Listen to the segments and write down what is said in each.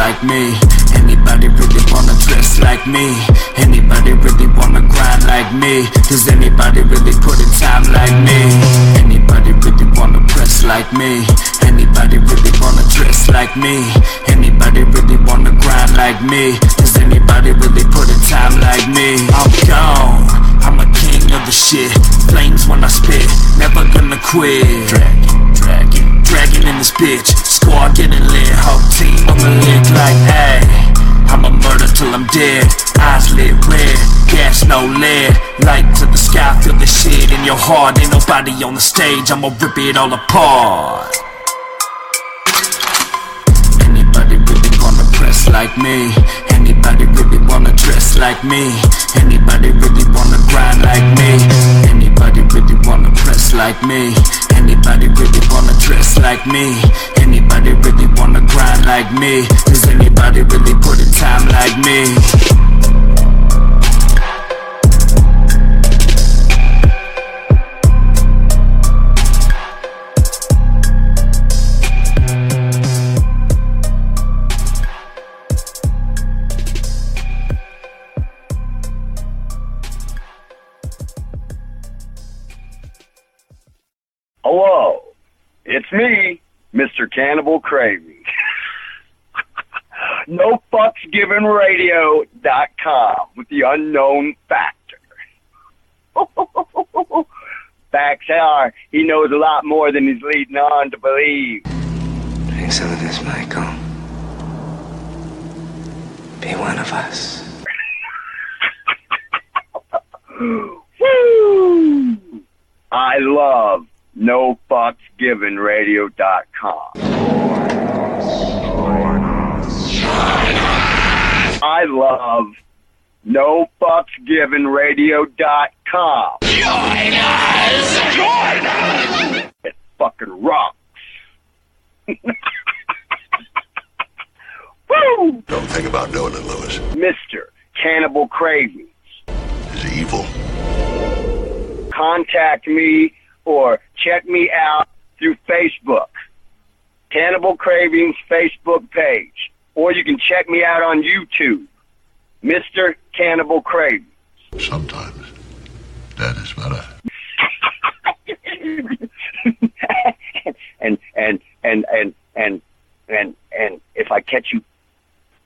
like me? Anybody really wanna dress like me? Anybody really wanna grind like me? Does anybody really put in time like me? Anybody really wanna press like me? Anybody really wanna dress like me? Anybody really wanna grind like me? Does anybody really put in time like me? I'm gone, I'm a king of the shit. Flames when I spit, never gonna quit. Dragging in this bitch. Squad getting lit, whole team on the lick like, hey, I'ma murder till I'm dead. Eyes lit red, gas no lead. Light to the sky, feel the shit in your heart. Ain't nobody on the stage, I'ma rip it all apart. Anybody really wanna press like me? Anybody really wanna dress like me? Anybody really wanna grind like me? Anybody really wanna press like me? Anybody really wanna dress like me? Anybody really wanna grind like me? Does anybody really put in time like me? Hello, it's me, Mr. Cannibal Craving. NoFucksGivenRadio.com with the unknown factor. Facts are, he knows a lot more than he's leading on to believe. Drink some of this, Michael. Be one of us. Woo! I love NoFucksGivenRadio.com. I love NoFucksGivenRadio.com. Join us! Join us! It fucking rocks. Woo! Don't think about doing it, Lewis. Mr. Cannibal Cravings is evil. Contact me or check me out through Facebook. Cannibal Cravings Facebook page. Or you can check me out on YouTube. Mr. Cannibal Cravings. Sometimes that is better. and if I catch you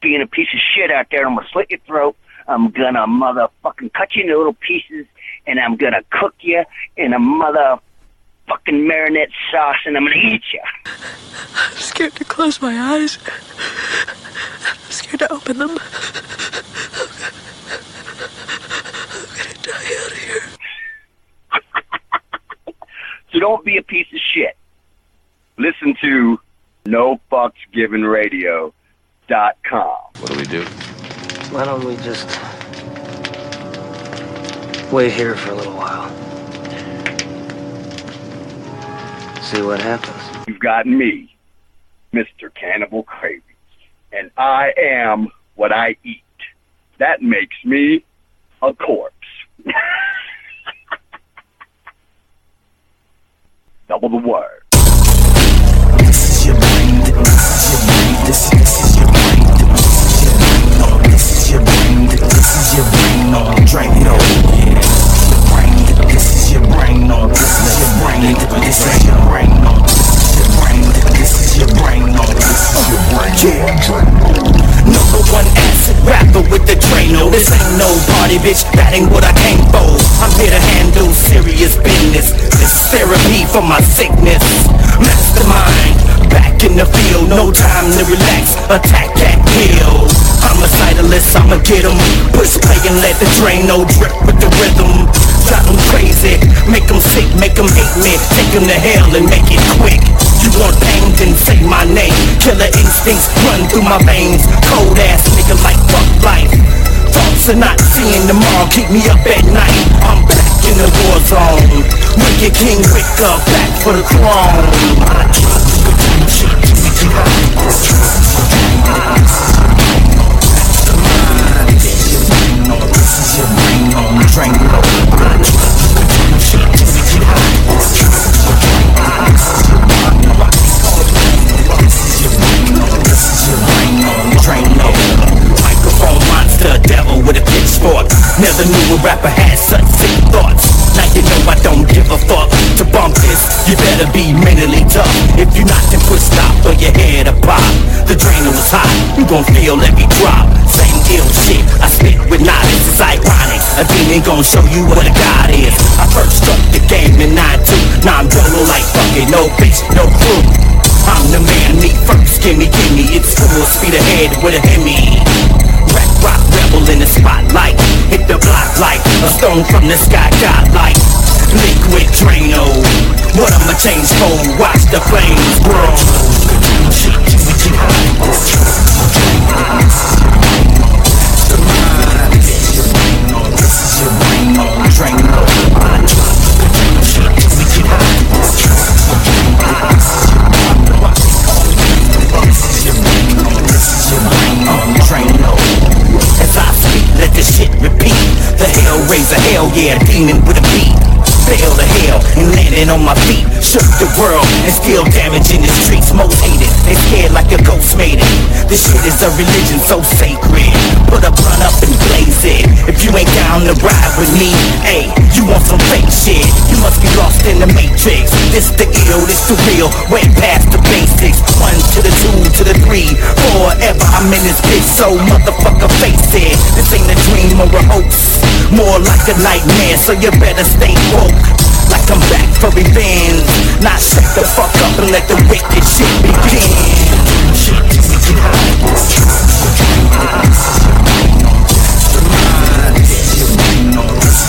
being a piece of shit out there, I'm gonna slit your throat. I'm gonna motherfucking cut you into little pieces, and I'm gonna cook you in a motherfucking marinette sauce, and I'm gonna eat you. I'm scared to close my eyes. I'm scared to open them. I'm gonna die out here. So don't be a piece of shit. Listen to NoFucksGivenRadio.com. What do we do? Why don't we just wait here for a little while? See what happens. You've got me, Mr. Cannibal Cravings, and I am what I eat. That makes me a corpse. Double the word. This is your brain, this is your brain, this is your brain, this is your brain, this is your brain, no, drink it all, yeah. This is your brain, no, this is your brain, this is your brain, no, this is your brain, no, this is your brain, Number one acid rapper with the Drano. This ain't no party, bitch, that ain't what I came for. I'm here to handle serious business. This is therapy for my sickness. Mastermind, back in the field, no time to relax. Attack that kill. Homicidalist, I'ma get 'em. Push play and let the Drano drip with the rhythm. Drive 'em crazy, make 'em sick, make 'em hate me. Take 'em to hell and make it quick. You want pain, then say my name. Killer instincts run through my veins. Cold ass nigga like fuck life. Thoughts of not seeing tomorrow keep me up at night. I'm back in the war zone. Wicked King Wicker, back for the throne. I trust you, shit, this is your brain. This is your brain, no, this is your brain, no, drink it all. I trust you, shit, this is your brain. This is your brain, this is your brain. This is your brain, no, this is your brain, no, drink You better be mentally tough. If you not, then put stop or your head a pop. The drainer was hot, you gon' feel every drop. Same ill shit, I spit with knowledge. It's ironic, a demon gon' show you what a god is. I first struck the game in 9-2. Now I'm dolo like fucking no bitch, no crew. I'm the man, me first, gimme, it's full speed ahead with a Hemi. Rap rock rebel in the spotlight. Hit the block like a stone from the sky, godlike. Liquid Drano, what I'ma change for? Watch the flames grow. This is your brain on Drano. As I speak, let this shit repeat. The Hellraiser, hell yeah, demon with a beat. Fell to hell and landed on my feet. Shook the world and still damaging the streets. Most hated, they scared like a ghost made it. This shit is a religion so sacred. Put a blunt up and blaze it. If you ain't down to ride with me, hey, you want some fake shit. You must be lost in the matrix. This the ill, this the real. Way past the basics. 1 to the 2 to the 3. Forever I'm in this bitch, so motherfucker face it. This ain't a dream or a hoax, more like a nightmare, so you better stay woke. Like I'm back for revenge. Not shut the fuck up and let the wicked shit begin. This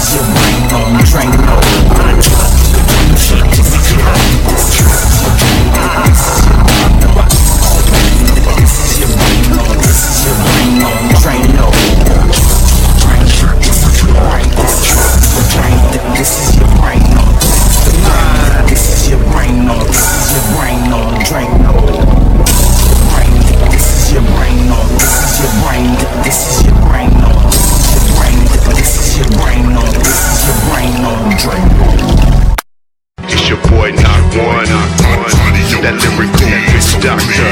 is your brain on Drano. It's your boy Knock One, that lyrical bitch doctor.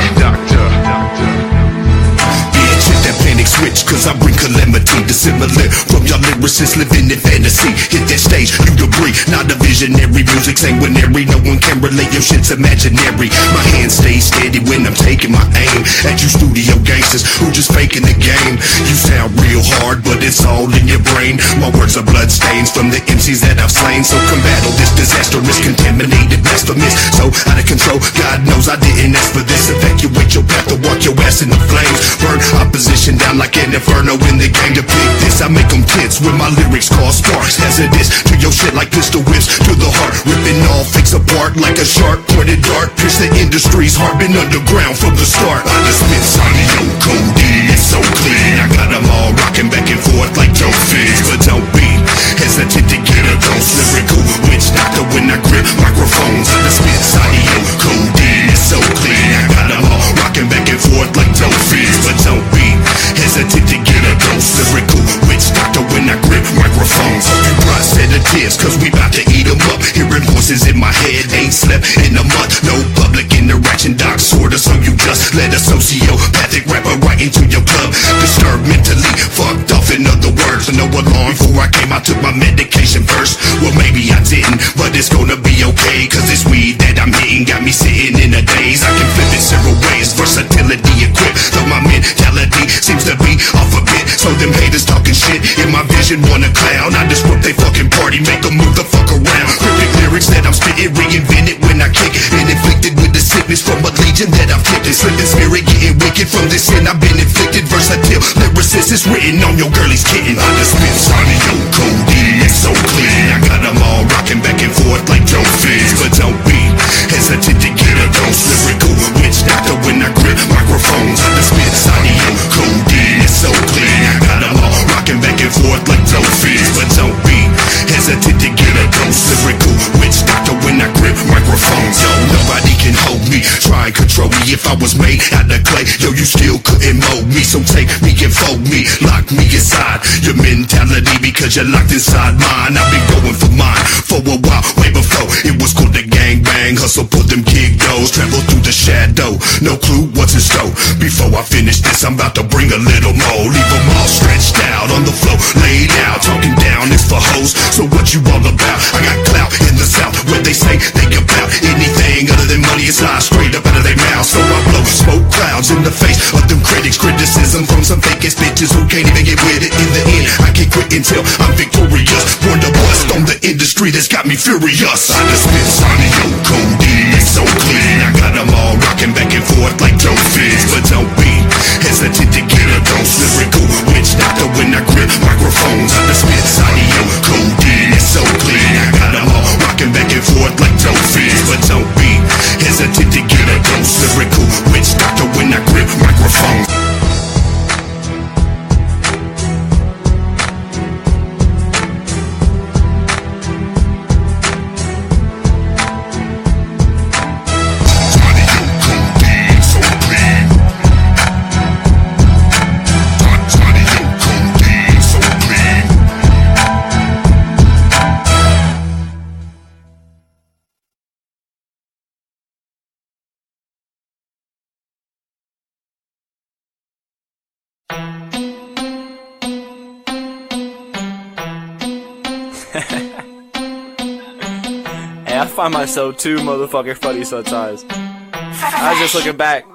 That panic switch, cause I bring calamity. Dissimilar from y'all lyricists living in fantasy. Hit that stage, you debris, not a visionary. Music sanguinary, no one can relate, your shit's imaginary. My hand stays steady when I'm taking my aim at you studio gangsters who just faking the game. You sound real hard, but it's all in your brain. My words are blood stains from the MCs that I've slain. So come battle this disastrous, contaminated blasphemous. So out of control, God knows I didn't ask for this. Evacuate your path to walk your ass in the flames. Burn opposition down like an inferno in the game. To pick this, I make them tense with my lyrics cause sparks. Hazardous to your shit like pistol whips to the heart, ripping all fakes apart like a sharp pointed dart. Pierce the industry's heart, been underground from the start. I just spit Sonio codeine, it's so clean. I got them all rocking back and forth like Joe Fizz. But don't be hesitant to get a ghost. Lyrical witch doctor when I grip microphones. I just spit Sonio codeine, it's so clean. I got them all rocking back and forth like Joe Fizz. But don't be hesitant to get a dose. Lyrical witch doctor when I grip microphones. Hope you brought sedatives, cause we bout to eat them up. Hearing voices in my head, ain't slept in a month. No public interaction, doc sorta, so you just let a sociopathic rapper right into your club. Disturbed mentally, fucked off in other words. No alarm before I came, I took my medication first. Well maybe I didn't, but it's gonna be okay, cause this weed that I'm hitting got me sitting in a daze. I can flip it several ways, versatility equipped, though my mentality seems to be off a bit. So them haters talking shit in my vision wanna clown. I disrupt they fucking party, make them move the fuck around. Cryptic lyrics that I'm spitting, reinvented when I kick. Been inflicted with the sickness from a legion that I've kicked. Slipping spirit, getting wicked from this sin I've been inflicted. Versatile lyricist is written on your girlie's kitten. I just spit Sonio codeine, it's so clean. I got them all rocking back and forth like Joe Fizz. But don't be hesitant to get a dose. Lyrical witch doctor when I grip microphones. I just spit Sonio codeine, it's so clean. I got them all rocking back and forth like Joe Fizz. But don't be hesitant to get a dose. Lyrical witch doctor when I grip microphones. Yo, nobody can hold me, try and control me. If I was made out of clay, yo, you still couldn't mold me. So take me and fold me, lock me inside your mentality, because you're locked inside mine. I've been going for mine for a while, way before it was called the gang bang. Hustle, put them kick doors, travel through the shadow, no clue what's in store. Before I finish this, I'm about to bring a little more. Leave them all stretched out on the floor, laid out, talking down, it's for hoes. So what you all about? I got clout in the south, where they say they about in the face of them critics. Criticism from some fake ass bitches who can't even get with it. In the end, I can't quit until I'm victorious. Born to bust on the industry that's got me furious. I just spit Sonio codeine, it's so clean. I got them all rocking back and forth like Joe Fizz. But don't be hesitant to get a dose. Lyrical witch doctor when I grip microphones. I just spit Sonio codeine, it's so clean. I got them all rocking back and forth like Joe Fizz. But don't be hesitant to get a dose. Lyrical witch doctor when I grip microphones. Hey, I find myself too motherfucking funny sometimes. I was just looking back.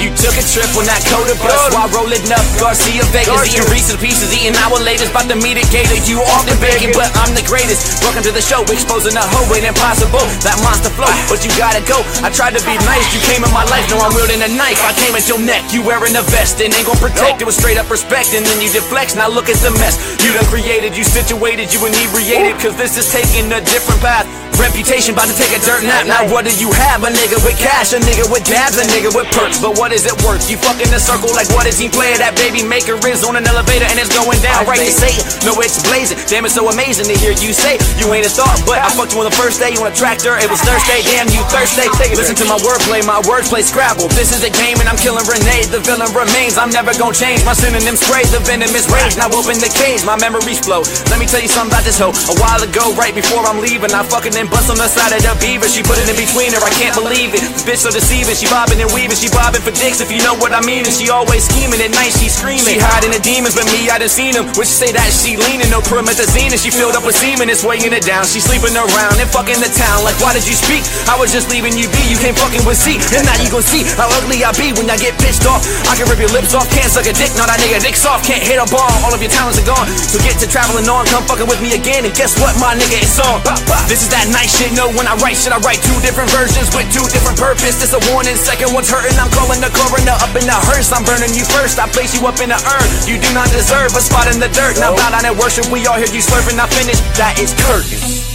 You took a trip on that Coda bus while rolling up Garcia Vegas, eating Reese's Pieces, eating our latest, about to meet a gator. You often begging, but I'm the greatest. Welcome to the show, exposing the hoe, ain't impossible. That monster flow, but you gotta go. I tried to be nice, you came in my life, now I'm wielding a knife. I came at your neck, you wearing a vest, and ain't gon' protect. It was straight up respect, and then you deflect. Now look at the mess you done created, you situated, you inebriated, cause this is taking a different path. Reputation about to take a dirt nap. Now what do you have? A nigga with cash, a nigga with dabs, a nigga with perks. But what is it worth? You fucking the circle like what is he playing? That baby maker is on an elevator and it's going down. Right to say it, no it's blazing. Damn, it's so amazing to hear you say you ain't a thought, but I fucked you on the first day. You on a tractor, it was Thursday. Damn, you thirsty. Listen to my wordplay, my words play Scrabble. This is a game and I'm killing Renee. The villain remains. I'm never gonna change. My synonyms spray. The venom is rage. Now open the cage. My memories flow. Let me tell you something about this hoe. A while ago, right before I'm leaving, I fucking then bust on the side of the beaver. She put it in between her. I can't believe it. This bitch so deceiving. She bobbing and weaving. She bobbing for dicks, if you know what I mean. And she always scheming. At night she screaming. She hiding the demons, but me I done seen them. Which say that she leaning. No promethazine and she filled up with semen. It's weighing it down. She sleeping around and fucking the town. Like why did you speak? I was just leaving you be. You can't fucking with C. And now you gon' see how ugly I be when I get pissed off. I can rip your lips off. Can't suck a dick. Now that nigga dick soft. Can't hit a ball. All of your talents are gone. So get to traveling on. Come fucking with me again. And guess what, my nigga, it's on. This is that nice shit. No, when I write shit, I write two different versions with two different purpose. This a warning. Second one's hurting. I'm calling the coroner up in the hearse. I'm burning you first. I place you up in the urn. You do not deserve a spot in the dirt. Now bow down and worship. We all hear you slurping. I finish. That is curtains.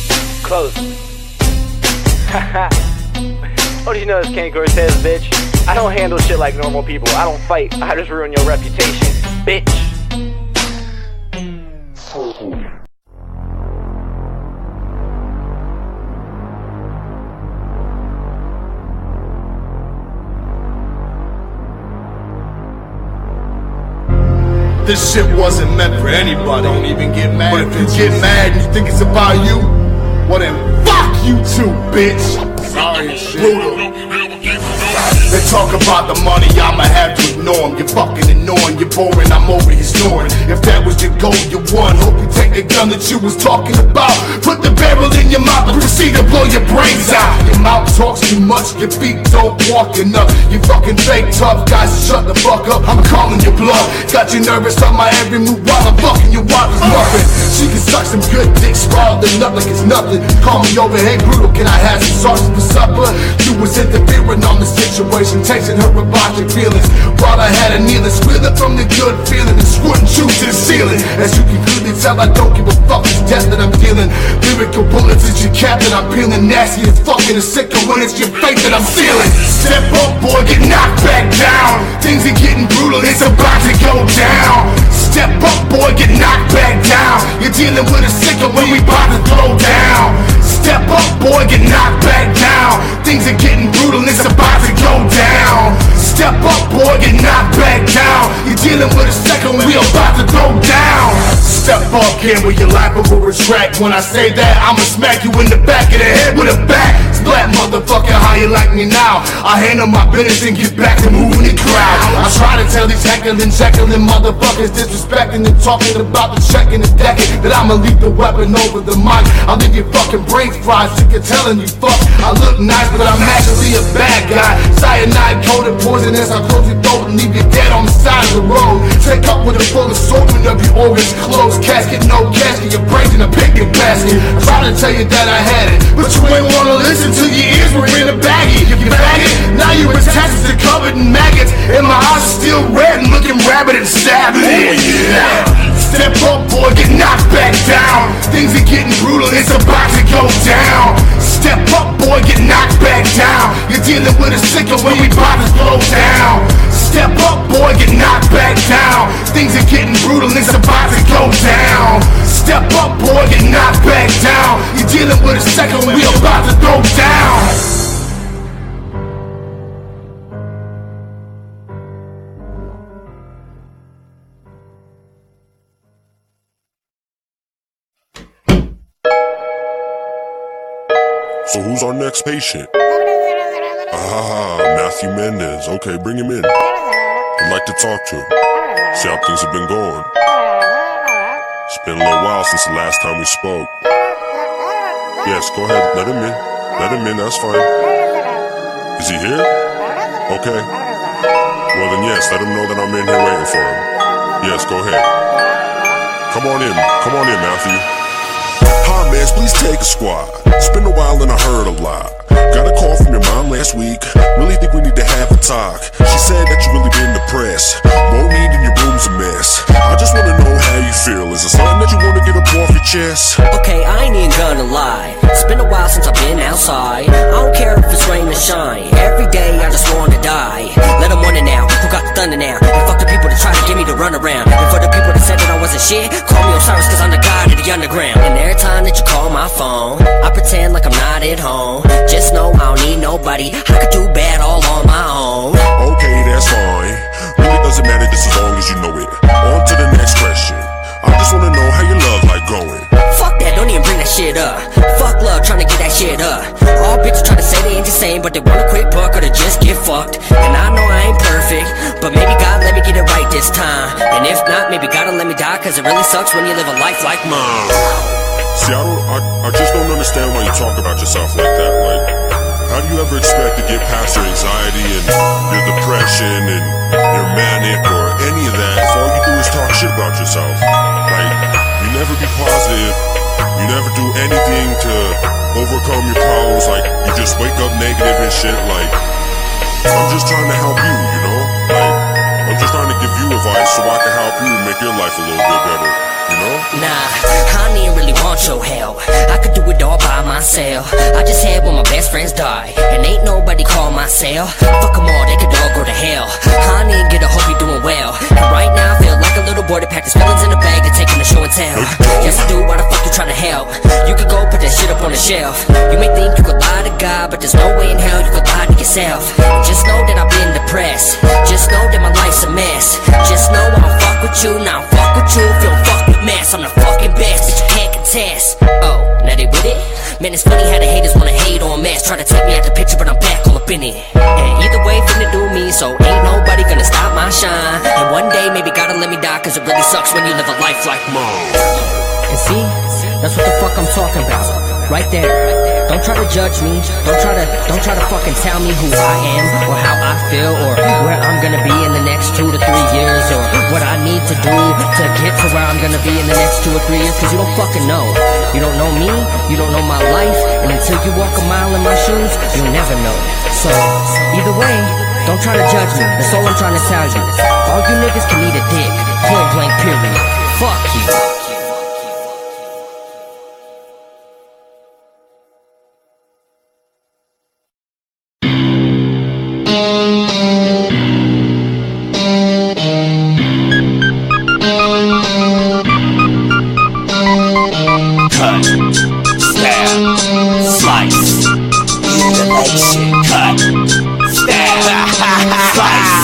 Close. Oh, did you know this Ken Cortez, bitch? I don't handle shit like normal people. I don't fight. I just ruin your reputation, bitch. This shit wasn't meant for anybody. Don't even get mad. But if you get mad and you think it's about you, well then fuck you too, bitch. Sorry as shit. Brutal. They talk about the money, I'ma have to ignore 'em. You're fucking annoying, you're boring, I'm over here snoring. If that was your goal, you won. Hope you take the gun that you was talking about, put the barrel in your mouth and proceed to blow your brains out. Your mouth talks too much, your feet don't walk enough. You fucking fake tough guys, shut the fuck up, I'm calling your bluff. Got you nervous on my every move while I'm fucking your wife is muffin. She can suck some good dick, swallowed it up like it's nothing. Call me over, hey Brutal, can I have some sausage for supper? You was interfering on the situation, tasting her robotic feelings, while I had a kneeling, squealing from the good feeling and squirting shoes to the ceiling. As you can clearly tell, I don't give a fuck, it's death that I'm dealing. Lyrical bullets is your cap that I'm peeling. Nasty as fucking a sicker when it's your fate that I'm feeling. Step up, boy, get knocked back down. Things are getting brutal, it's about to go down. Step up, boy, get knocked back down. You're dealing with a sicker when we about to throw down. Step up, boy, get knocked back down. Things are getting brutal, it's about to go down. Step up, boy, get knocked back down. You're dealing with a second, we about to throw down. Step up, can where your life will retract. When I say that, I'ma smack you in the back of the head with a bat. Splat, motherfucker, how you ain't like me now. I handle my business and get back to moving the crowd. I try to tell these heckling, jekyllin' motherfuckers disrespecting and talking about the check in the decade that I'ma leave the weapon over the mic. I'll leave your fucking brains fried, sick of telling you fuck. I look nice, but I'm actually a bad guy. Cyanide coated poisonous, I close your throat and leave you dead on the side of the road. Take up with a full assortment of your organs, closed casket, no casket, your brains in a picnic basket. I try to tell you that I had it, but you ain't wanna listen till your ears were in a baggie. You faggot, now you intestines are covered in maggots, and my eyes are still red and looking rabid and savage. Yeah. Step up, boy, get knocked back down. Things are getting brutal, it's about to go down. Step up, boy, get knocked back down. You're dealing with a sicker when we about to slow down. Step up, boy, get knocked back down. Things are getting brutal, it's about to go down. Step up, boy, get knocked back down. You're dealing with a second when we about to go down. So who's our next patient? Matthew Mendez. Okay, bring him in. I'd like to talk to him. See how things have been going. It's been a little while since the last time we spoke. Yes, go ahead, let him in. Let him in, that's fine. Is he here? Okay. Well then yes, let him know that I'm in here waiting for him. Yes, go ahead. Come on in, Matthew. Hi, man, please take a squad. It's been a while and I heard a lot. Got a call from your mom last week. Really think we need to have a talk. She said that you really been depressed. Won't need in your room's a mess. I just wanna know how you feel. Is it something that you wanna get up off your chest? Okay, I ain't even gonna lie. It's been a while since I've been outside. I don't care if it's rain or shine. Every day I just wanna die. Let them wonder now, who got the thunder now? And fuck the people that try to get me to run around. And for the people that said that I wasn't shit, call me Osiris cause I'm the god of the underground. And every time that you call my phone, I pretend like I'm not at home. Just know I don't need nobody, I could do bad all on my own. Okay, that's fine. Really doesn't matter just as long as you know it. On to the next question. I just wanna know how your love life going. Fuck that, don't even bring that shit up. Fuck love, tryna get that shit up. All bitches try to say they ain't the same, but they wanna quit buck or to just get fucked. And I know I ain't perfect, but maybe God let me get it right this time. And if not, maybe God will let me die, cause it really sucks when you live a life like mine. See, I just don't understand why you talk about yourself like that. Like, how do you ever expect to get past your anxiety and your depression and your manic or any of that if all you do is talk shit about yourself? Like, you never be positive, you never do anything to overcome your problems. Like, you just wake up negative and shit. Like, I'm just trying to help you, you know? Like, I'm just trying to give you advice so I can help you make your life a little bit better. You know? Nah, I didn't really want your help. I could do it all by myself. I just had one of my best friends die, and ain't nobody call my cell. Fuck them all, they could all go to hell. I didn't get a hope you're doing well. And right now I feel like a little boy that packed his feelings in a bag to take him to show and tell. Yes I do, why the fuck you trying to help? You could go put that shit up on the shelf. You may think you could lie to God, but there's no way in hell you could lie to yourself. And just know that I've been depressed. Just know that my life's a mess. Just know I don't fuck with you, now I don't fuck with you if you don't fuck with mess. I'm the fucking best, bitch, you can't contest. Oh, now they with it? Man, it's funny how the haters wanna hate on mess. Try to take me out the picture, but I'm back all up in it. And either way, finna do me, so ain't nobody gonna stop my shine. And one day, maybe gotta let me die, cause it really sucks when you live a life like mine. And see, that's what the fuck I'm talking about. Right there. Don't try to judge me. Don't try to fucking tell me who I am, or how I feel, or where I'm gonna be in the next 2 to 3 years, or what I need to do to get to where I'm gonna be in the next 2 or 3 years, cause you don't fucking know. You don't know me, you don't know my life, and until you walk a mile in my shoes, you'll never know. So, either way, don't try to judge me. That's all I'm trying to tell you. All you niggas can eat a dick. Point blank period. Fuck you. Cut, stab, slice, mutilation. Cut, stab, slice,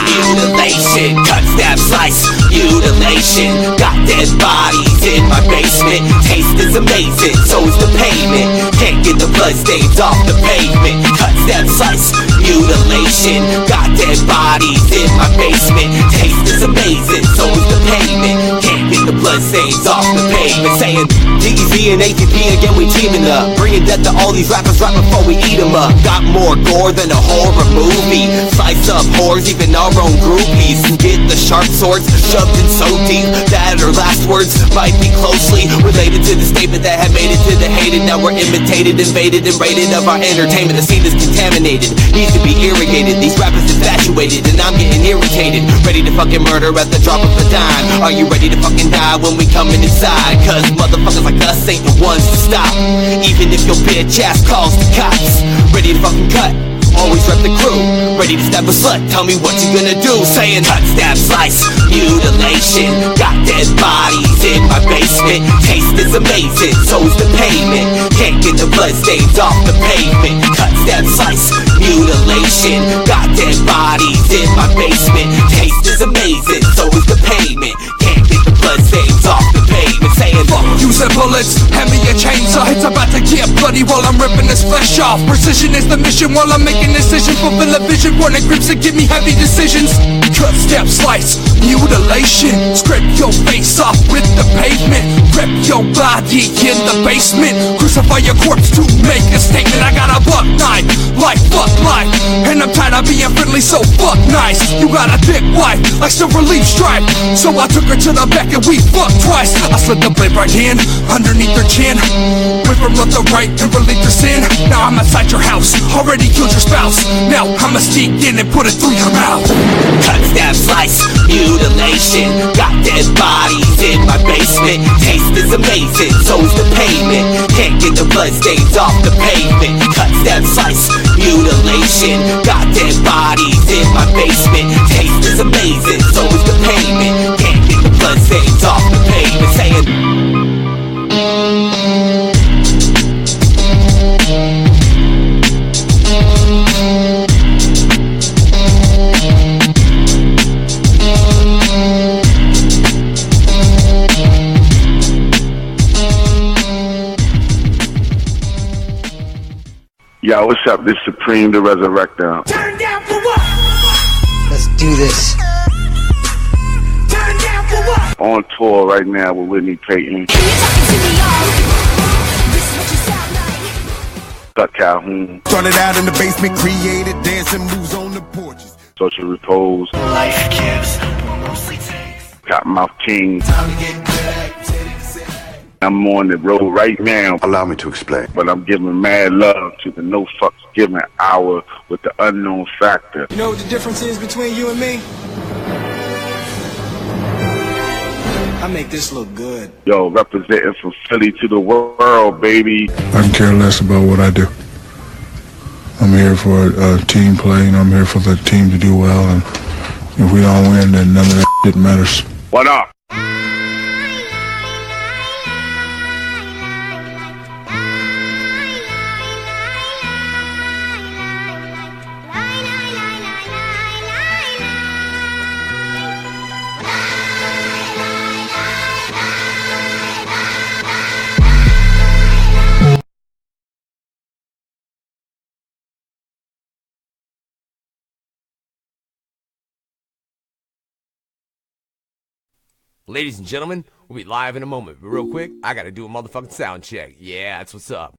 mutilation. Cut, stab, slice, mutilation. Got dead bodies in my basement. Taste is amazing, so is the payment. Can't get the blood stains off the pavement. Cut, stab, slice, mutilation. Got dead bodies in my basement. Taste is amazing, so is the payment. Can't get the blood stains off the pavement. Saying DZ and ATP again, we teaming up. Bringing death to all these rappers right before we eat them up. Got more gore than a horror movie. Slice up whores, even our own groupies. Get the sharp swords shoved in so deep that our last words might be closely related to the statement that had made it to the hated. Now we're imitated, invaded, and raided of our entertainment. The scene is contaminated, needs to be irrigated. These rappers infatuated, and I'm getting irritated. Ready to fucking murder at the drop of a dime. Are you ready to fucking die when we coming inside? Cause motherfuckers like us ain't the ones to stop. Even if your bitch ass calls the cops. Ready to fucking cut, always rep the crew. Ready to stab a slut, tell me what you gonna do. Saying cut, stab, slice, mutilation. Got dead bodies in my basement. Taste is amazing, so is the payment. Can't get the blood stains off the pavement. Cut, stab, slice, mutilation. Got dead bodies in my basement. Taste is amazing, so is the payment. Can't get the blood stains off the pavement. Saying fuck, using bullets, hand me a chainsaw. It's about to get bloody while I'm ripping this flesh off. Precision is the mission while I'm making decisions. Fulfill a vision, running grips and give me heavy decisions. Cut, stab, slice, mutilation. Scrape your face off with the pavement. Rip your body in the basement. Crucify your corpse to make a statement. I got a buck knife, like fuck life. And I'm tired of being friendly, so fuck nice. You got a thick wife, like silver leaf stripe. So I took her to the back and we fucked twice. I slid the blade right in, underneath her chin. Went from left to right and relieved her sin. Now I'm outside your house, already killed your spouse. Now I'ma sneak in and put it through your mouth. Cut, stab, slice, mutilation. Got dead bodies in my basement. Taste is amazing, so is the payment. Can't get the blood stains off the pavement. Cut, stab, slice, mutilation. Got dead bodies in my basement. Taste is amazing, so is the payment. Can't get the blood stains off the pavement. Saying Yo, what's up? This Supreme the Resurrector. Turn down for what? Let's do this. Turn down for what? On tour right now with Whitney Payton. Cut Calhoun. Started out in the basement, created dancing moves on the porches. Social Repose. Life gives, mostly takes. Cottonmouth King. Time to get back. I'm on the road right now. Allow me to explain. But I'm giving mad love to the No Fucks Given hour with the Unknown Factor. You know what the difference is between you and me? I make this look good. Yo, representing from Philly to the world, baby. I can care less about what I do. I'm here for a team play, and I'm here for the team to do well. And if we don't win, then none of that shit matters. What up? Ladies and gentlemen, we'll be live in a moment, but real quick, I gotta do a motherfucking sound check. Yeah, that's what's up.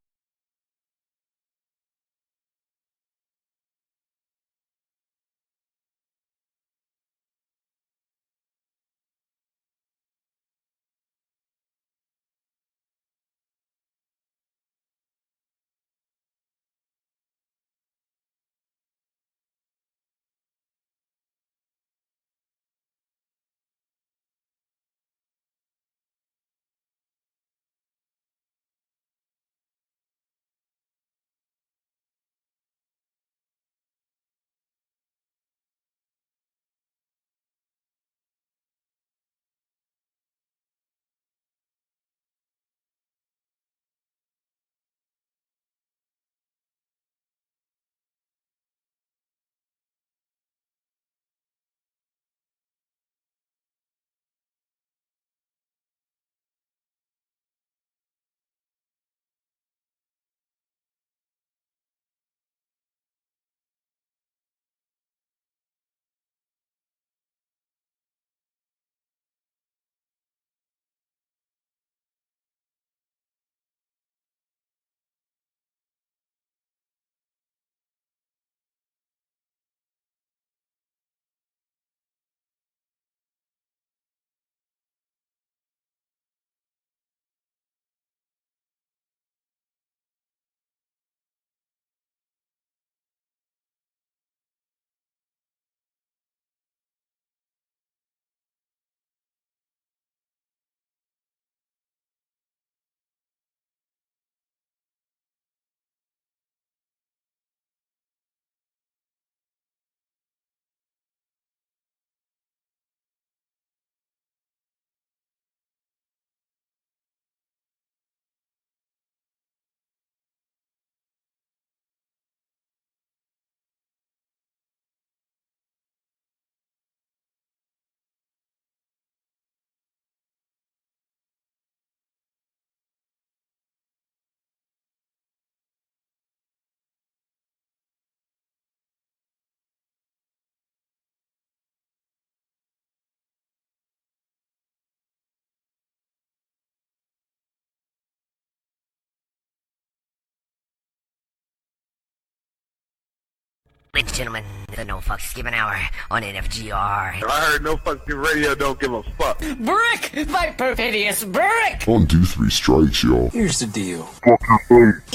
Ladies and gentlemen, the No Fucks Given Hour on NFGR. I heard no fucking radio, don't give a fuck. Brick! My perfidious brick! 1, 2, 3 strikes, y'all. Here's the deal.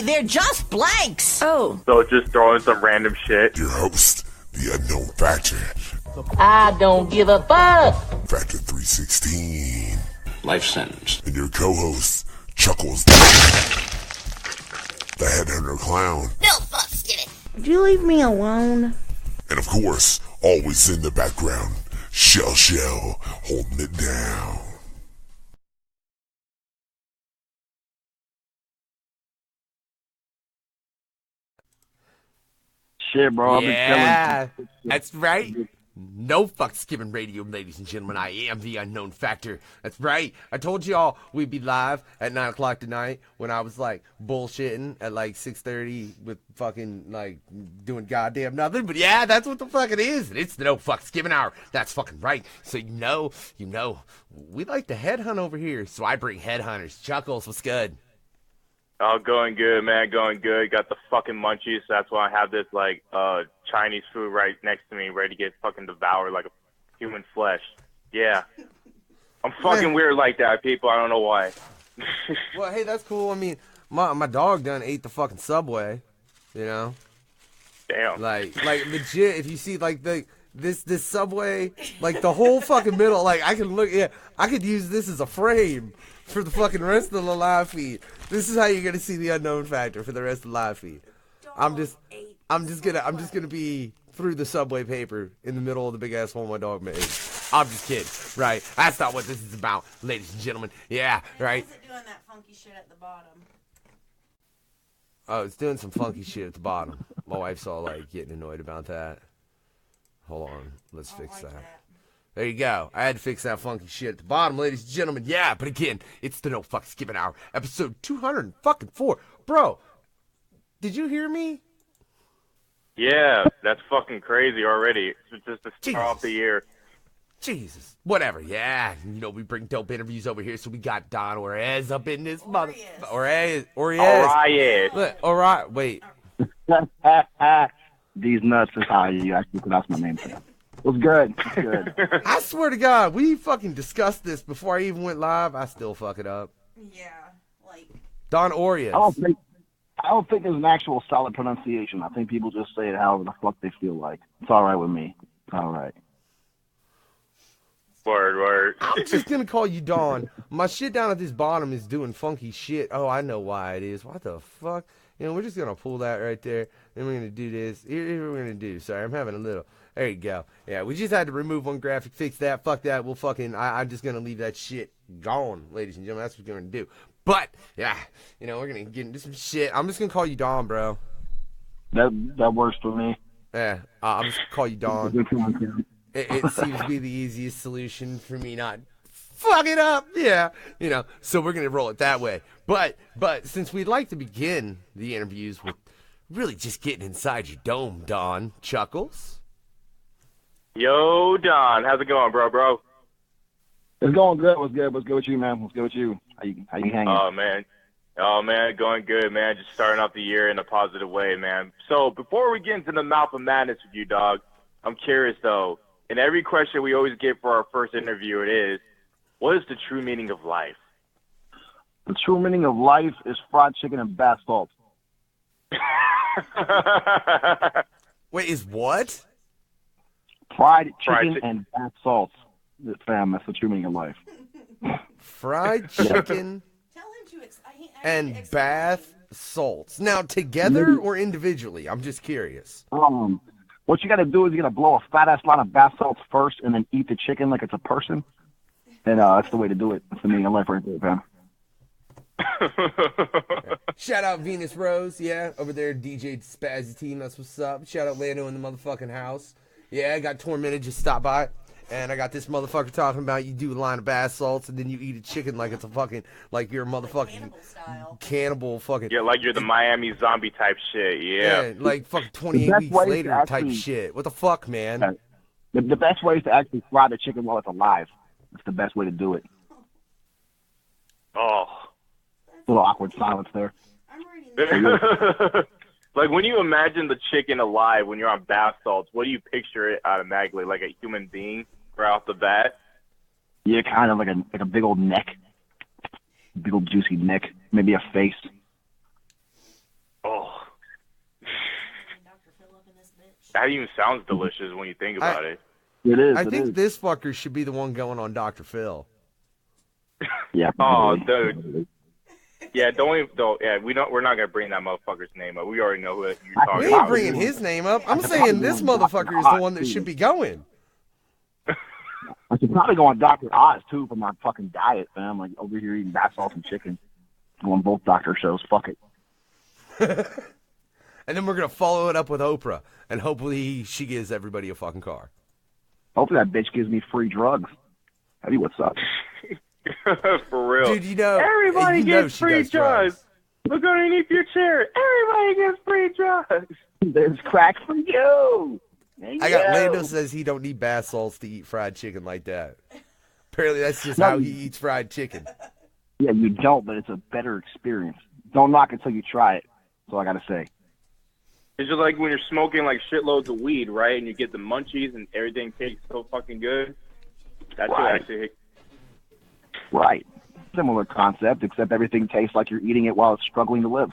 They're just blanks! Oh. So just throwing some random shit. Your host, the unknown factor. I don't give a fuck! Factor 316. Life sentence. And your co-host, Chuckklez. The headhunter clown. No fucks given. Would you leave me alone? And of course, always in the background, Shell holding it down. Shit, bro. Yeah, that's right. No fucks given radio, ladies and gentlemen. I am the unknown factor. That's right. I told y'all we'd be live at 9 o'clock tonight when I was like bullshitting at like 6:30 with fucking like doing goddamn nothing. But yeah, that's what the fuck it is. It's the No Fucks Given Hour. That's fucking right. So you know, we like to headhunt over here. So I bring headhunters. Chuckles, what's good? Oh, going good, man. Going good. Got the fucking munchies. So that's why I have this like Chinese food right next to me, ready to get fucking devoured like a human flesh. Yeah, I'm fucking weird like that, people. I don't know why. Well, hey, that's cool. I mean, my dog done ate the fucking Subway. You know. Damn. Like legit. If you see like this Subway, like the whole fucking middle, like I could use this as a frame for the fucking rest of the live feed. This is how you're gonna see the unknown factor for the rest of the live feed. I'm just gonna be through the Subway paper in the middle of the big ass hole my dog made. I'm just kidding, right? That's not what this is about, ladies and gentlemen. Yeah, right. Why is it doing that funky shit at the bottom? Oh, it's doing some funky shit at the bottom. My wife's all like getting annoyed about that. Hold on, let's fix that. There you go. I had to fix that funky shit at the bottom, ladies and gentlemen. Yeah, but again, it's the No Fucks Given Hour, episode 204. Bro, did you hear me? Yeah, that's fucking crazy already. It's just the start off the year. Jesus. Whatever, yeah. You know, we bring dope interviews over here, so we got Don Orias up in this mother... Orias. Wait. These nuts is how you actually pronounce my name. What's good? Good. I swear to God, we fucking discussed this before I even went live. I still fuck it up. Yeah, like... Don Orias. I don't think there's an actual solid pronunciation. I think people just say it however the fuck they feel like. It's all right with me. It's all right. Word. I'm just gonna call you Don. My shit down at this bottom is doing funky shit. Oh, I know why it is. What the fuck? You know, we're just gonna pull that right there. Then we're gonna do this. Here's what we're gonna do. Sorry, I'm having a little... There you go. Yeah, we just had to remove one graphic, fix that. Fuck that. We'll fucking... I'm just gonna leave that shit gone, ladies and gentlemen. That's what we're gonna do. But, yeah, you know, we're gonna get into some shit. I'm just gonna call you Don, bro. That works for me. Yeah, I'm just gonna call you Don. It seems to be the easiest solution for me not fuck it up. Yeah, you know, so we're going to roll it that way. But since we'd like to begin the interviews with really just getting inside your dome, Don, Chuckles. Yo, Don, how's it going, bro? It's going good. What's good with you, man? What's good with you? How you hanging? Oh, man, going good, man. Just starting off the year in a positive way, man. So before we get into the mouth of madness with you, dog, I'm curious, though. In every question we always get for our first interview, it is, what is the true meaning of life? The true meaning of life is fried chicken and bath salts. Wait, is what? Fried chicken and bath salts. Fam, that's the true meaning of life. Fried chicken and bath salts. Now, together or individually? I'm just curious. What you got to do is you got to blow a fat-ass line of bath salts first and then eat the chicken like it's a person. And that's the way to do it. That's the meaning of life right there, fam. Shout out Venus Rose, yeah, over there, DJ Spazzy Team, that's what's up. Shout out Lando in the motherfucking house. Yeah, I got tormented, just stop by. And I got this motherfucker talking about you do a line of bath salts and then you eat a chicken like it's a fucking, like you're a motherfucking cannibal fucking. Yeah, like you're the Miami zombie type shit, yeah. Like fucking 28 weeks later type shit. What the fuck, man? The best way is to actually fry the chicken while it's alive. It's the best way to do it. Oh. A little awkward silence there. Like, when you imagine the chicken alive when you're on bath salts, what do you picture it automatically? Like a human being right off the bat? Yeah, kind of like a big old neck. Big old juicy neck. Maybe a face. Oh. That even sounds delicious when you think about it. It is. I think this fucker should be the one going on Dr. Phil. Yeah. Oh, dude. Yeah, we're not gonna bring that motherfucker's name up. We already know who you're talking We about. ain't bringing his name up. I'm saying this motherfucker is the one that should be going. I should probably go on Dr. Oz, too, for my fucking diet, fam. Like, over here eating bath salts and chicken. Go on both doctor shows. Fuck it. And then we're going to follow it up with Oprah. And hopefully she gives everybody a fucking car. Hopefully that bitch gives me free drugs. Tell you what's up. For real. Dude, you know, everybody gets free drugs. Look underneath your chair. Everybody gets free drugs. There's crack for you. I got Lando says he don't need bath salts to eat fried chicken like that. Apparently that's just how he eats fried chicken. Yeah, you don't, but it's a better experience. Don't knock it till you try it. That's all I got to say. It's just like when you're smoking like shitloads of weed, right? And you get the munchies and everything tastes so fucking good. That's what actually hit. Right. Similar concept, except everything tastes like you're eating it while it's struggling to live.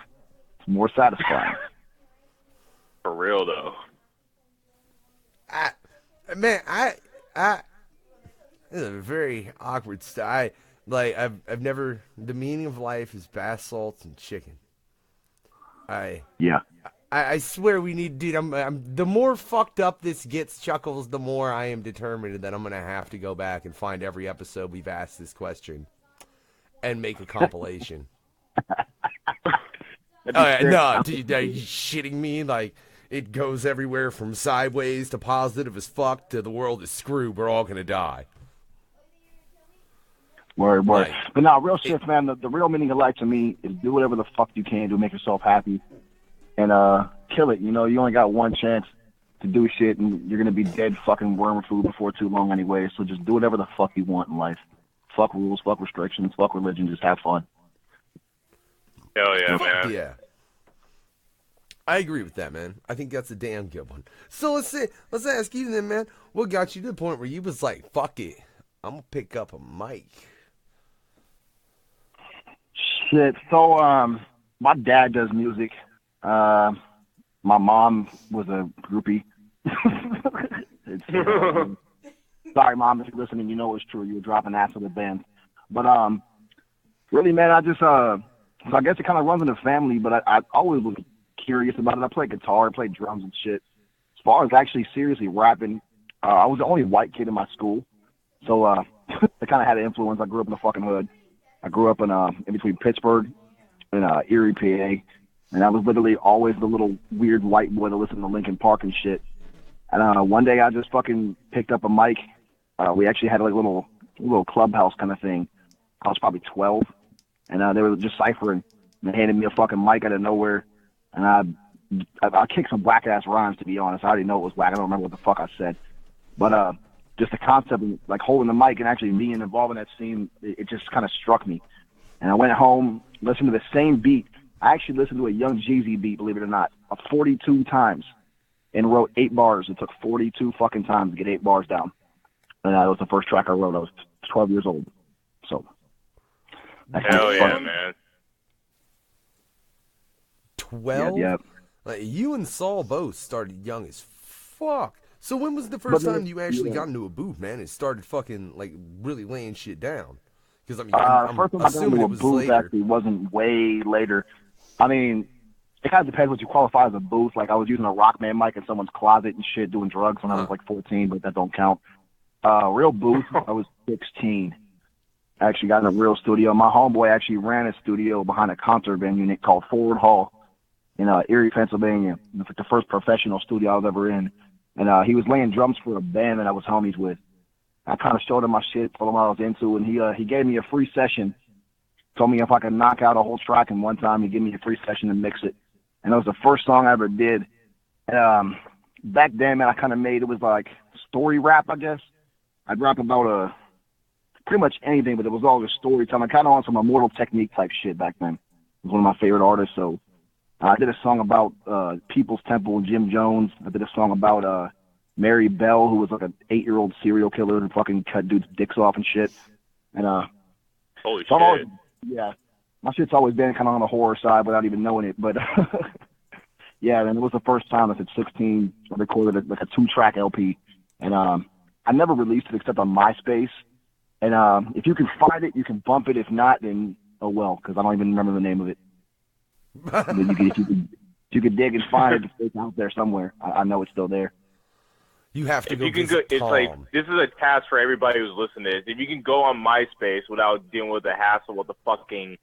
It's more satisfying. For real, though. This is a very awkward style. I've never. The meaning of life is bath salts and chicken. I swear we need, dude. I'm the more fucked up this gets, Chuckles, the more I am determined that I'm gonna have to go back and find every episode we've asked this question and make a compilation. No, dude, are you shitting me? Like, it goes everywhere from sideways to positive as fuck to the world is screwed. We're all gonna die. Word. But no, real shit, man. The real meaning of life to me is do whatever the fuck you can to make yourself happy and kill it. You know, you only got one chance to do shit, and you're gonna be dead fucking worm food before too long anyway. So just do whatever the fuck you want in life. Fuck rules, fuck restrictions, fuck religion. Just have fun. Hell yeah, man. Yeah. I agree with that, man. I think that's a damn good one. So let's ask you then, man. What got you to the point where you was like, fuck it, I'm gonna pick up a mic? Shit. So, my dad does music. My mom was a groupie. Sorry, Mom, if you're listening, you know it's true. You were dropping ass with the band. But, really, man, I just, so I guess it kind of runs in the family, but I always was curious about it. I played guitar, I played drums and shit. As far as actually seriously rapping, I was the only white kid in my school. So, it kind of had an influence. I grew up in the fucking hood. I grew up in between Pittsburgh and Erie, PA. And I was literally always the little weird white boy that listened to Linkin Park and shit. And one day I just fucking picked up a mic. We actually had like a little clubhouse kind of thing. I was probably 12. And they were just ciphering. And they handed me a fucking mic out of nowhere. And I kicked some whack-ass rhymes, to be honest. I already know it was whack. I don't remember what the fuck I said. But just the concept of like holding the mic and actually being involved in that scene, it just kind of struck me. And I went home, listened to the same beat. I actually listened to a Young Jeezy beat, believe it or not, 42 times and wrote 8 bars. It took 42 fucking times to get 8 bars down. And that was the first track I wrote. I was 12 years old. So. Hell yeah, man. 12? Yeah. Like, you and Saul both started young as fuck. So when was the first time you actually got into a booth, man, and started fucking, like, really laying shit down? Because, I mean, I'm first time I got into a booth actually wasn't way later. I mean, it kind of depends what you qualify as a booth. Like, I was using a Rockman mic in someone's closet and shit, doing drugs when I was, like, 14, but that don't count. Real booth, I was 16. I actually got in a real studio. My homeboy actually ran a studio behind a concert venue called Forward Hall in Erie, Pennsylvania. It was like the first professional studio I was ever in. And he was laying drums for a band that I was homies with. I kind of showed him my shit, told him what I was into, and he gave me a free session. Told me if I could knock out a whole track in one time, he'd give me a free session to mix it. And that was the first song I ever did. And back then, man, I kind of made, it was like story rap, I guess. I'd rap about pretty much anything, but it was all just story time. I kind of on some Immortal Technique type shit back then. He was one of my favorite artists, so I did a song about People's Temple and Jim Jones. I did a song about Mary Bell, who was like an 8-year-old serial killer and fucking cut dudes' dicks off and shit. And holy so shit. always, yeah, my shit's always been kind of on the horror side without even knowing it. But yeah, and it was the first time at 16 I recorded like a 2-track LP, and I never released it except on MySpace. And if you can find it, you can bump it. If not, then oh well, because I don't even remember the name of it. But if you could dig and find it, it's out there somewhere. I know it's still there. You have to If go you can go, visit it's Tom. like this is a task for everybody who's listening to this. If you can go on MySpace without dealing with the hassle with the fucking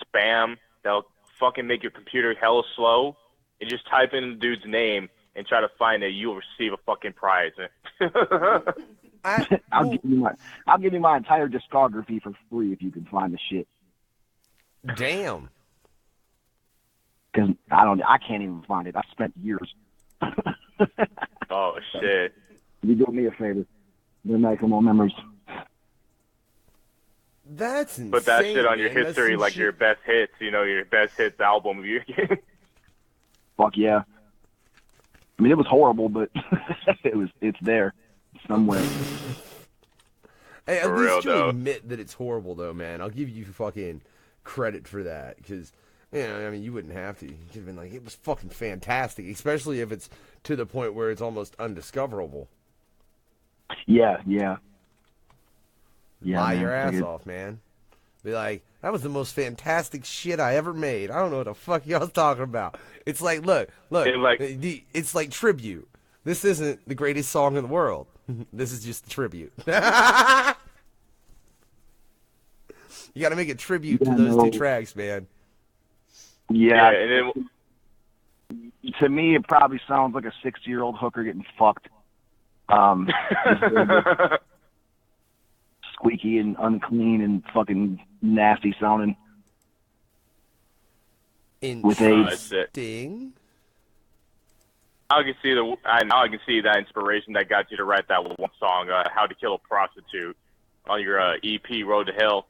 spam that'll fucking make your computer hella slow, and just type in the dude's name and try to find it, you'll receive a fucking prize. I'll give you my entire discography for free if you can find the shit. Damn. Because I can't even find it. I spent years. Oh shit! You do me a favor. Then make some more memories. That's insane. Put that shit on your man. history, like your best hits. You know, your best hits album of your game. Fuck yeah. I mean, it was horrible, but it's there somewhere. Hey, at For least real, you though. admit that it's horrible, though, man. I'll give you fucking credit for that, because, you know, I mean, you wouldn't have to. You could have been like, it was fucking fantastic, especially if it's to the point where it's almost undiscoverable. Yeah. Lie man. your ass off, man. Be like, that was the most fantastic shit I ever made. I don't know what the fuck y'all talking about. It's like, look, it's like tribute. This isn't the greatest song in the world. This is just a tribute. You got to make a tribute to those two tracks, man. Yeah. And then, to me, it probably sounds like a 60-year-old hooker getting fucked. Squeaky and unclean and fucking nasty sounding. With a sting. I can see that inspiration that got you to write that one song, "How to Kill a Prostitute," on your EP "Road to Hell."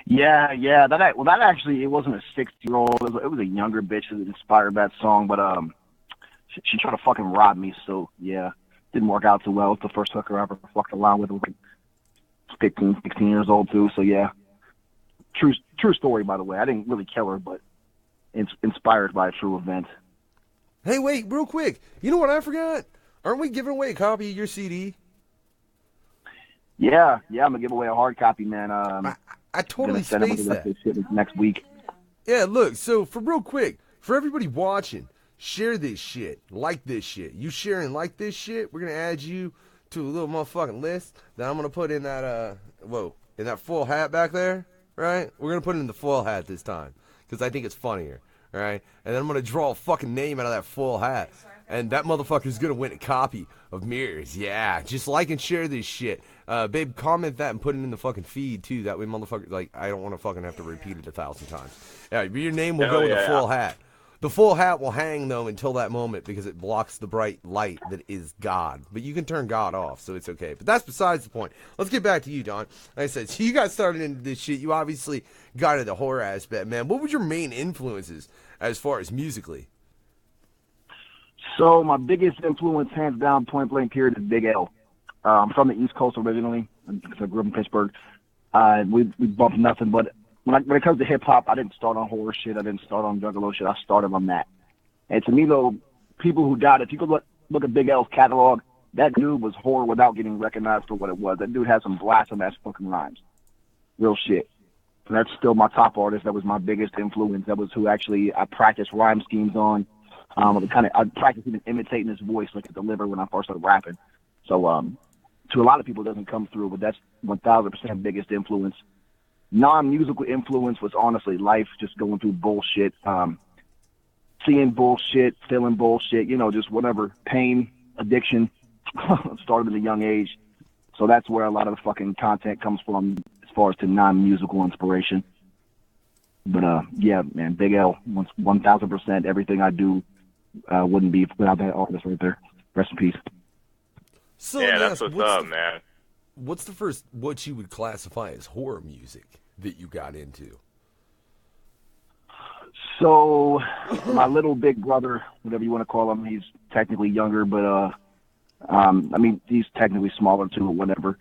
Yeah. That actually, it wasn't a 60-year-old. It was a younger bitch that inspired that song, but she tried to fucking rob me. So yeah, didn't work out too well. It's the first hooker I ever fucked around with. I was like 15, 16 years old too. So yeah, true story, by the way. I didn't really kill her, but inspired by a true event. Hey, wait, real quick. You know what I forgot? Aren't we giving away a copy of your CD? Yeah, I'm gonna give away a hard copy, man. I totally spaced that. Next week. Yeah, look, so for real quick, for everybody watching, share this shit, like this shit. You share and like this shit, we're gonna add you to a little motherfucking list that I'm gonna put in that in that full hat back there, right? We're gonna put it in the full hat this time because I think it's funnier, right? And then I'm gonna draw a fucking name out of that full hat, and that motherfucker's gonna win a copy of Mirrors. Yeah, just like and share this shit. Babe, comment that and put it in the fucking feed too. That way, motherfucker, like, I don't want to fucking have to repeat it 1,000 times. Yeah, your name will go in the full hat. The full hat will hang though until that moment because it blocks the bright light that is God. But you can turn God off, so it's okay. But that's besides the point. Let's get back to you, Don. Like I said, so you got started into this shit. You obviously got into the horror aspect, man. What was your main influences as far as musically? So my biggest influence, hands down, point blank period, is Big L. I'm from the East Coast originally. I grew up in Pittsburgh. We bumped nothing but when it comes to hip hop, I didn't start on horror shit. I didn't start on Juggalo shit. I started on that. And to me, though, people who doubt it, if you could look at Big L's catalog, that dude was horror without getting recognized for what it was. That dude had some blasphemous fucking rhymes. Real shit. And that's still my top artist. That was my biggest influence. That was who actually I practiced rhyme schemes on. I practiced even imitating his voice like to deliver when I first started rapping. So to a lot of people, it doesn't come through, but that's 1,000% biggest influence. Non-musical influence was honestly life, just going through bullshit, seeing bullshit, feeling bullshit, just whatever, pain, addiction, started at a young age. So that's where a lot of the fucking content comes from as far as to non-musical inspiration. But yeah, man, Big L, 1,000%, everything I do wouldn't be without that artist right there. Rest in peace. So yeah, that's what's up, man. What's the first, what you would classify as horror music that you got into? So, my little big brother, whatever you want to call him, he's technically younger, but I mean, he's technically smaller too, or whatever.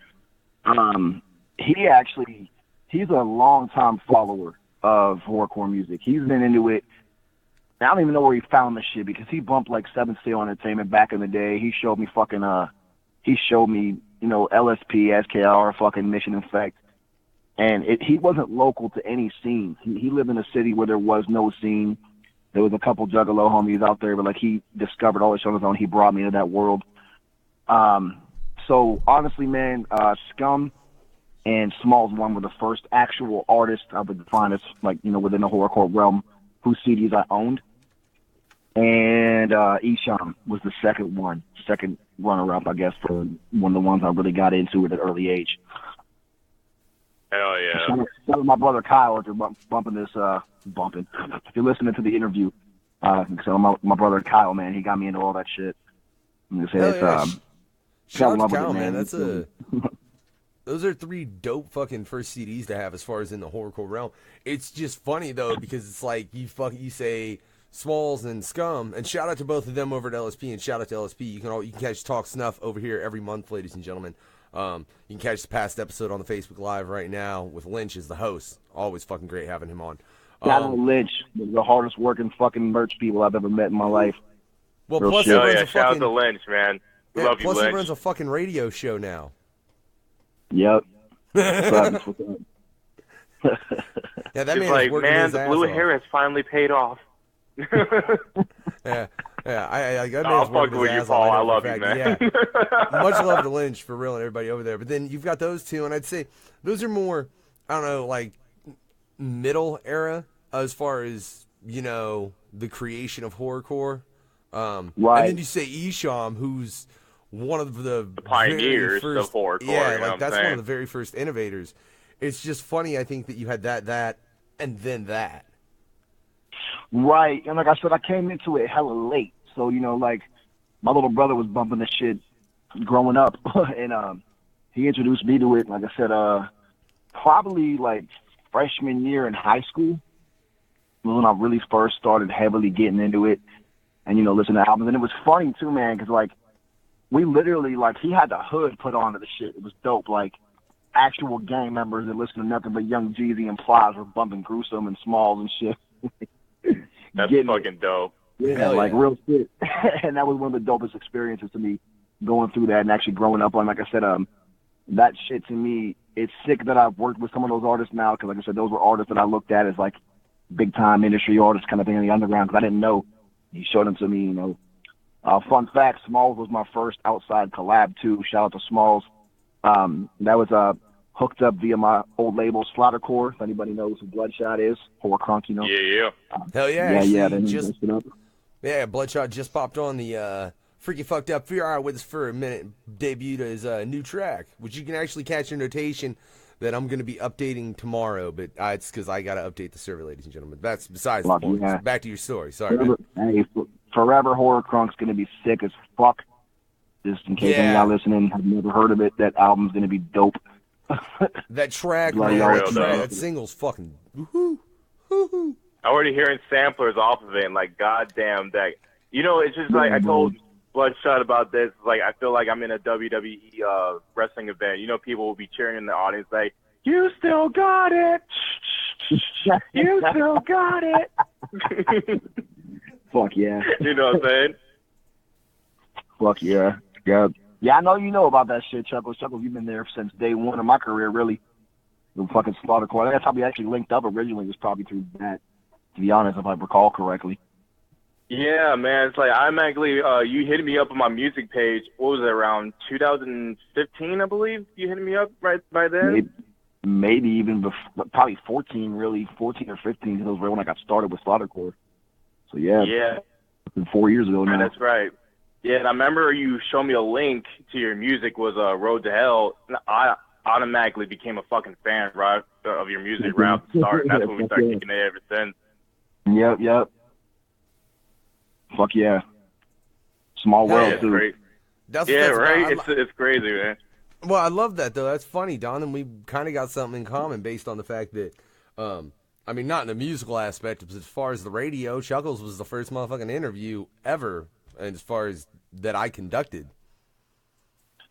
He's a long-time follower of horrorcore music. He's been into it. I don't even know where he found this shit because he bumped like 7 Sail Entertainment back in the day. He showed me LSP, SKR, fucking Mission Effect. And he wasn't local to any scene. He lived in a city where there was no scene. There was a couple Juggalo homies out there, but like he discovered all this shit on his own. He brought me into that world. So honestly, man, Scum and Smalls One were the first actual artists I would define as like, within the horrorcore realm whose CDs I owned. And Esham was the second runner-up, I guess, for one of the ones I really got into at an early age. Hell yeah. Shout out to my brother Kyle if you're bumping this, bumping. If you're listening to the interview, so my brother Kyle, man, he got me into all that shit. I'm gonna say it's, shout out to Kyle, man. That's those are 3 dope fucking first CDs to have as far as in the horrorcore realm. It's just funny though because it's like you say Smalls and Scum, and shout out to both of them over at LSP, and shout out to LSP. You can catch Talk Snuff over here every month, ladies and gentlemen. You can catch the past episode on the Facebook Live right now with Lynch as the host. Always fucking great having him on. Shout out to Lynch, the hardest working fucking merch people I've ever met in my life. Well, plus shout out to Lynch, man. We love you, Lynch. Plus he runs a fucking radio show now. Yep. Yeah, that It's man like, is working man, his the ass blue off. hair has finally paid off. Yeah. That I'll man's fuck working with his you, ass Paul. off. I know love for a you, fact. man. Yeah. Much love to Lynch for real and everybody over there. But then you've got those two, and I'd say those are more, I don't know, like middle era as far as, the creation of horrorcore. Right. And then you say Esham, who's one of the pioneers very first, of horrorcore. Yeah, that's one of saying? the very first innovators. It's just funny, I think, that you had that, and then that. Right. And like I said, I came into it hella late. So, like my little brother was bumping this shit growing up and he introduced me to it, like I said, probably like freshman year in high school was when I really first started heavily getting into it and, listening to albums. And it was funny too, man, because like we literally, like, he had the hood put onto the shit. It was dope. Like actual gang members that listened to nothing but Young Jeezy and Plies were bumping Gruesome and Smalls and shit. That's fucking dope. Yeah, like real shit. And that was one of the dopest experiences to me, going through that and actually growing up on, like I said, that shit to me, it's sick that I've worked with some of those artists now, because like I said, those were artists that I looked at as like big time industry artists kind of thing in the underground, because I didn't know. He showed them to me, Fun fact, Smalls was my first outside collab too. Shout out to Smalls. That was hooked up via my old label, Slaughtercore, if anybody knows who Bloodshot is. Horror Crunk, Yeah. Hell yeah. Yeah, actually, just up. Yeah, Bloodshot just popped on the Freaky Fucked Up Fear Hour with us for a minute, debuted his new track, which you can actually catch in notation that I'm going to be updating tomorrow, but it's because I got to update the server, ladies and gentlemen. That's besides the point. Yeah. Back to your story. Sorry, man. Hey, Forever Horror Crunk's going to be sick as fuck. Just in case any of y'all listening have never heard of it, that album's going to be dope. That track, Like, man, real that single's fucking woohoo. I'm already hearing samplers off of it, and like, goddamn, that. It's just like I told Bloodshot about this. Like, I feel like I'm in a WWE wrestling event. People will be cheering in the audience, like, "You still got it! You still got it!" Fuck yeah. You know what I'm saying? Fuck yeah. Yeah. Yeah, I know you know about that shit, Chuckles. Chuckles, you've been there since day one of my career, really. The fucking Slaughtercore. That's how we actually linked up originally, was probably through that, to be honest, if I recall correctly. Yeah, man. It's like, automatically, you hit me up on my music page. What was it, around 2015, I believe? You hit me up right by then? Maybe even before, probably 14, really. 14 or 15, because that was right when I got started with Slaughtercore. So, yeah. Yeah. 4 years ago now. That's right. Yeah, and I remember you showed me a link to your music was Road to Hell. And I automatically became a fucking fan, right, of your music right off the start. And that's when we started kicking it ever since. Yep. Fuck yeah. Small world, too. Great. That's right? It's crazy, man. Well, I love that, though. That's funny, Don, and we kind of got something in common based on the fact that I mean, not in the musical aspect, but as far as the radio, Chuckklez was the first motherfucking interview ever, and as far as that I conducted.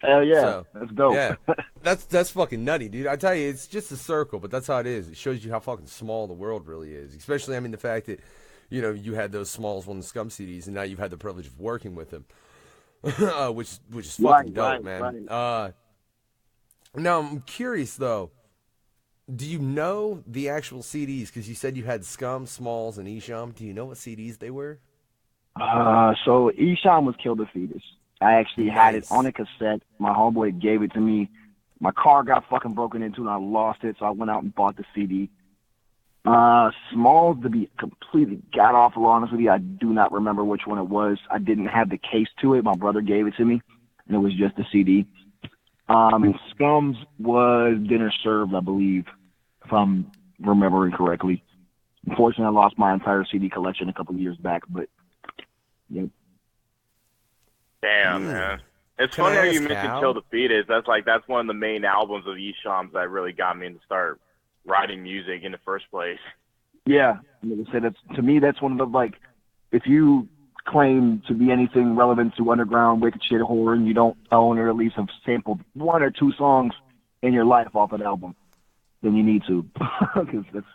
Hell yeah, So, that's dope. Yeah, that's fucking nutty, dude. I tell you, it's just a circle, but that's how it is. It shows you how fucking small the world really is. Especially, I mean, the fact that, you know, you had those Smalls One Scum CDs, and now you've had the privilege of working with them, which is fucking dope, man. Right. Now I'm curious though. Do you know the actual CDs? Because you said you had Scum, Smalls, and Esham. Do you know what CDs they were? So Esham was Kill the Fetus. I actually had it on a cassette. My homeboy gave it to me. My car got fucking broken into and I lost it, so I went out and bought the CD. Smalls, to be completely god-awful honest with you, I do not remember which one it was. I didn't have the case to it. My brother gave it to me, and it was just a CD. And Scum's was Dinner Served, I believe, if I'm remembering correctly. Unfortunately, I lost my entire CD collection a couple of years back, but yeah. Damn, man. It's funny how you mentioned Kill the Fetus. That's one of the main albums of Esham's that really got me to start writing music in the first place. Yeah, like I said, to me, that's one of the, like, if you claim to be anything relevant to underground wicked shit horror and you don't own or at least have sampled one or two songs in your life off an album, then you need to. Because that's,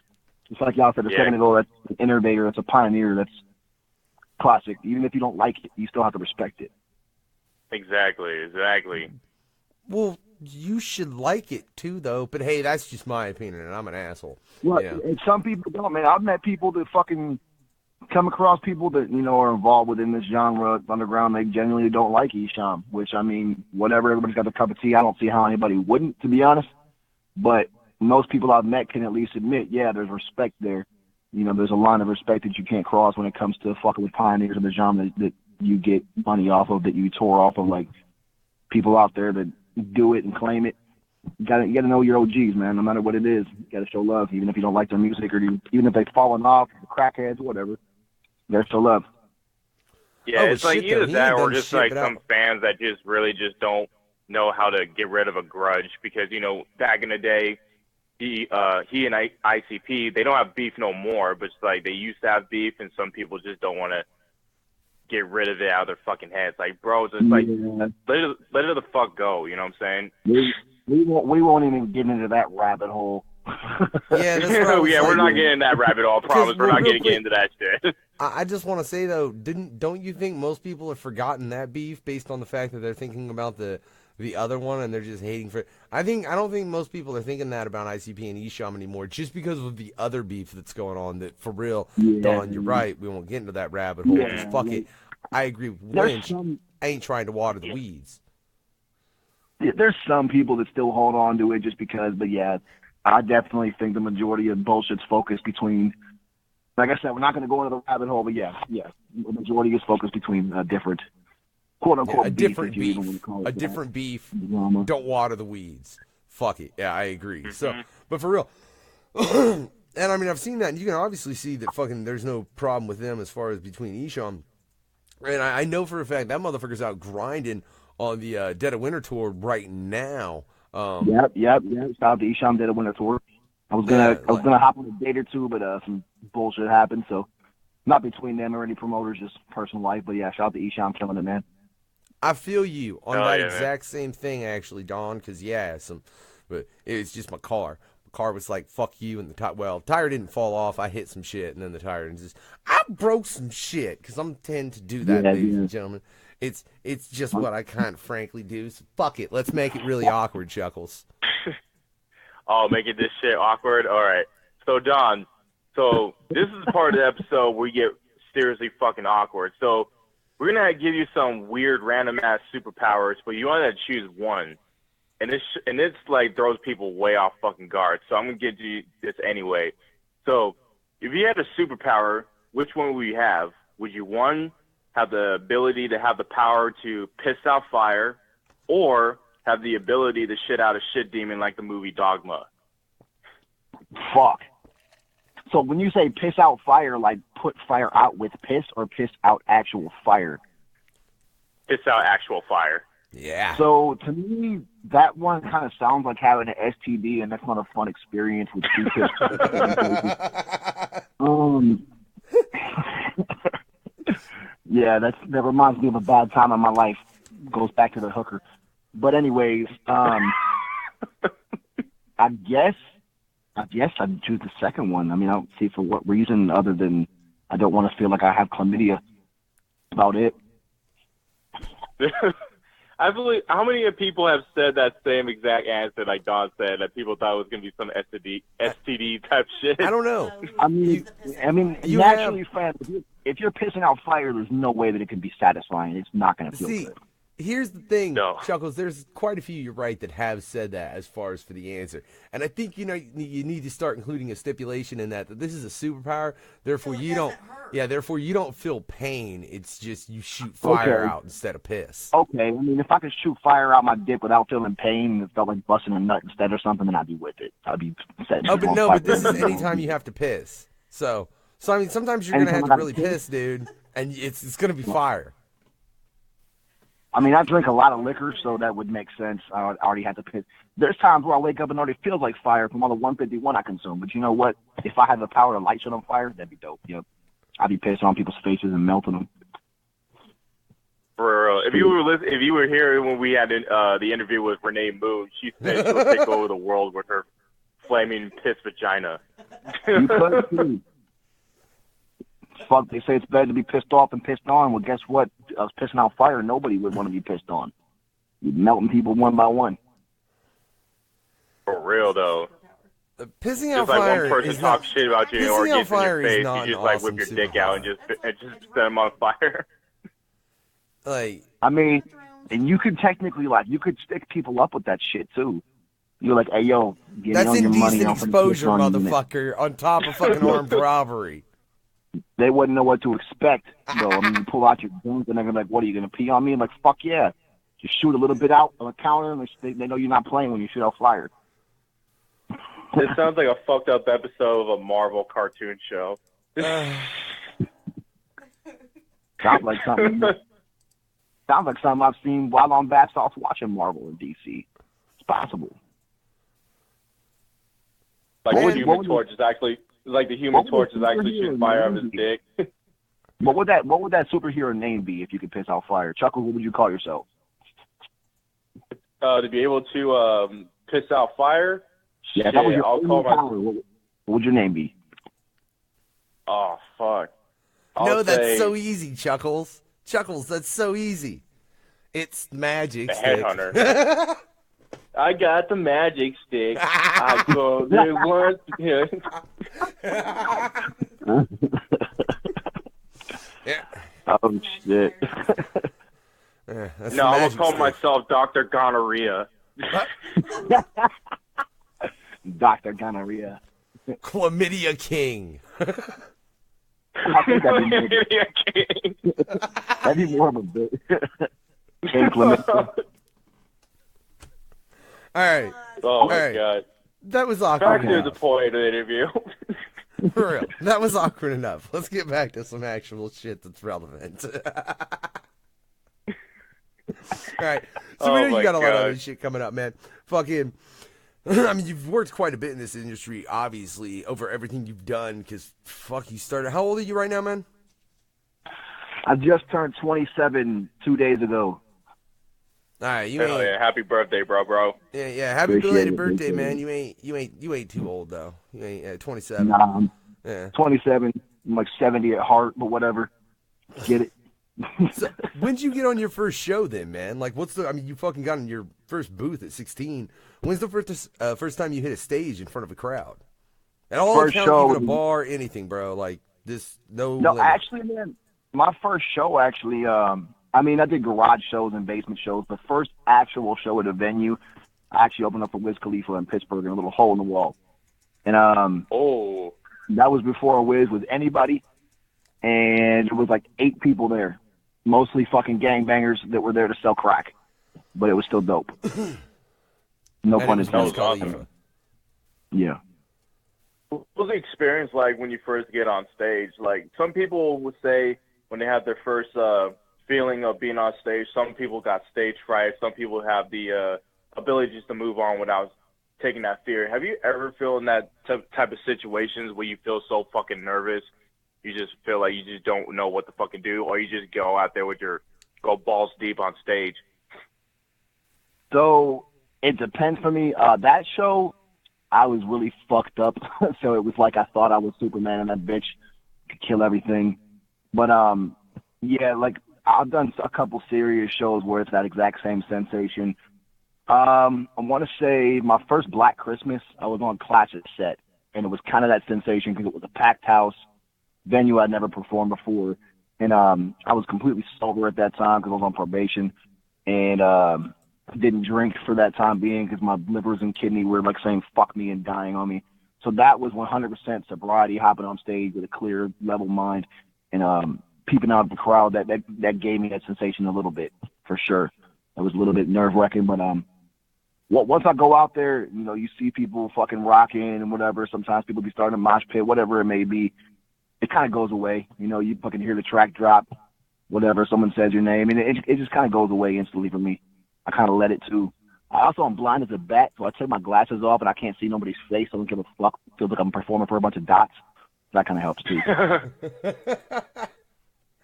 it's like y'all said a second ago, that's an innovator, that's a pioneer, that's classic. Even if you don't like it, you still have to respect it. Exactly. Well, you should like it too, though. But hey, that's just my opinion, and I'm an asshole. Well, yeah. And some people don't, man. I've met people that fucking come across people that, you know, are involved within this genre, underground. They genuinely don't like Esham, which, I mean, whatever. Everybody's got their cup of tea. I don't see how anybody wouldn't, to be honest. But most people I've met can at least admit, yeah, there's respect there. You know, there's a line of respect that you can't cross when it comes to fucking with pioneers of the genre that you get money off of, that you tore off of, like people out there that do it and claim it. You gotta know your OGs, man. No matter what it is, you gotta show love, even if you don't like their music, or even if they've fallen off, crackheads, whatever. You gotta show love. Yeah, it's like either that or just like some fans that just really just don't know how to get rid of a grudge, because, you know, back in the day, he and ICP, they don't have beef no more, but it's like they used to have beef, and some people just don't want to get rid of it out of their fucking heads. Like, bro, it's like, let it the fuck go, you know what I'm saying? We won't even get into that rabbit hole. Yeah, we're not getting in that rabbit hole, I promise. We're not going to get into that shit. I just want to say, though, don't you think most people have forgotten that beef based on the fact that they're thinking about the other one and they're just hating for it? I don't think most people are thinking that about ICP and Esham anymore, just because of the other beef that's going on. That, for real, Don, you're right. We won't get into that rabbit hole. Just fuck it. I agree with Lynch. I ain't trying to water the weeds. Yeah, there's some people that still hold on to it just because, but yeah, I definitely think the majority of bullshit's focused between, like I said, we're not going to go into the rabbit hole, but yeah, the majority is focused between different, quote-unquote, a different beef. A different beef. Don't water the weeds. Fuck it. Yeah, I agree. Mm-hmm. So, but for real, and I mean, I've seen that, and you can obviously see that fucking there's no problem with them as far as between Esham. And I know for a fact that motherfucker's out grinding on the Dead of Winter tour right now. Yep. Shout out to Esham, Dead of Winter tour. I was gonna hop on a date or two, but some bullshit happened. So, not between them or any promoters, just personal life. But yeah, shout out to Esham, killing it, man. I feel you on that exact same thing, actually, Don. Because but it's just my car. My car was like, "Fuck you," and the tire didn't fall off. I hit some shit, and then the tire and I broke some shit because I'm tend to do that, ladies and gentlemen. It's just what I kind of frankly do. So fuck it. Let's make it really awkward, Chuckklez. Oh, making this shit awkward? All right. So, Don, this is the part of the episode where we get seriously fucking awkward. So, we're going to give you some weird random-ass superpowers, but you only have to choose one. And this like, throws people way off fucking guard. So, I'm going to give you this anyway. So, if you had a superpower, which one would you have? Would you, one, have the ability to have the power to piss out fire, or have the ability to shit out a shit demon like the movie Dogma? Fuck. So when you say piss out fire, like put fire out with piss, or piss out actual fire? Piss out actual fire. Yeah. So to me, that one kind of sounds like having an STD, and that's not a fun experience with Q-tips. Yeah, that reminds me of a bad time in my life. Goes back to the hooker. But anyways, I guess I'd choose the second one. I mean, I don't see for what reason other than I don't want to feel like I have chlamydia. About it. I believe, how many people have said that same exact answer like Don said, that people thought it was going to be some STD type shit? I don't know. I mean, naturally, fam, if you're pissing out fire, there's no way that it can be satisfying. It's not going to feel good. Here's the thing, Chuckles. There's quite a few, you're right, that have said that as far as for the answer. And I think, you need to start including a stipulation in that this is a superpower. Therefore, you don't feel pain. It's just you shoot fire out instead of piss. Okay. I mean, if I could shoot fire out my dick without feeling pain and it felt like busting a nut instead or something, then I'd be with it. I'd be set. But this is anytime you have to piss. So I mean, sometimes you're going to have to really piss, dude, and it's going to be fire. I mean, I drink a lot of liquor, so that would make sense. I already had to piss. There's times where I wake up and already feels like fire from all the 151 I consume. But you know what? If I had the power to light shit on fire, that'd be dope. I'd be pissing on people's faces and melting them. For real. If you were here when we had the interview with Renee Moon, she said she'll take over the world with her flaming piss vagina. You could too. Fuck, they say it's better to be pissed off than pissed on. Well, guess what? I was pissing out fire. Nobody would want to be pissed on. You're melting people one by one. For real, though. Pissing out just like fire one person talks shit about you or gets in your face, you just like whip your dick out and just set them on fire. I mean, and you could technically you could stick people up with that shit too. You're like, hey yo, get that's on your money. Indecent exposure, motherfucker, on top of fucking armed robbery. They wouldn't know what to expect, though. I mean, you pull out your guns and they're gonna be like, what are you gonna pee on me? I'm like, fuck yeah. Just shoot a little bit out on the counter and they know you're not playing when you shoot out fire. It sounds like a fucked up episode of a Marvel cartoon show. Sounds like something I've seen while on bath salts watching Marvel in DC. It's possible. Like the Human Torch is actually shooting fire out of his dick. What would that superhero name be if you could piss out fire? Chuckles, what would you call yourself? To be able to piss out fire. Yeah, that was your only power. What would your name be? Oh fuck. That's so easy, Chuckles. Chuckles, that's so easy. It's magic. The headhunter. I got the magic stick. I go there once. Yeah. Oh shit. No, I'm gonna call myself Dr. Gonorrhea. Dr. Gonorrhea. Chlamydia King. I think that'd be more of a bit. King Chlamydia. All right. Oh my god. That was awkward. Back to the point of the interview. For real. That was awkward enough. Let's get back to some actual shit that's relevant. All right. So we know you got a lot of other shit coming up, man. Fucking, I mean, you've worked quite a bit in this industry, obviously, over everything you've done, because, fuck, you started. How old are you right now, man? I just turned 27 2 days ago. All right, happy birthday, bro. Yeah, happy belated birthday, man. You ain't too old though. You ain't 27. Nah, I'm 27. I'm like 70 at heart, but whatever. Get it. So, when did you get on your first show then, man? Like, you fucking got in your first booth at 16. When's the first time you hit a stage in front of a crowd? And all first show, even a bar, anything, bro. Like this, no. No, actually, man, my first show actually. I mean, I did garage shows and basement shows. The first actual show at a venue, I actually opened up for Wiz Khalifa in Pittsburgh in a little hole in the wall. And that was before Wiz was anybody. And it was like 8 people there, mostly fucking gangbangers that were there to sell crack. But it was still dope. No pun intended. Awesome. Yeah. What was the experience like when you first get on stage? Like, some people would say when they have their first feeling of being on stage. Some people got stage fright. Some people have the ability just to move on without taking that fear. Have you ever feel in that type of situations where you feel so fucking nervous, you just feel like you just don't know what to fucking do, or you just go out there with go balls deep on stage? So it depends for me. That show, I was really fucked up. So it was like I thought I was Superman and that bitch could kill everything. But yeah, like I've done a couple serious shows where it's that exact same sensation. I want to say my first Black Christmas, I was on Classic set, and it was kind of that sensation because it was a packed house, venue I'd never performed before, and I was completely sober at that time because I was on probation, and didn't drink for that time being because my livers and kidney were like saying fuck me and dying on me. So that was 100% sobriety, hopping on stage with a clear, level mind, and peeping out of the crowd. That gave me that sensation a little bit, for sure. It was a little bit nerve-wracking, but once I go out there, you know, you see people fucking rocking and whatever. Sometimes people be starting a mosh pit, whatever it may be. It kind of goes away. You know, you fucking hear the track drop, whatever, someone says your name, and it just kind of goes away instantly for me. I kind of let it too. I also am blind as a bat, so I take my glasses off and I can't see nobody's face. I don't give a fuck. Feels like I'm performing for a bunch of dots. That kind of helps too.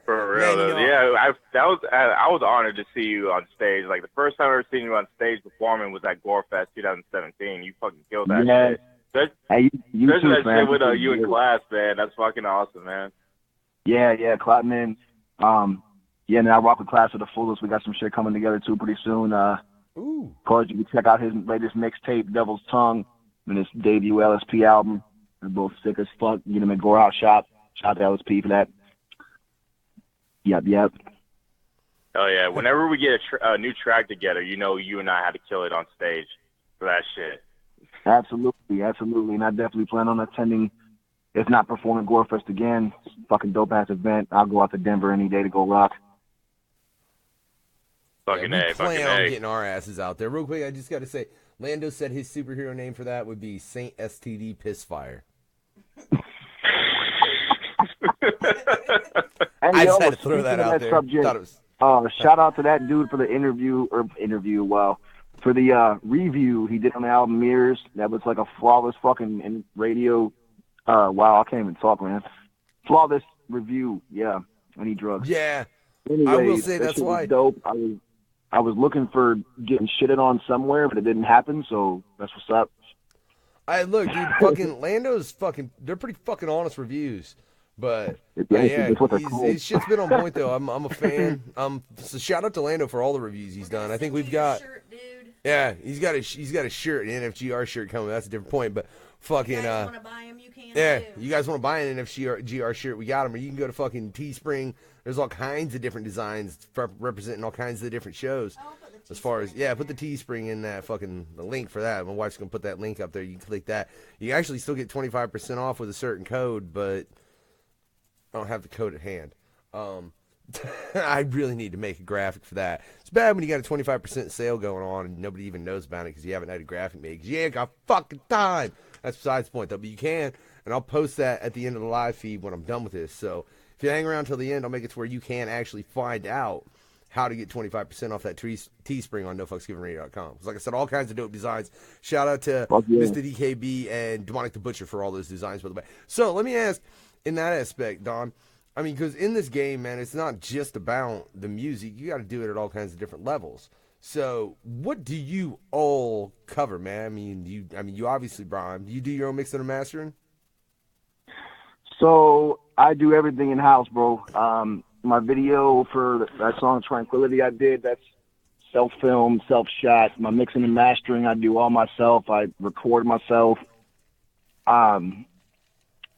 For real, though. Yeah, I was honored to see you on stage. Like the first time I ever seen you on stage performing was at Gorefest 2017. You fucking killed that shit. Hey, you especially too, that man. shit with you in class, man. That's fucking awesome, man. Yeah, Clotman. Yeah, man, I rock with Class to the fullest. We got some shit coming together too pretty soon. Of course, you can check out his latest mixtape, Devil's Tongue, and his debut LSP album. They're both sick as fuck. Get them at Gore Out Shop. Shout out to LSP for that. Yep. Oh yeah. Whenever we get a new track together, you know, you and I had to kill it on stage for that shit. Absolutely. And I definitely plan on attending, if not performing Gorefest again. It's a fucking dope ass event. I'll go out to Denver any day to go rock. Fucking we A. plan on getting our asses out there. Real quick, I just got to say, Lando said his superhero name for that would be Saint STD Pissfire. I just had to throw that out there. Subject, shout out to that dude for the for the review he did on the album Mirrors. That was like a flawless fucking radio. Wow, I can't even talk, man. Flawless review, yeah. Any drugs? Yeah. Anyways, I will say that's why. Dope. I was looking for getting shitted on somewhere, but it didn't happen. So that's what's up. Look, dude, fucking Lando's they're pretty fucking honest reviews. But yeah, his shit's been on point though. I'm a fan. So shout out to Lando for all the reviews he's done. I think we've got he's got a shirt, an NFGR shirt coming. That's a different point, but fucking you guys want to buy him, you can. Yeah, you guys want to buy an NFGR shirt? We got them. Or you can go to fucking Teespring. There's all kinds of different designs representing all kinds of different shows. As far as put the Teespring in that fucking the link for that. My wife's gonna put that link up there. You can click that. You actually still get 25% off with a certain code, but I don't have the code at hand. I really need to make a graphic for that. It's bad when you got a 25% sale going on and nobody even knows about it because you haven't had a graphic made because you ain't got fucking time. That's besides the point, though. But you can, and I'll post that at the end of the live feed when I'm done with this. So if you hang around till the end, I'll make it to where you can actually find out how to get 25% off that Teespring on NoFucksGivenRadio.com. Like I said, all kinds of dope designs. Shout out to Mr. DKB and Demonic the Butcher for all those designs, by the way. So let me ask, in that aspect, Don, I mean, because in this game, man, it's not just about the music. You got to do it at all kinds of different levels. So what do you all cover, man? I mean, you obviously, Brian, do you do your own mixing and mastering? So I do everything in-house, bro. My video for that song Tranquility I did, that's self-filmed, self-shot. My mixing and mastering, I do all myself. I record myself.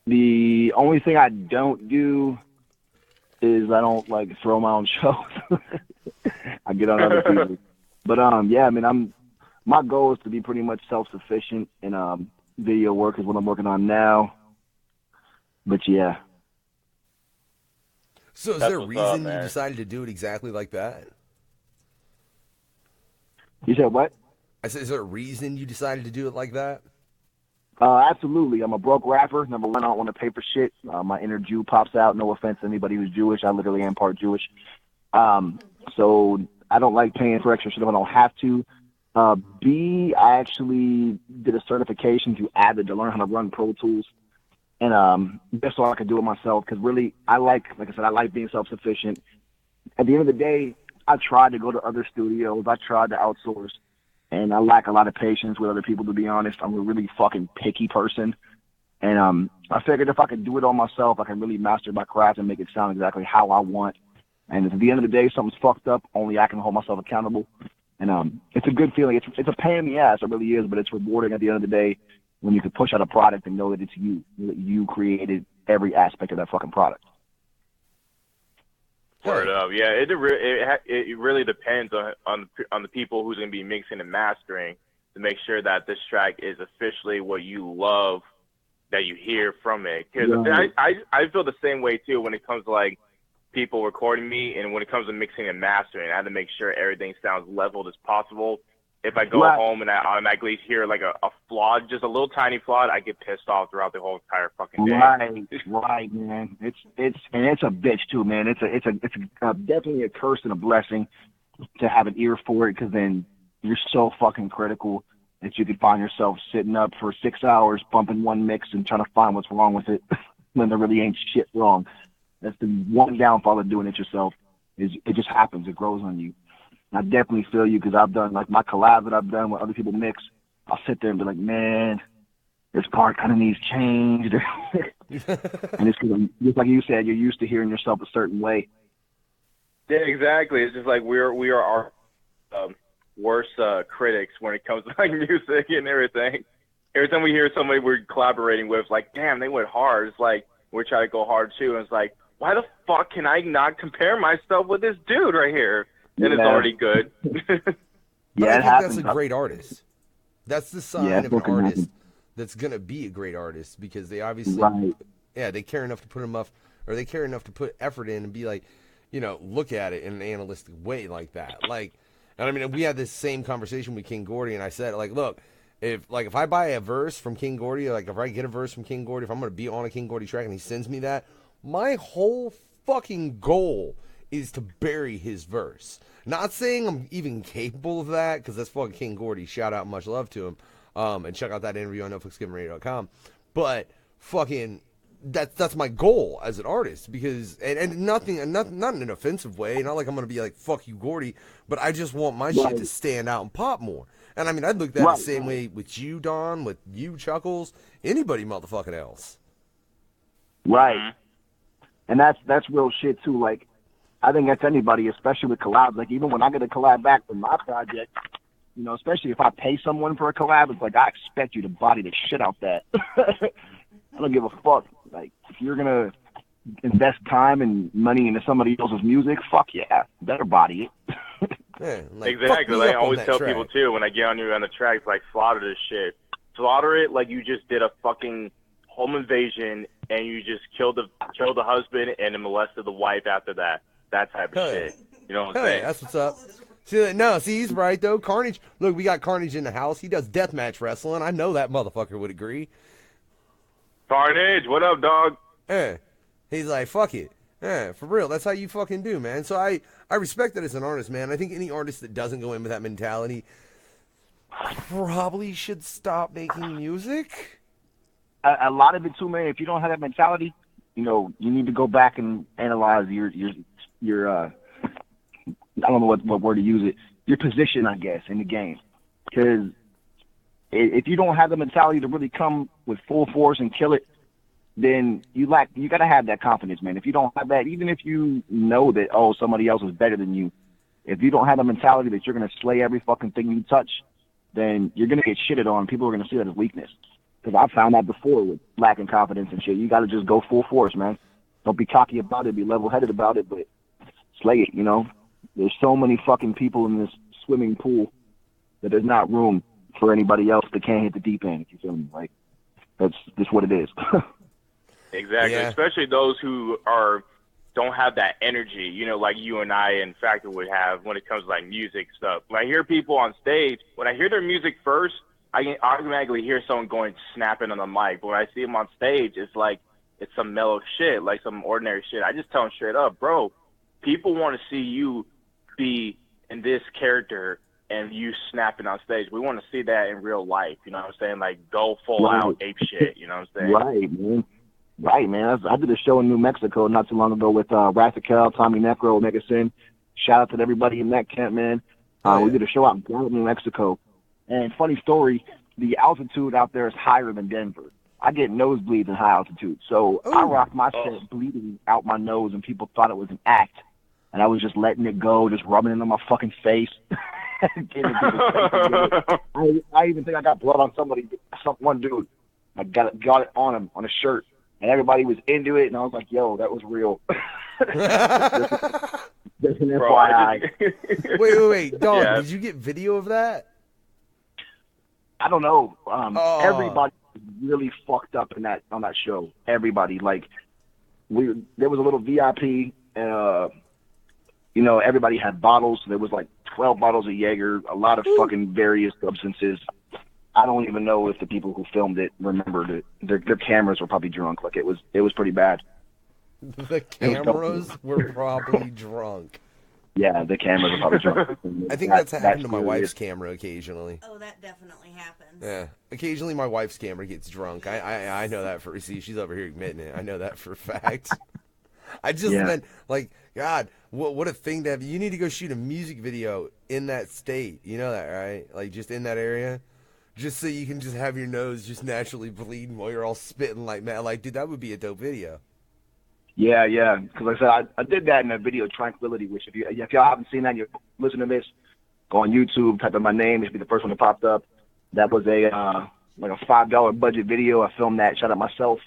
The only thing I don't do is I don't throw my own shows. I get on other people. But yeah, I mean, my goal is to be pretty much self-sufficient in video work is what I'm working on now. But yeah. So is there a reason you decided to do it exactly like that? You said what? I said, is there a reason you decided to do it like that? Absolutely. I'm a broke rapper. Number one, I don't want to pay for shit. My inner Jew pops out. No offense to anybody who's Jewish. I literally am part Jewish. So I don't like paying for extra shit if I don't have to. B, I actually did a certification to Avid to learn how to run Pro Tools. And just so I could do it myself, because really, like I said, I like being self-sufficient. At the end of the day, I tried to go to other studios. I tried to outsource. And I lack a lot of patience with other people, to be honest. I'm a really fucking picky person. And I figured if I could do it all myself, I can really master my craft and make it sound exactly how I want. And at the end of the day, something's fucked up, only I can hold myself accountable. And it's a good feeling. It's a pain in the ass, it really is, but it's rewarding at the end of the day when you can push out a product and know that it's you, that you created every aspect of that fucking product. Word up, yeah. It really depends on the people who's going to be mixing and mastering to make sure that this track is officially what you love that you hear from it. Because I feel the same way too when it comes to like people recording me, and when it comes to mixing and mastering, I have to make sure everything sounds leveled as possible. If I go home and I automatically hear like a flawed, just a little tiny flawed, I get pissed off throughout the whole entire fucking day. Right, man. It's a bitch too, man. It's definitely a curse and a blessing to have an ear for it, because then you're so fucking critical that you could find yourself sitting up for 6 hours bumping one mix and trying to find what's wrong with it when there really ain't shit wrong. That's the one downfall of doing it yourself. Is it just happens. It grows on you. I definitely feel you, because I've done, like, my collabs that I've done with other people mix. I'll sit there and be like, man, this part kind of needs changed. And it's because, just like you said, you're used to hearing yourself a certain way. Yeah, exactly. It's just like we are our worst critics when it comes to like music and everything. Every time we hear somebody we're collaborating with, like, damn, they went hard. It's like we're trying to go hard too, and it's like, why the fuck can I not compare myself with this dude right here? And it's already good. But I think that's a great artist. That's the sign of an artist that's gonna be a great artist, because they obviously, they care enough to put they care enough to put effort in and be like, look at it in an analytic way like that. Like, and I mean, we had this same conversation with King Gordy, and I said, like, look, if I buy a verse from King Gordy, like if I get a verse from King Gordy, if I'm gonna be on a King Gordy track and he sends me that, my whole fucking goal is to bury his verse. Not saying I'm even capable of that, because that's fucking King Gordy. Shout out, much love to him. And check out that interview on NoFucksGivenRadio.com. But fucking, that's my goal as an artist, because and not in an offensive way. Not like I'm gonna be like, fuck you, Gordy, but I just want my shit to stand out and pop more. And I mean, I'd look at that the same way with you, Don, with you, Chuckklez, anybody motherfucking else. Right. And that's real shit too. Like, I think that's anybody, especially with collabs. Like, even when I get a collab back from my project, especially if I pay someone for a collab, it's like, I expect you to body the shit out that. I don't give a fuck. Like, if you're going to invest time and money into somebody else's music, fuck yeah, better body it. Exactly. Like, I always tell people, too, when I get on you on the track, like, slaughter this shit. Slaughter it like you just did a fucking home invasion and you just killed the husband and then molested the wife after that. That type of shit. You know what I'm saying? That's what's up. See, he's right, though. Carnage, look, we got Carnage in the house. He does deathmatch wrestling. I know that motherfucker would agree. Carnage, what up, dog? He's like, fuck it. For real, that's how you fucking do, man. So I respect that as an artist, man. I think any artist that doesn't go in with that mentality probably should stop making music. A lot of it, too, man, if you don't have that mentality, you need to go back and analyze your I don't know what word to use it, your position, I guess, in the game. Because if you don't have the mentality to really come with full force and kill it, then you got to have that confidence, man. If you don't have that, even if you know that, somebody else is better than you, if you don't have the mentality that you're going to slay every fucking thing you touch, then you're going to get shitted on. People are going to see that as weakness. Because I've found that before with lacking confidence and shit. You got to just go full force, man. Don't be cocky about it. Be level-headed about it, but slay it, There's so many fucking people in this swimming pool that there's not room for anybody else that can't hit the deep end, if you feel me. Like, that's just what it is. Exactly. Yeah. Especially those who don't have that energy, like you and I, in fact, would have when it comes to, like, music stuff. When I hear people on stage, when I hear their music first, I can automatically hear someone going snapping on the mic. But when I see them on stage, it's like it's some mellow shit, like some ordinary shit. I just tell them straight up, bro, people want to see you be in this character and you snapping on stage. We want to see that in real life. You know what I'm saying? Like, go full out ape shit. You know what I'm saying? Right, man. Right, man. I did a show in New Mexico not too long ago with Rathikel, Tommy Necro, Omega Sin. Shout out to everybody in that camp, man. We did a show out in Gallup, New Mexico. And funny story, the altitude out there is higher than Denver. I get nosebleeds in high altitude. So I rocked my set bleeding out my nose, and people thought it was an act. And I was just letting it go, just rubbing it on my fucking face. I even think I got blood on one dude. I got it on him, on a shirt. And everybody was into it, and I was like, yo, that was real. Just an FYI. Wait, dog, did you get video of that? I don't know. Everybody was really fucked up on that show. Everybody. Like, there was a little VIP, and, everybody had bottles. There was like 12 bottles of Jaeger, a lot of fucking various substances. I don't even know if the people who filmed it remembered it. Their cameras were probably drunk. Like, it was pretty bad. The cameras were probably drunk. Yeah, the cameras were probably drunk. I think that's happened to my wife's camera occasionally. Oh, that definitely happens. Yeah, occasionally my wife's camera gets drunk. I know that for see. She's over here admitting it. I know that for a fact. I just meant, like, God, what a thing to have. You need to go shoot a music video in that state. You know that, right? Like, just in that area. Just so you can just have your nose just naturally bleeding while you're all spitting like mad. Like, dude, that would be a dope video. Yeah. Because like I said, I did that in a video, Tranquility, which if y'all haven't seen that, you listen to this, go on YouTube, type in my name. It should be the first one that popped up. That was a $5 budget video. I filmed that, shot it myself.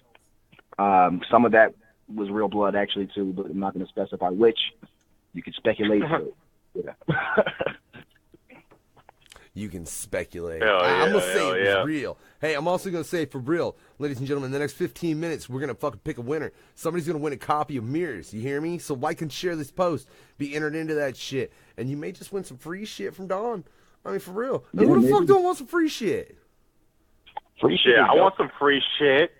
Some of that was real blood, actually, too, but I'm not going to specify which. You can speculate. Yeah. You can speculate. I'm going to say it was real. Hey, I'm also going to say, for real, ladies and gentlemen, in the next 15 minutes, we're going to fucking pick a winner. Somebody's going to win a copy of Mirrors. You hear me? So like and share this post. Be entered into that shit. And you may just win some free shit from Don. I mean, for real. Yeah, who the fuck don't want some free shit? Free shit? I want some free shit.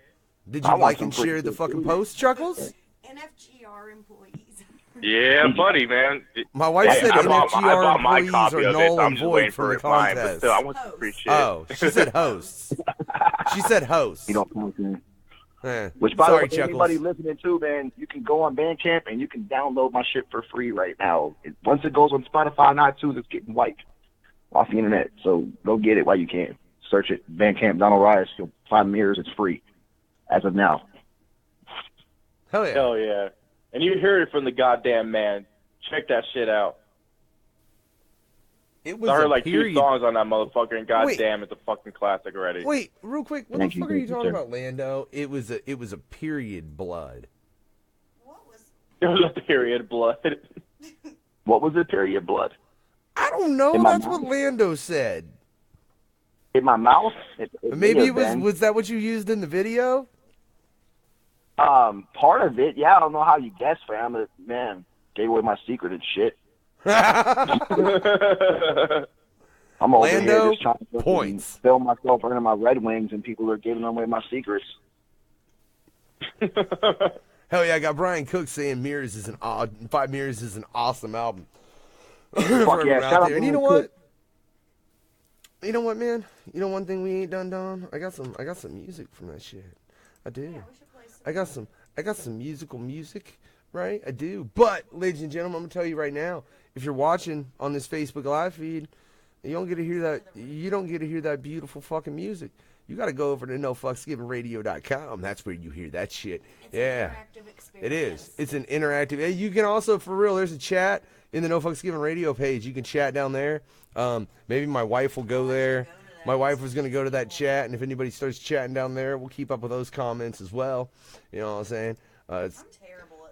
Did you like and share the fucking post, Chuckles? NFGR employees. Yeah, buddy, man. My wife said NFGR employees are null and void from the But contest. still, I want some free shit. Oh, she said hosts. She said hosts. You don't count, man. Which, by the way, Chuckles. anybody listening to, man, you can go on Bandcamp and you can download my shit for free right now. Once it goes on Spotify and iTunes, it's getting wiped off the internet. So go get it while you can. Search it, Bandcamp, Donald Orias. You'll find Mirrors. It's free as of now. Hell yeah. Hell yeah. And you heard it from the goddamn man. Check that shit out. It was I heard a like period. 2 songs on that motherfucker, and goddamn, it's a fucking classic already. Wait, real quick, what the fuck are you talking about, Lando? It was a period blood. It was a period blood. What was it? Period blood? I don't know. That's what Lando said. In my mouth? Maybe it was. Was that what you used in the video? Part of it, yeah. I don't know how you guessed, fam. Man, gave away my secret and shit. I'm over here just trying to film myself earning my Red Wings, and people are giving away my secrets. Hell yeah! I got Brian Cook saying Mirrors is Five Mirrors is an awesome album. Fuck yeah! Shout out and you know Cook. what? You know what, man? You know one thing we ain't done, Don? I got some music from that shit. I do. Yeah, I got some music, right? I do. But, ladies and gentlemen, I'm gonna tell you right now, if you're watching on this Facebook Live feed, you don't get to hear that. You don't get to hear that beautiful fucking music. You got to go over to NoFucksGivenRadio.com. That's where you hear that shit. It's an interactive experience. It is. It's an interactive. Hey, you can also, for real, there's a chat in the No Fucks Given Radio page. You can chat down there. Maybe my wife will go there. My wife was going to go to that chat, and if anybody starts chatting down there, we'll keep up with those comments as well. You know what I'm saying? It's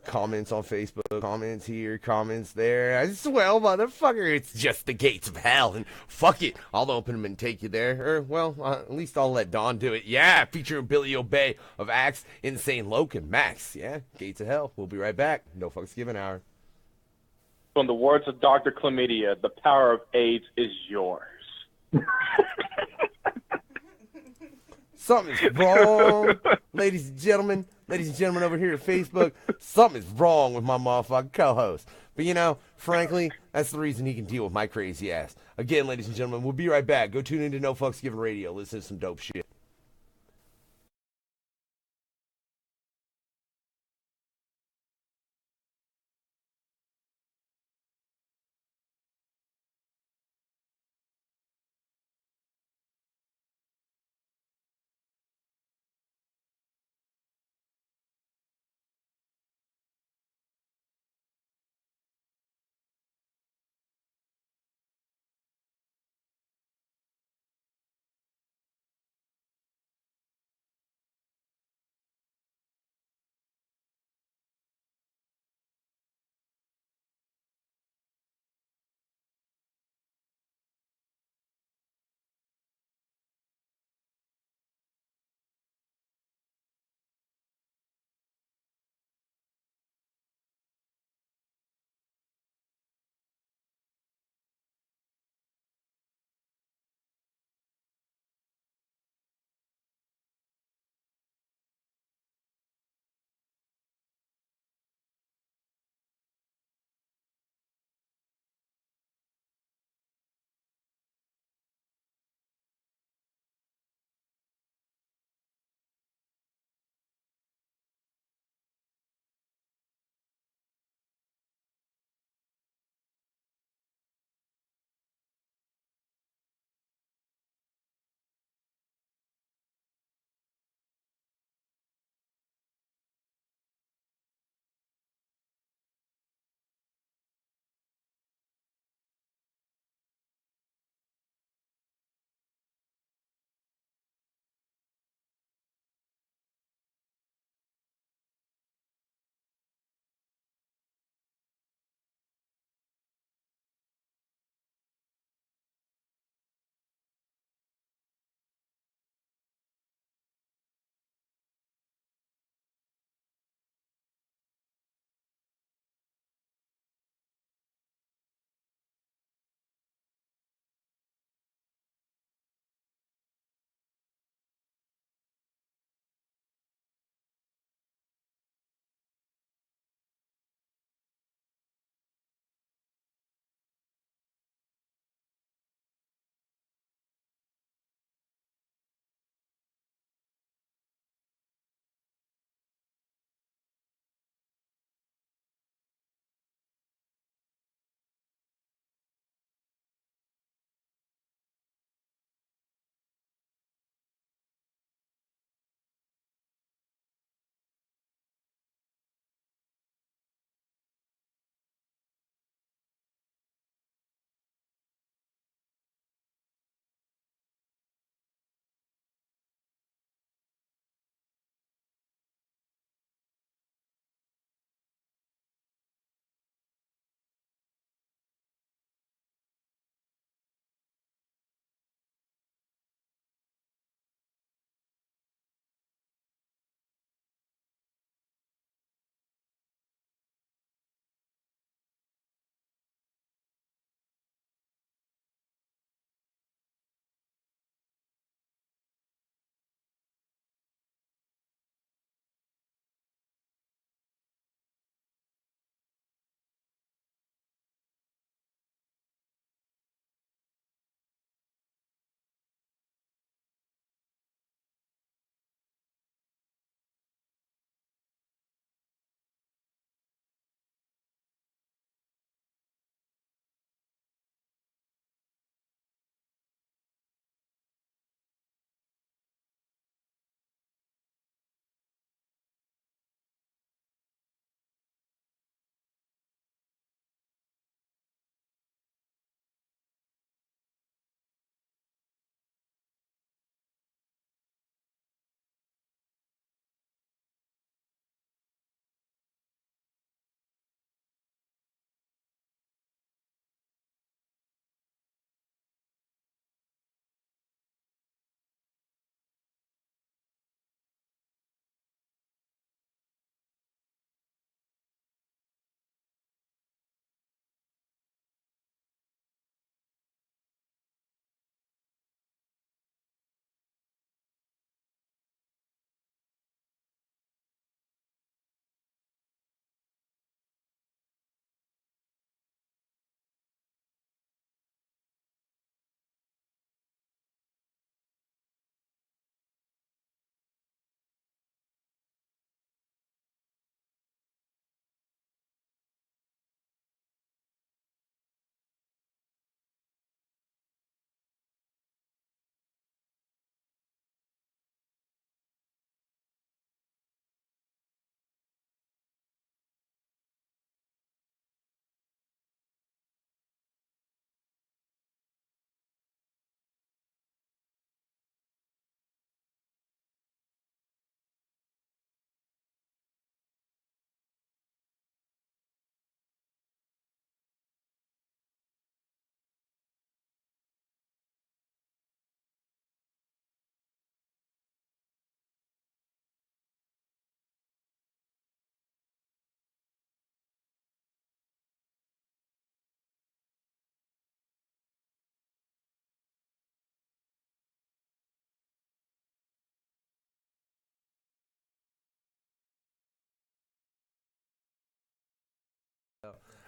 comments on Facebook, comments here, comments there. I swear, motherfucker, it's just the gates of hell, and fuck it. I'll open them and take you there. Or, well, at least I'll let Don do it. Yeah, featuring Billy Obey of Axe, Insane Loken, Max. Yeah, gates of hell. We'll be right back. No Fucks Given Hour. From the words of Dr. Chlamydia, the power of AIDS is yours. Something's wrong, ladies and gentlemen. ladies and gentlemen over here at Facebook, something is wrong with my motherfucking co-host. But you know, frankly, that's the reason he can deal with my crazy ass. Again, ladies and gentlemen, we'll be right back. Go tune into No Fucks Given Radio. Listen to some dope shit.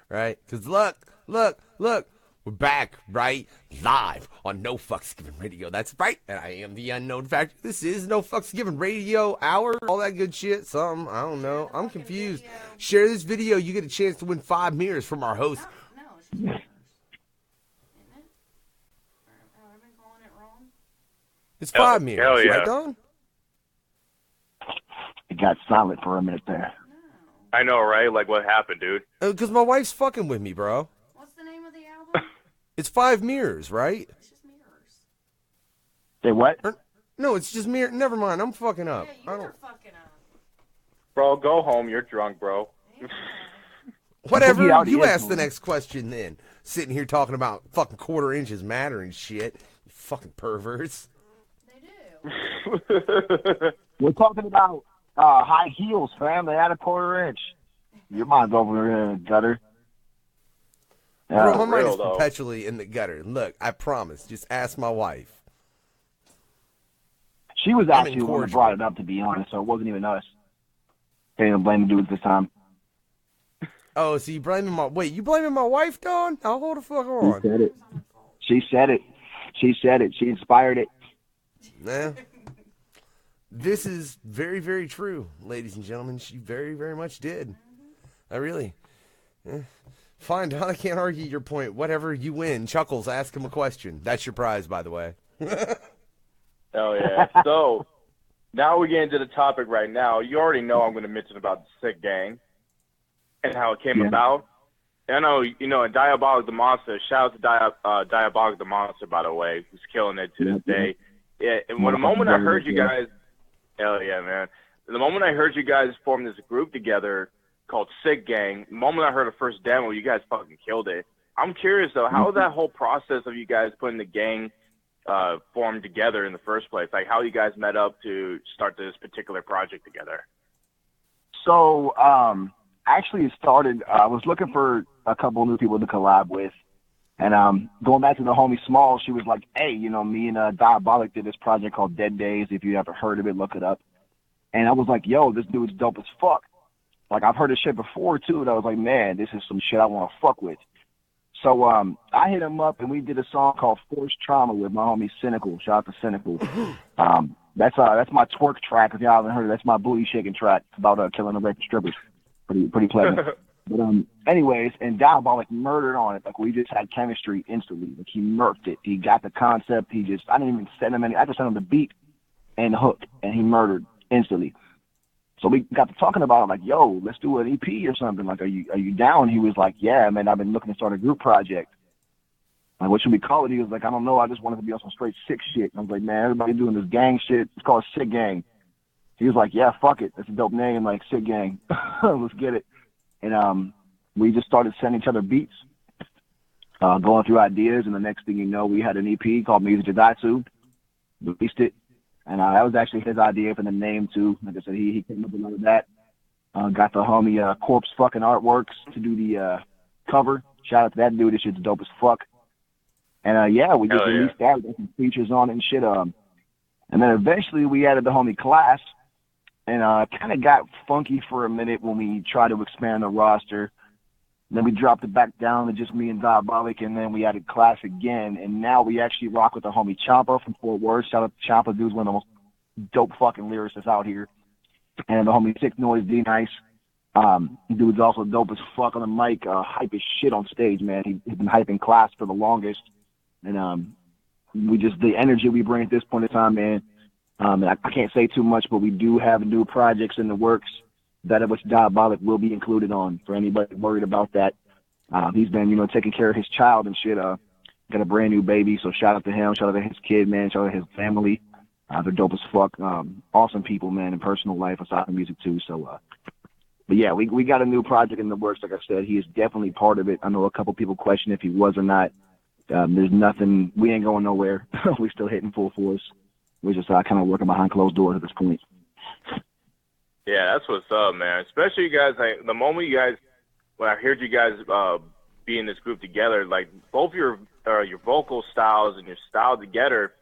Right? Because look, we're back, right? Live on No Fucks Given Radio. That's right. And I am the Unknown Factor. This is No Fucks Given Radio Hour. All that good shit. Something. I don't know. I'm confused. Share this video. You get a chance to win 5 mirrors from our host. No, it's just mirrors. Isn't it? Have I been calling it wrong? It's 5 mirrors. Hell yeah. Right, Don? It got silent for a minute there. I know, right? Like, what happened, dude? Because my wife's fucking with me, bro. What's the name of the album? It's 5 mirrors, right? It's just mirrors. Say what? No, it's just mirror. Never mind. I'm fucking up. Yeah, you're fucking up. Bro, go home. You're drunk, bro. Whatever. Yeah, You yeah, ask the next question then. Sitting here talking about fucking quarter inches matter and shit. You fucking perverts. They do. We're talking about high heels, fam. They had a quarter inch. Your mind's over here in the gutter. Bro, my mind is though. perpetually in the gutter. Look, I promise. Just ask my wife. She was actually the one that incorrigible. brought it up, to be honest, so it wasn't even us. Can't even blame the dudes this time. Oh, so you blaming my... Wait, you blaming my wife, Don? Now hold the fuck She on. said it. She said it. She said it. She inspired it. Nah. This is very, very true, ladies and gentlemen. She very, very much did. I really... Fine, Don, I can't argue your point. Whatever, you win. Chuckles, ask him a question. That's your prize, by the way. Hell yeah. So, now we get into the topic right now. You already know I'm going to mention about the SickGang and how it came about. And I know, you know, Diabolic the Monster, shout out to Diabolic the Monster, by the way, who's killing it to this day. Yeah, and when the moment I heard you guys, hell yeah, man. The moment I heard you guys form this group together called SickGang, the moment I heard the first demo, you guys fucking killed it. I'm curious, though, how that whole process of you guys putting the gang formed together in the first place? Like, how you guys met up to start this particular project together? So, actually it started, I was looking for a couple new people to collab with. And going back to the homie Small, she was like, hey, you know, me and Diabolic did this project called Dead Days. If you ever heard of it, look it up. And I was like, yo, this dude's dope as fuck. Like, I've heard this shit before, too, and I was like, man, this is some shit I want to fuck with. So I hit him up, and we did a song called Forced Trauma with my homie Cynical. Shout out to Cynical. That's my twerk track. If y'all haven't heard it, that's my booty shaking track. It's about killing and raping strippers. Pretty pleasant. But anyways, and Diabolic murdered on it. Like, we just had chemistry instantly. Like, he murked it. He got the concept. I didn't even send him any. I just sent him the beat and the hook, and he murdered instantly. So we got to talking about it, like, yo, let's do an EP or something. Like, are you down? He was like, yeah, man, I've been looking to start a group project. Like, what should we call it? He was like, I don't know. I just wanted to be on some straight sick shit. And I was like, man, everybody doing this gang shit. It's called SickGang. He was like, yeah, fuck it. That's a dope name, like SickGang. Let's get it. And we just started sending each other beats, going through ideas. And the next thing you know, we had an EP called Music to Die To. Released it. And that was actually his idea for the name, too. Like I said, he came up with a lot of that. Got the homie Corpse fucking Artworks to do the cover. Shout out to that dude. This shit's dope as fuck. And, yeah, we just released that. We got some features on it and shit. And then eventually we added the homie Class. And kind of got funky for a minute when we tried to expand the roster. Then we dropped it back down to just me and Diabolic, and then we added Class again. And now we actually rock with the homie Champa from Fort Worth. Shout out to Champa, dude's one of the most dope fucking lyricists out here. And the homie Sick Noise D Nice. Dude's also dope as fuck on the mic, hype as shit on stage, man. He's been hyping Class for the longest. And we just, the energy we bring at this point in time, man. And I can't say too much, but we do have new projects in the works that of which Diabolic will be included on, for anybody worried about that. He's been, you know, taking care of his child and shit. Got a brand new baby, so shout out to him, shout out to his kid, man, shout out to his family. They're dope as fuck. Awesome people, man, in personal life, aside from music too. So, but yeah, we got a new project in the works. Like I said, he is definitely part of it. I know a couple people question if he was or not. There's nothing, we ain't going nowhere. We're still hitting full force. We're just kind of working behind closed doors at this point. Yeah, that's what's up, man. Especially you guys, like, the moment you guys, when I heard you guys be in this group together, like, both your vocal styles and your style together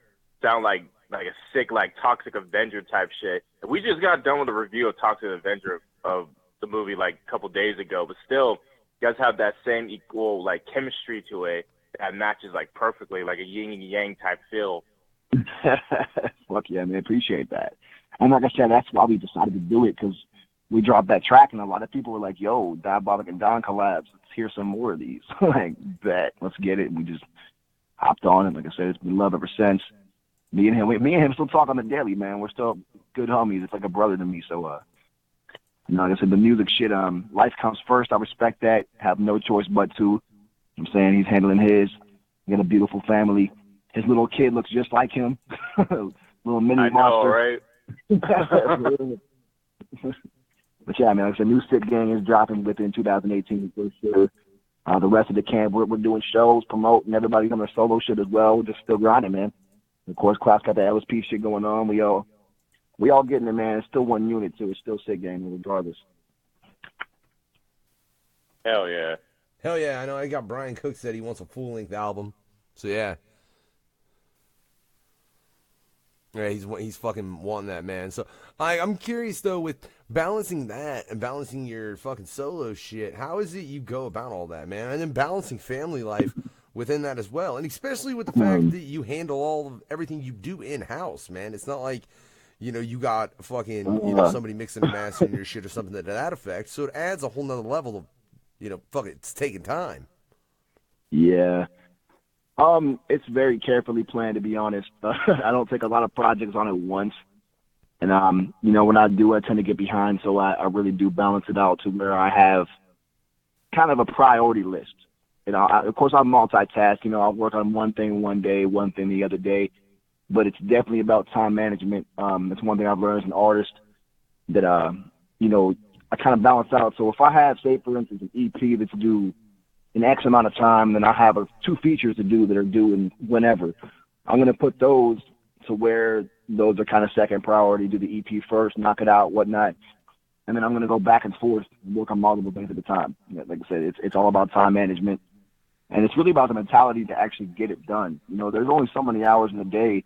sound like a sick, like, Toxic Avenger type shit. And we just got done with a review of Toxic Avenger of the movie, like, a couple days ago, but still, you guys have that same equal like chemistry to it that matches like perfectly, like a yin and yang type feel. Fuck yeah, man. Appreciate that. And like I said, that's why we decided to do it, because we dropped that track, and a lot of people were like, yo, Diabolic and Don collabs. Let's hear some more of these. Like, bet. Let's get it. And we just hopped on, and like I said, it's been love ever since. Me and him still talk on the daily, man. We're still good homies. It's like a brother to me. So, like I said, the music shit, life comes first. I respect that. Have no choice but to. I'm saying he's handling his. He got a beautiful family. His little kid looks just like him. Little mini monster. I know, right? But yeah, man, like I said, new SickGang is dropping within 2018 for sure. The rest of the camp, we're doing shows, promoting. Everybody's on their solo shit as well. We're just still grinding, man. Of course, Klaus got the LSP shit going on. We all getting it, man. It's still one unit, too. It's still SickGang, regardless. Hell yeah. Hell yeah, I know. I got Brian Cook said he wants a full-length album. So, yeah. Yeah, he's fucking wanting that, man. So, I'm curious, though, with balancing that and balancing your fucking solo shit, how is it you go about all that, man? And then balancing family life within that as well. And especially with the fact that you handle everything you do in-house, man. It's not like, you got fucking, somebody mixing and mastering your shit or something to that effect. So it adds a whole nother level of, it's taking time. Yeah. It's very carefully planned, to be honest. I don't take a lot of projects on at once. And, when I do, I tend to get behind. So I really do balance it out to where I have kind of a priority list. Of course, I multitask. I'll work on one thing one day, one thing the other day. But it's definitely about time management. It's one thing I've learned as an artist that, I kind of balance out. So if I have, say, for instance, an EP that's due in X amount of time, then I have 2 features to do that are due in whenever. I'm going to put those to where those are kind of second priority, do the EP first, knock it out, whatnot. And then I'm going to go back and forth and work on multiple things at a time. Like I said, it's all about time management. And it's really about the mentality to actually get it done. There's only so many hours in a day.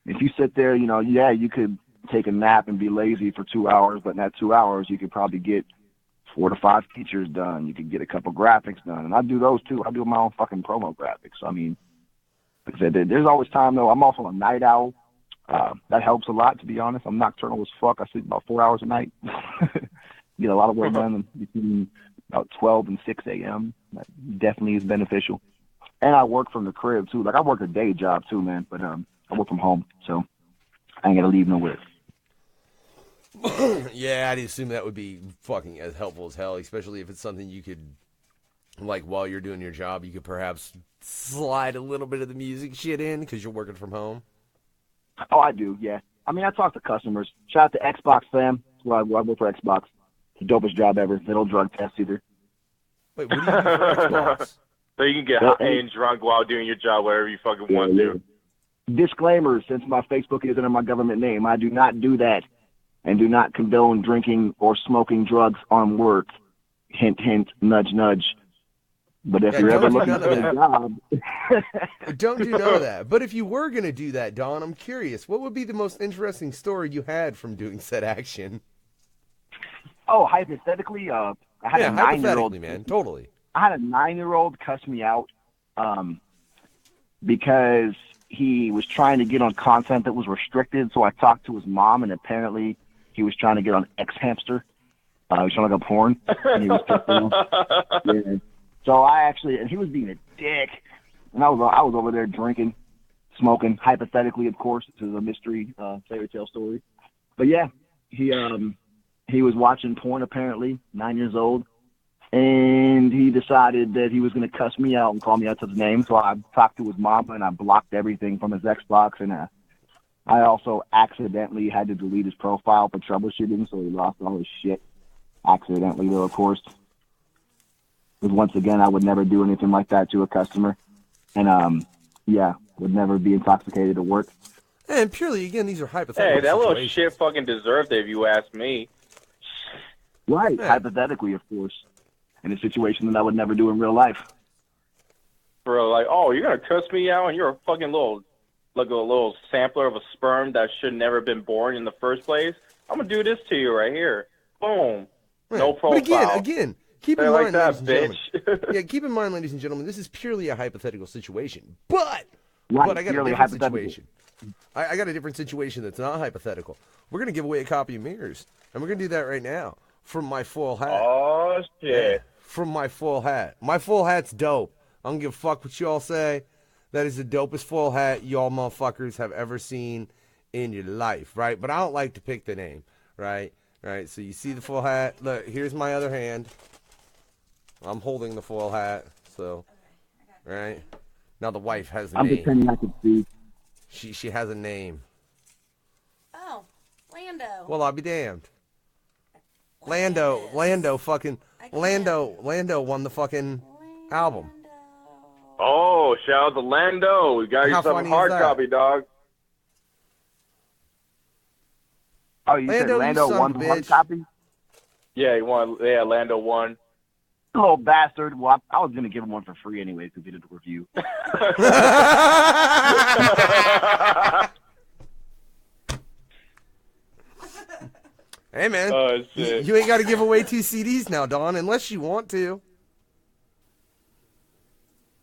If you sit there, you could take a nap and be lazy for 2 hours, but in that 2 hours, you could probably get 4 to 5 features done. You could get a couple graphics done. And I do those too. I do my own fucking promo graphics. I mean, like I said, there's always time though. I'm also a night owl. That helps a lot, to be honest. I'm nocturnal as fuck. I sleep about 4 hours a night. Get a lot of work done between about 12 and 6 a.m. That definitely is beneficial. And I work from the crib too. Like I work a day job too, man. But I work from home, so I ain't got to leave nowhere. Yeah, I'd assume that would be fucking as helpful as hell, especially if it's something you could, like, while you're doing your job, you could perhaps slide a little bit of the music shit in because you're working from home. Oh, I do, yeah. I mean, I talk to customers. Shout out to Xbox fam. Well, I work for Xbox. It's the dopest job ever. They don't drug test either. Wait, what do you do for Xbox? So you can get high and drunk while doing your job wherever you fucking want to. Disclaimer, since my Facebook is under my government name, I do not do that and do not condone drinking or smoking drugs on work. Hint, hint, nudge, nudge. But if you're ever looking for a job... Don't do none of that. But if you were going to do that, Don, I'm curious, what would be the most interesting story you had from doing said action? Oh, hypothetically, I had a 9-year-old... hypothetically, man, totally. I had a 9-year-old cuss me out because he was trying to get on content that was restricted, so I talked to his mom, and apparently he was trying to get on X-Hamster. He was trying to go porn, and he was yeah. So and he was being a dick, and I was over there drinking, smoking, hypothetically, of course. This is a mystery fairy tale story. But yeah, he was watching porn, apparently, 9 years old, and he decided that he was going to cuss me out and call me out to his name. So I talked to his mom, and I blocked everything from his Xbox, and I also accidentally had to delete his profile for troubleshooting, so he lost all his shit. Accidentally, though, of course. Because once again, I would never do anything like that to a customer. And, would never be intoxicated at work. And purely, again, these are hypothetical Hey, that little situations. shit fucking deserved it, if you ask me. Right, hypothetically, of course. In a situation that I would never do in real life. Bro, like, oh, you're going to cuss me out and you're a fucking little sampler of a sperm that should never have been born in the first place? I'm going to do this to you right here. Boom. Right. No profile. But again, Keep in Say mind, like that, ladies and gentlemen. Yeah, keep in mind, ladies and gentlemen, this is purely a hypothetical situation. But I got a different situation. I got a different situation that's not hypothetical. We're going to give away a copy of Mirrors. And we're going to do that right now from my full hat. Oh, shit. Yeah, from my full hat. My full hat's dope. I don't give a fuck what y'all say. That is the dopest full hat y'all motherfuckers have ever seen in your life, right? But I don't like to pick the name, right? Right, so you see the full hat. Look, here's my other hand. I'm holding the full hat, so, right? Now the wife has a name. I'm pretending I can see. She has a name. Oh, Lando. Well, I'll be damned. Lando won the fucking album. Oh, shout out to Lando. We got you How some funny is hard that? copy, dog. Oh, you said Lando won the hard copy? Yeah, he won. Yeah, Lando won. Little bastard. Well, I was going to give him one for free anyway because he did a review. Hey, man. Oh, shit. You ain't got to give away 2 CDs now, Don, unless you want to.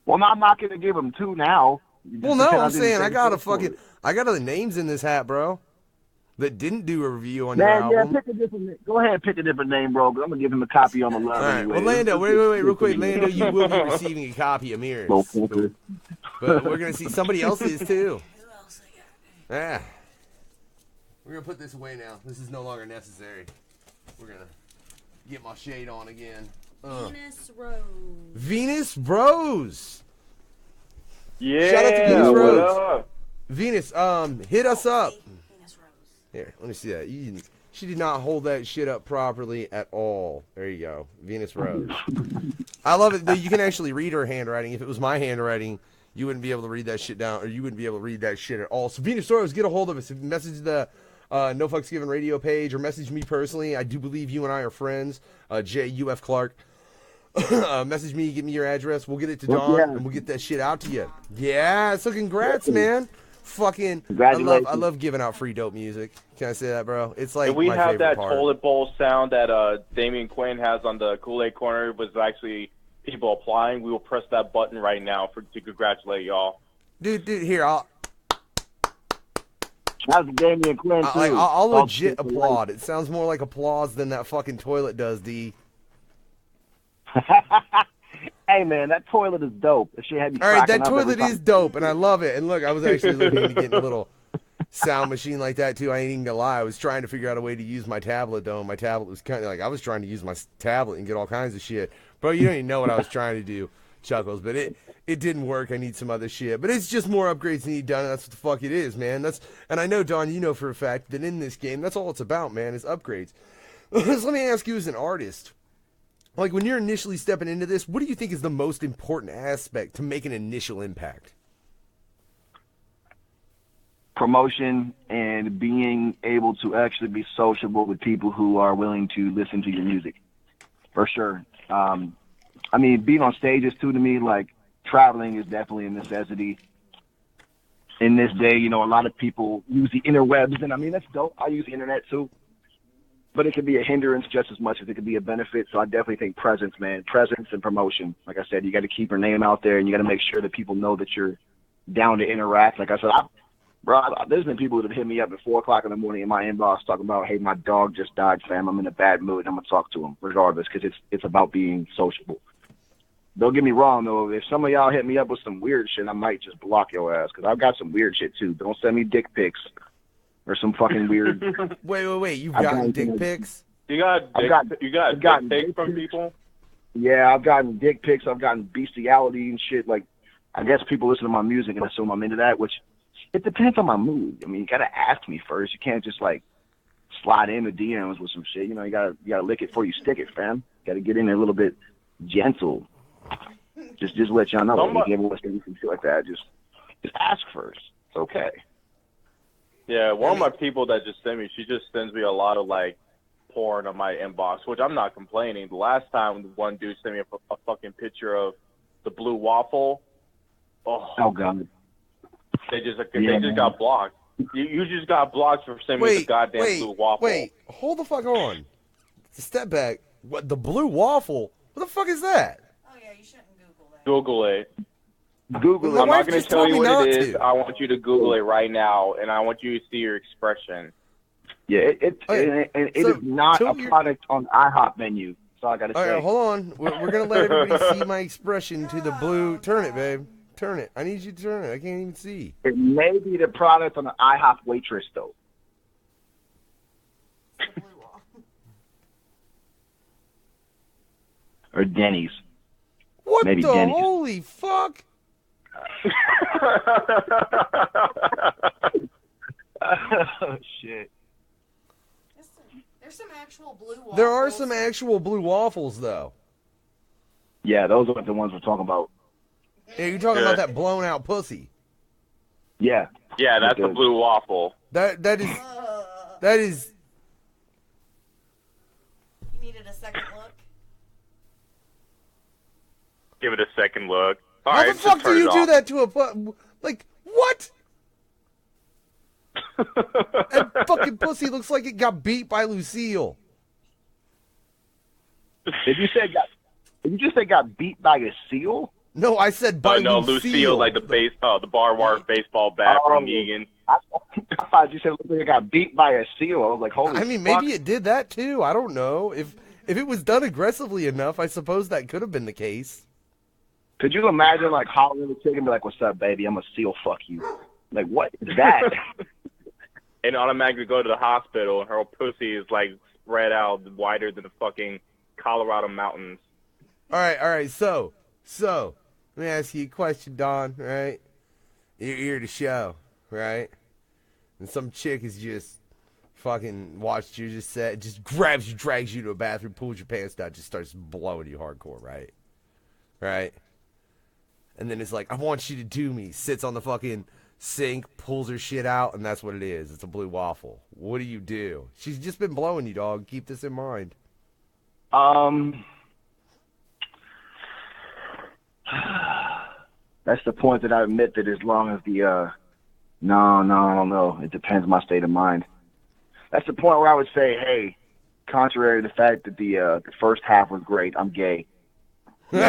Well, no, I'm not going to give him 2 now. Well, no, I'm saying I got other names in this hat, bro, that didn't do a review on your album. Yeah, pick a different name. Go ahead and pick a different name, bro, but I'm going to give him a copy on the love. All right, anyway. well, Lando, wait, real quick. Lando, you will be receiving a copy of Mirrors. But we're going to see somebody else's, too. Yeah. We're going to put this away now. This is no longer necessary. We're going to get my shade on again. Venus Rose. Venus Rose. Yeah. Shout out to Venus what Rose. up? Venus, hit us up. Here, let me see that. She did not hold that shit up properly at all. There you go. Venus Rose. I love it. You can actually read her handwriting. If it was my handwriting, you wouldn't be able to read that shit down, or you wouldn't be able to read that shit at all. So Venus Rose, get a hold of us. Message the No Fucks Given radio page, or message me personally. I do believe you and I are friends. J.U.F. Clark. Message me, give me your address. We'll get it to Dawn, and we'll get that shit out to you. Yeah, so congrats, man. Fucking, I love giving out free dope music. Can I say that, bro? It's like and we my have favorite that part. toilet bowl sound that Damian Quinn has on the Kool-Aid corner was actually people applying. We will press that button right now to congratulate y'all. Dude, here, I'll That's Damian Quinn, too. I'll legit applaud. It sounds more like applause than that fucking toilet does, D. Hey, man, that toilet is dope. That shit had me All right, cracking that up every toilet time. is dope, and I love it. And look, I was actually looking into getting a little sound machine like that, too. I ain't even gonna lie. I was trying to figure out a way to use my tablet, though. My tablet was kind of like, I was trying to use my tablet and get all kinds of shit. Bro, you don't even know what I was trying to do, Chuckles, but it didn't work. I need some other shit. But it's just more upgrades need done, and that's what the fuck it is, man. And I know, Don, you know for a fact that in this game, that's all it's about, man, is upgrades. So let me ask you as an artist, like when you're initially stepping into this, what do you think is the most important aspect to make an initial impact? Promotion and being able to actually be sociable with people who are willing to listen to your music, for sure. I mean, being on stages too, to me, like traveling is definitely a necessity. In this day, you know, a lot of people use the interwebs, and I mean, that's dope. I use the internet too. But it can be a hindrance just as much as it could be a benefit. So I definitely think presence, man. Presence and promotion. Like I said, you got to keep your name out there, and you got to make sure that people know that you're down to interact. Like I said, there's been people that have hit me up at 4 o'clock in the morning in my inbox talking about, hey, my dog just died, fam. I'm in a bad mood. I'm going to talk to him regardless because it's about being sociable. Don't get me wrong, though. If some of y'all hit me up with some weird shit, I might just block your ass because I've got some weird shit, too. Don't send me dick pics. Or some fucking weird. Wait! You've gotten dick pics? You got dick pics from people? Yeah, I've gotten dick pics. I've gotten bestiality and shit. Like, I guess people listen to my music and assume I'm into that, which it depends on my mood. I mean, you gotta ask me first. You can't just like slide in the DMs with some shit. You know, you gotta lick it before you stick it, fam. You gotta get in there a little bit gentle. Just let y'all know. If you ever want to do some shit like that, just ask first. It's okay. Yeah, one of my people that just sent me, she just sends me a lot of, like, porn on my inbox, which I'm not complaining. The last time one dude sent me a fucking picture of the blue waffle. Oh God. They just got blocked. You just got blocked for sending me the goddamn blue waffle. Wait, hold the fuck on. Step back. What, the blue waffle? What What the fuck is that? Oh yeah, you shouldn't Google that. Google it. Google it. I'm not going to tell you what it is. to. I want you to Google it right now, and I want you to see your expression. Yeah, it is not a product on the IHOP menu. That's all I got to say. All right, hold on. We're going to let everybody see my expression to the blue. Turn it, babe. Turn it. I need you to turn it. I can't even see. It may be the product on the IHOP waitress, though. Or Denny's. What Maybe the Denny's. holy fuck? Oh, shit. There's some actual blue waffles. There are some actual blue waffles, though. Yeah, those are the ones we're talking about. Yeah, you're talking about that blown out pussy. Yeah. Yeah, that's the blue waffle. That is. You needed a second look. Give it a second look. All How right, the fuck just do turn you it do off. that to a like what? That fucking pussy looks like it got beat by Lucille. Did you just say got beat by a seal? No, I said by no, Lucille. like the barbed wire baseball bat from Negan. I thought you said it got beat by a seal. I was like, holy I mean, fuck. maybe it did that too. I don't know. If it was done aggressively enough, I suppose that could have been the case. Could you imagine, like, hollering at the chick and be like, what's up, baby? I'm a seal, fuck you. Like, what is that? And automatically go to the hospital, and her pussy is, like, spread out wider than the fucking Colorado mountains. All right. So, let me ask you a question, Don. Right? You're here at the show, right? And some chick is just fucking watched you just set, just grabs you, drags you to a bathroom, pulls your pants down, just starts blowing you hardcore, right? Right? And then it's like, I want you to do me. Sits on the fucking sink, pulls her shit out, and that's what it is. It's a blue waffle. What do you do? She's just been blowing you, dog. Keep this in mind. That's the point that I admit that as long as the, no, I don't know. It depends on my state of mind. That's the point where I would say, hey, contrary to the fact that the first half was great, I'm gay. Even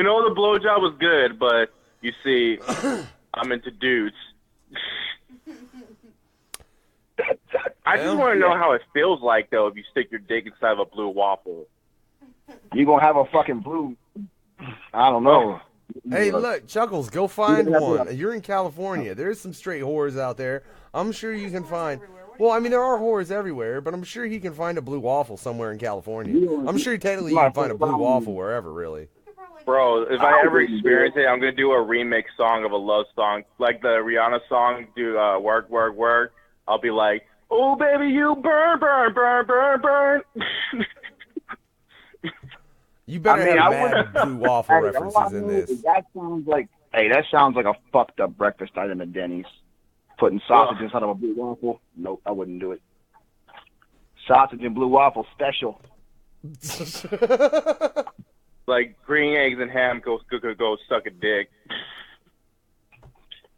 though the blowjob was good, but you see, I'm into dudes. I just want to know how it feels like, though, if you stick your dick inside of a blue waffle. You gonna have a fucking blue? I don't know. Hey, look, Chuckles, go find one. You're in California. There's some straight whores out there. I'm sure you can find. Well, I mean, there are whores everywhere, but I'm sure he can find a blue waffle somewhere in California. I'm sure technically you can find a blue waffle wherever, really. Bro, if I ever experience it, I'm going to do a remix song of a love song. Like the Rihanna song, do Work, Work, Work. I'll be like, oh, baby, you burn, burn, burn, burn, burn. You better have mad blue waffle references in this. That sounds like, that sounds like a fucked up breakfast item at Denny's. Putting sausage inside of a blue waffle? Nope, I wouldn't do it. Sausage and blue waffle special. Like green eggs and ham go suck a dick.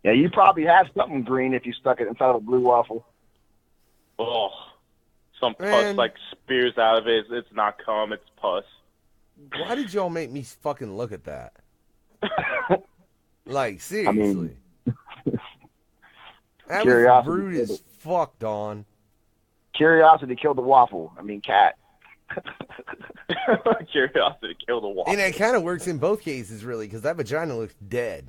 Yeah, you probably have something green if you stuck it inside of a blue waffle. Oh, some pus like spears out of it. It's not cum, it's pus. Why did y'all make me fucking look at that? Like, seriously. That was rude as fuck, Don. Curiosity killed the waffle. I mean, cat. Curiosity killed the waffle. And it kind of works in both cases, really, because that vagina looks dead.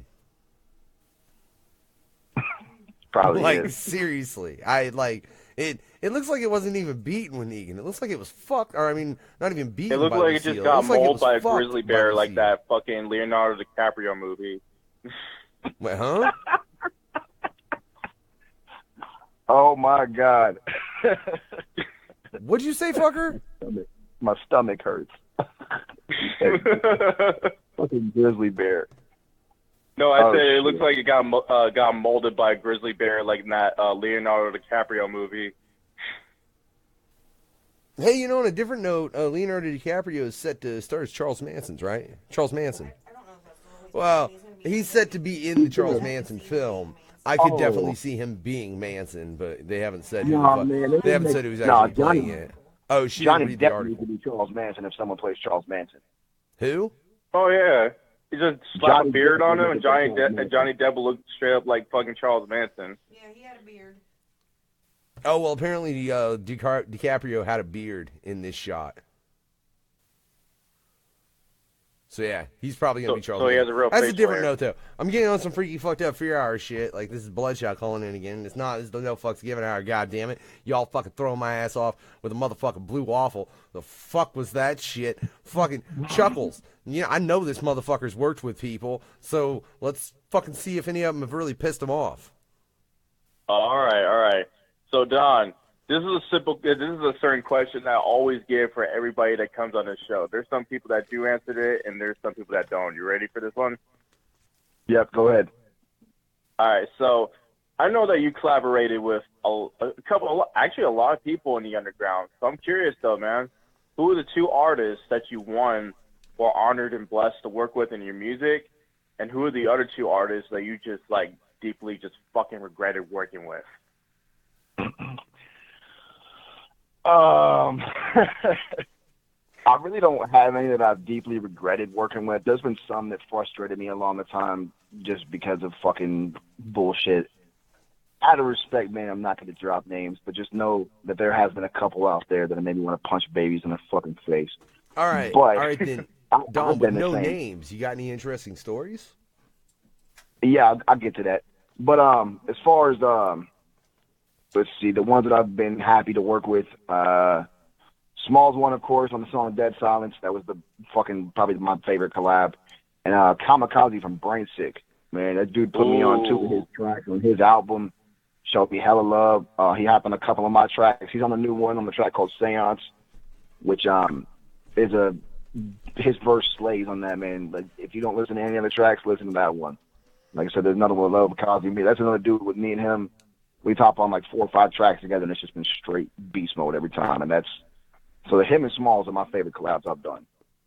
Probably like, is. Seriously. It looks like it wasn't even beaten with Negan. It looks like it was fucked, or I mean, not even beaten. It looked by like it Lucille. just got mauled by a fucked grizzly by bear, like Lucille. that fucking Leonardo DiCaprio movie. Wait, huh? Oh my God. What'd you say, fucker? My stomach hurts. Fucking grizzly bear. No, I said it looks like it got molded by a grizzly bear, like in that Leonardo DiCaprio movie. Hey, you know, on a different note, Leonardo DiCaprio is set to star as Charles Manson's, right? Charles Manson. I don't know if that's the one. Well, He's set to be in the Charles Manson film. I could definitely see him being Manson, but they haven't said who they haven't said who's actually playing it. Oh, she Johnny didn't read the Depp article. needs to be Charles Manson if someone plays Charles Manson. Who? Oh yeah, he just slap Johnny a beard Depp on him, would and look like Johnny Depp will look straight up like fucking Charles Manson. Yeah, he had a beard. Oh well, apparently DiCaprio had a beard in this shot. So yeah, he's probably gonna be Charles. So he has a real That's a face different layer. note though. I'm getting on some freaky fucked up Fear Hour shit. Like this is Bloodshot calling in again. It's not. This is the No Fucks Given Hour. God damn it! Y'all fucking throwing my ass off with a motherfucking blue waffle. The fuck was that shit? Fucking Chuckklez. I know this motherfucker's worked with people. So let's fucking see if any of them have really pissed him off. All right. So Don, this is a certain question that I always give for everybody that comes on this show. There's some people that do answer it, and there's some people that don't. You ready for this one? Yep, go ahead. All right. So I know that you collaborated with a lot of people in the underground. So I'm curious though, man, who are the two artists that you were honored and blessed to work with in your music, and who are the other two artists that you just like deeply just fucking regretted working with? I really don't have any that I've deeply regretted working with. There's been some that frustrated me along the time just because of fucking bullshit. Out of respect, man, I'm not going to drop names, but just know that there has been a couple out there that made me want to punch babies in the fucking face. All right, but, all right then. Don, with no names, you got any interesting stories? Yeah, I'll get to that. But as far as let's see, the ones that I've been happy to work with, Small's one, of course, on the song Dead Silence. That was probably my favorite collab. And Kamikaze from Brain Sick. Man, that dude put me on two of his tracks on his album. Showed me hella love. He hopped on a couple of my tracks. He's on the new one on the track called Seance, which is his verse slays on that, man. Like, if you don't listen to any other tracks, listen to that one. Like I said, there's another one, Love Kazi Me. That's another dude with me and him. We top on like 4 or 5 tracks together, and it's just been straight beast mode every time. And so him and Smalls are my favorite collabs I've done.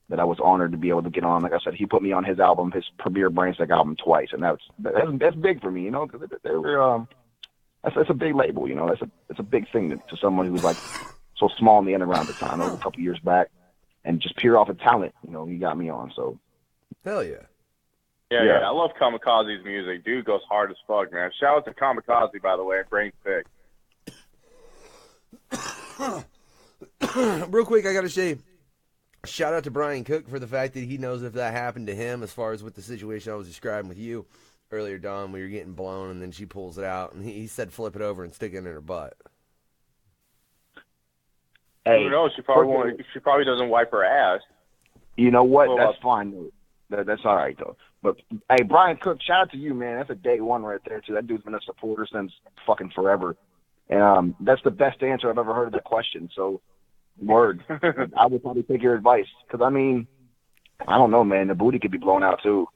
That I was honored to be able to get on. Like I said, he put me on his album, his premiere Brainstick album, twice, and that's big for me, you know, because that's a big label, you know. That's a big thing to someone who's like so small in the underground at the time. That was a couple years back, and just pure off of talent, you know, he got me on. So hell yeah. Yeah. I love Kamikaze's music. Dude goes hard as fuck, man. Shout out to Kamikaze, by the way, Brain Sick. Real quick, I gotta say, shout out to Brian Cook for the fact that he knows if that happened to him, as far as with the situation I was describing with you earlier, Don, where you're getting blown and then she pulls it out, and he said flip it over and stick it in her butt. Hey, who knows? She probably doesn't wipe her ass. You know what? That's fine. That's all right though. But hey, Brian Cook, shout out to you, man. That's a day one right there too. That dude's been a supporter since fucking forever, and that's the best answer I've ever heard of the question. So, word, I would probably take your advice because I mean, I don't know, man. The booty could be blown out too.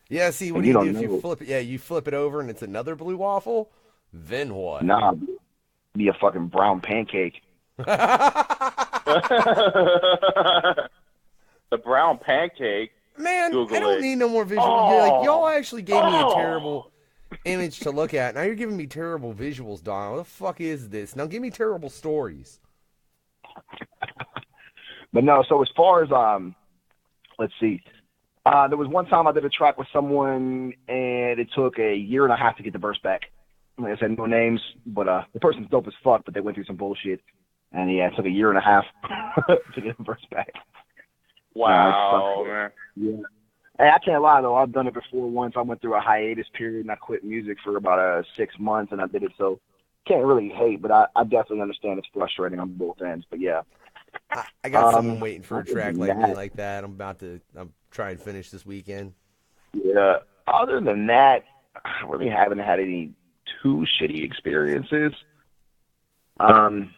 Yeah, see, what do you do if you flip it? Yeah, you flip it over and it's another blue waffle. Then what? Nah, be a fucking brown pancake. The brown pancake. Man, Google I don't it. need no more visual. Y'all actually gave me a terrible image to look at. Now you're giving me terrible visuals, Don. What the fuck is this? Now give me terrible stories. But no, so as far as let's see. There was one time I did a track with someone, and it took a year and a half to get the verse back. Like I said, no names, but the person's dope as fuck, but they went through some bullshit. And yeah, it took a year and a half to get the verse back. Wow, man. Yeah. Hey, I can't lie, though. I've done it before once. I went through a hiatus period, and I quit music for about 6 months, and I did it. So can't really hate, but I definitely understand it's frustrating on both ends. But yeah. I got someone waiting for a track like me like that. I'm trying to finish this weekend. Yeah. Other than that, I really haven't had any too shitty experiences. Aside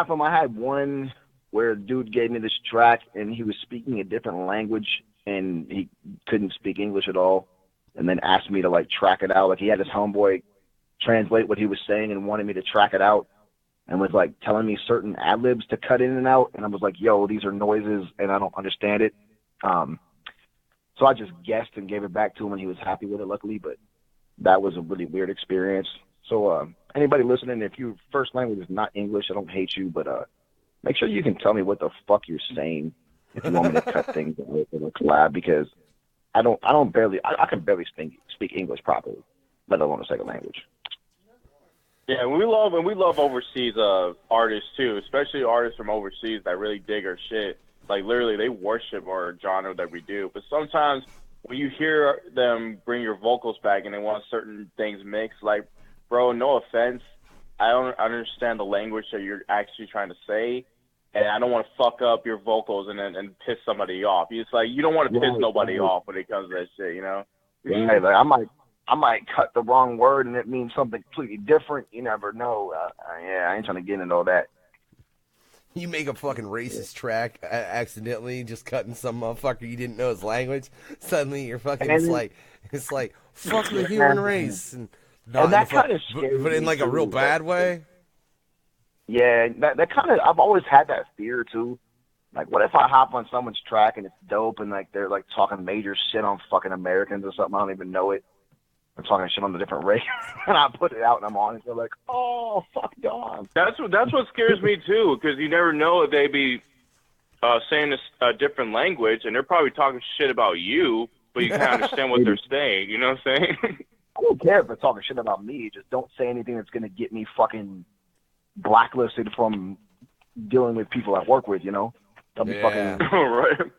from, I had one where a dude gave me this track and he was speaking a different language and he couldn't speak English at all, and then asked me to like track it out. Like he had his homeboy translate what he was saying and wanted me to track it out, and was like telling me certain ad-libs to cut in and out. And I was like, yo, these are noises and I don't understand it. So I just guessed and gave it back to him, and he was happy with it, luckily. But that was a really weird experience. So anybody listening, if your first language is not English, I don't hate you, but make sure you can tell me what the fuck you're saying if you want me to cut things in the collab, because I can barely speak English properly, let alone a second language. Yeah, and we love overseas artists too, especially artists from overseas that really dig our shit. Like literally, they worship our genre that we do. But sometimes when you hear them bring your vocals back and they want certain things mixed, like, bro, no offense, I don't understand the language that you're actually trying to say, and I don't want to fuck up your vocals and piss somebody off. It's like you don't want to piss nobody off when it comes to that shit, you know? Yeah, like I might cut the wrong word and it means something completely different. You never know. Yeah, I ain't trying to get into all that. You make a fucking racist track accidentally, just cutting some motherfucker you didn't know his language. Suddenly you're fucking, it's like fuck the human race, and that kind of scares but in like a real bad way. Yeah, that kind of, I've always had that fear too. Like, what if I hop on someone's track and it's dope and like they're like talking major shit on fucking Americans or something? I don't even know it. I'm talking shit on a different race, and I put it out and I'm on it. They're like, oh, fuck dog. That's what scares me too, because you never know if they be saying a different language, and they're probably talking shit about you, but you can't understand what they're saying. You know what I'm saying? I don't care if they're talking shit about me. Just don't say anything that's gonna get me fucking blacklisted from dealing with people I work with. You know? Don't be fucking right.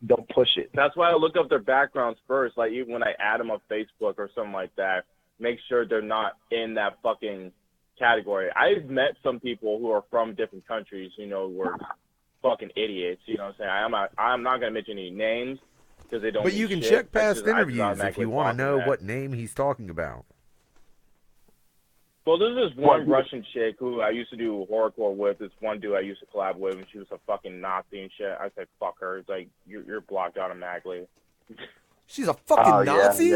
Don't push it. That's why I look up their backgrounds first. Like, even when I add them on Facebook or something like that, make sure they're not in that fucking category. I've met some people who are from different countries, you know, who are fucking idiots. You know what I'm saying? I'm not going to mention any names because they don't. But you can check past interviews if you want to know what name he's talking about. Well, there's this one Russian chick who I used to do horrorcore with. This one dude I used to collab with, and she was a fucking Nazi and shit. I said, fuck her. It's like, you're blocked automatically. She's a fucking Nazi?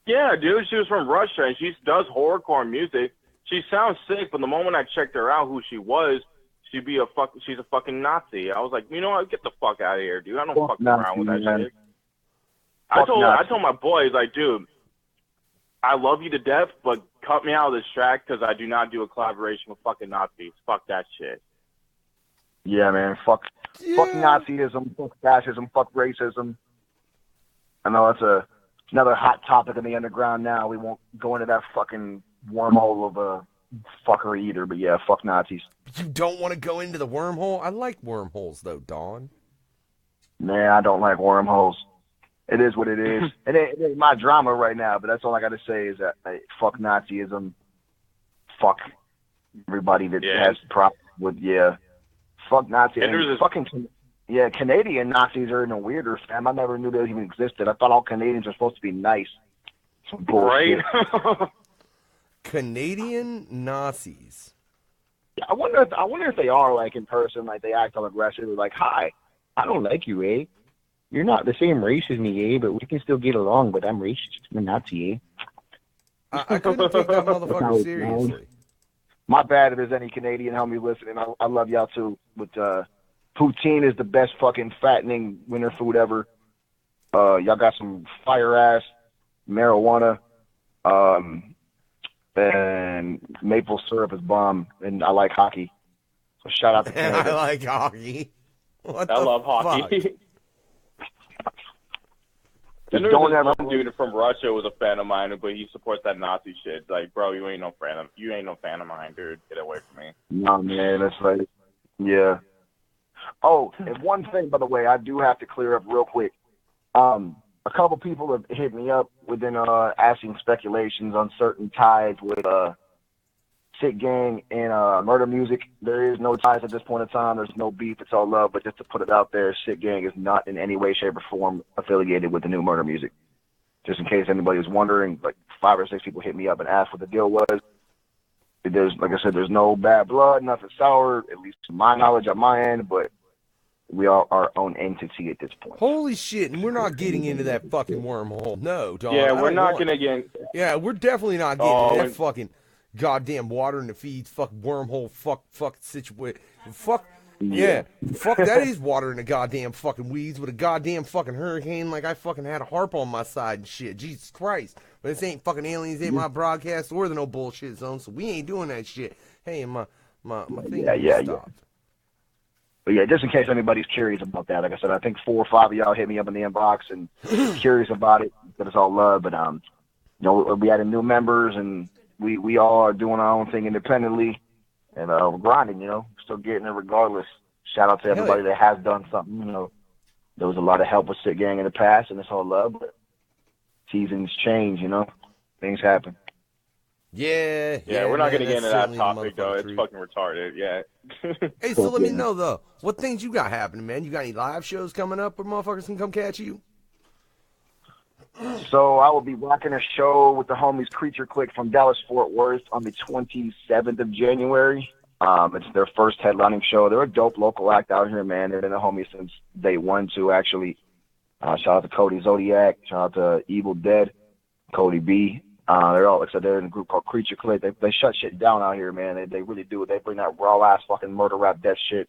Yeah, dude. She was from Russia, and she does horrorcore music. She sounds sick, but the moment I checked her out, who she was, she's a fucking Nazi. I was like, you know what? Get the fuck out of here, dude. I don't fuck around with that shit. I told my boys, like, dude, I love you to death, but cut me out of this track because I do not do a collaboration with fucking Nazis. Fuck that shit. Yeah, man. Fuck Nazism, fuck fascism, fuck racism. I know that's another hot topic in the underground now. We won't go into that fucking wormhole of a fuckery either, but yeah, fuck Nazis. You don't want to go into the wormhole? I like wormholes, though, Don. Nah, I don't like wormholes. It is what it is. It ain't my drama right now, but that's all I got to say is that fuck Nazism. Fuck everybody that has problems with, fuck Nazis. Canadian Nazis are in a weirder, fam. I never knew they even existed. I thought all Canadians are supposed to be nice. Some bullshit. Right? Canadian Nazis. Yeah, I wonder if they are, like, in person, like, they act all aggressive. They're like, hi, I don't like you, eh? You're not the same race as me, eh? But we can still get along, but I'm racist. I'm a Nazi, eh? I couldn't take that motherfucker seriously. My bad if there's any Canadian homie listening. I love y'all, too. But poutine is the best fucking fattening winter food ever. Y'all got some fire-ass marijuana, and maple syrup is bomb, and I like hockey. So shout out to Canada. I like hockey. I love hockey. And there's one dude from Russia who was a fan of mine, but he supports that Nazi shit. Like, bro, you ain't no fan of mine, dude. Get away from me. No, man, that's right. Yeah. Oh, and one thing, by the way, I do have to clear up real quick. A couple people have hit me up within asking speculations on certain ties with SickGang and Murder Music. There is no ties at this point in time. There's no beef. It's all love. But just to put it out there, SickGang is not in any way, shape, or form affiliated with the new Murder Music. Just in case anybody was wondering, like 5 or 6 people hit me up and asked what the deal was. There's, like I said, there's no bad blood, nothing sour, at least to my knowledge on my end, but we are our own entity at this point. Holy shit, and we're not getting into that fucking wormhole. No, dog. Yeah, we're not going to get... Yeah, we're definitely not getting into that fucking goddamn water in the feeds, fuck wormhole, fuck situation. Fuck, Yeah. Fuck that is watering the goddamn fucking weeds with a goddamn fucking hurricane like I fucking had a harp on my side and shit. Jesus Christ. But this ain't fucking aliens, ain't my broadcast or the no bullshit zone, so we ain't doing that shit. Hey, my thing stopped. But yeah, just in case anybody's curious about that, like I said, I think 4 or 5 of y'all hit me up in the inbox and curious about it. But it's all love. But you know, we added new members and we all are doing our own thing independently. And we're grinding, you know, still getting it regardless. Shout out to everybody that has done something. You know, there was a lot of help with SickGang in the past, and it's all love. But seasons change, you know, things happen. Yeah, we're not man, going to get into that's that topic, though. It's truth. fucking retarded, yeah. Hey, so let me know, though, what things you got happening, man? You got any live shows coming up where motherfuckers can come catch you? So I will be rocking a show with the homies Creature Click from Dallas-Fort Worth on the 27th of January. It's their first headlining show. They're a dope local act out here, man. They've been a homie since day one, too, actually. Shout out to Cody Zodiac. Shout out to Evil Dead, Cody B. They're all, like I said, they're in a group called Creature Click. They shut shit down out here, man. They really do. They bring that raw-ass fucking murder rap death shit.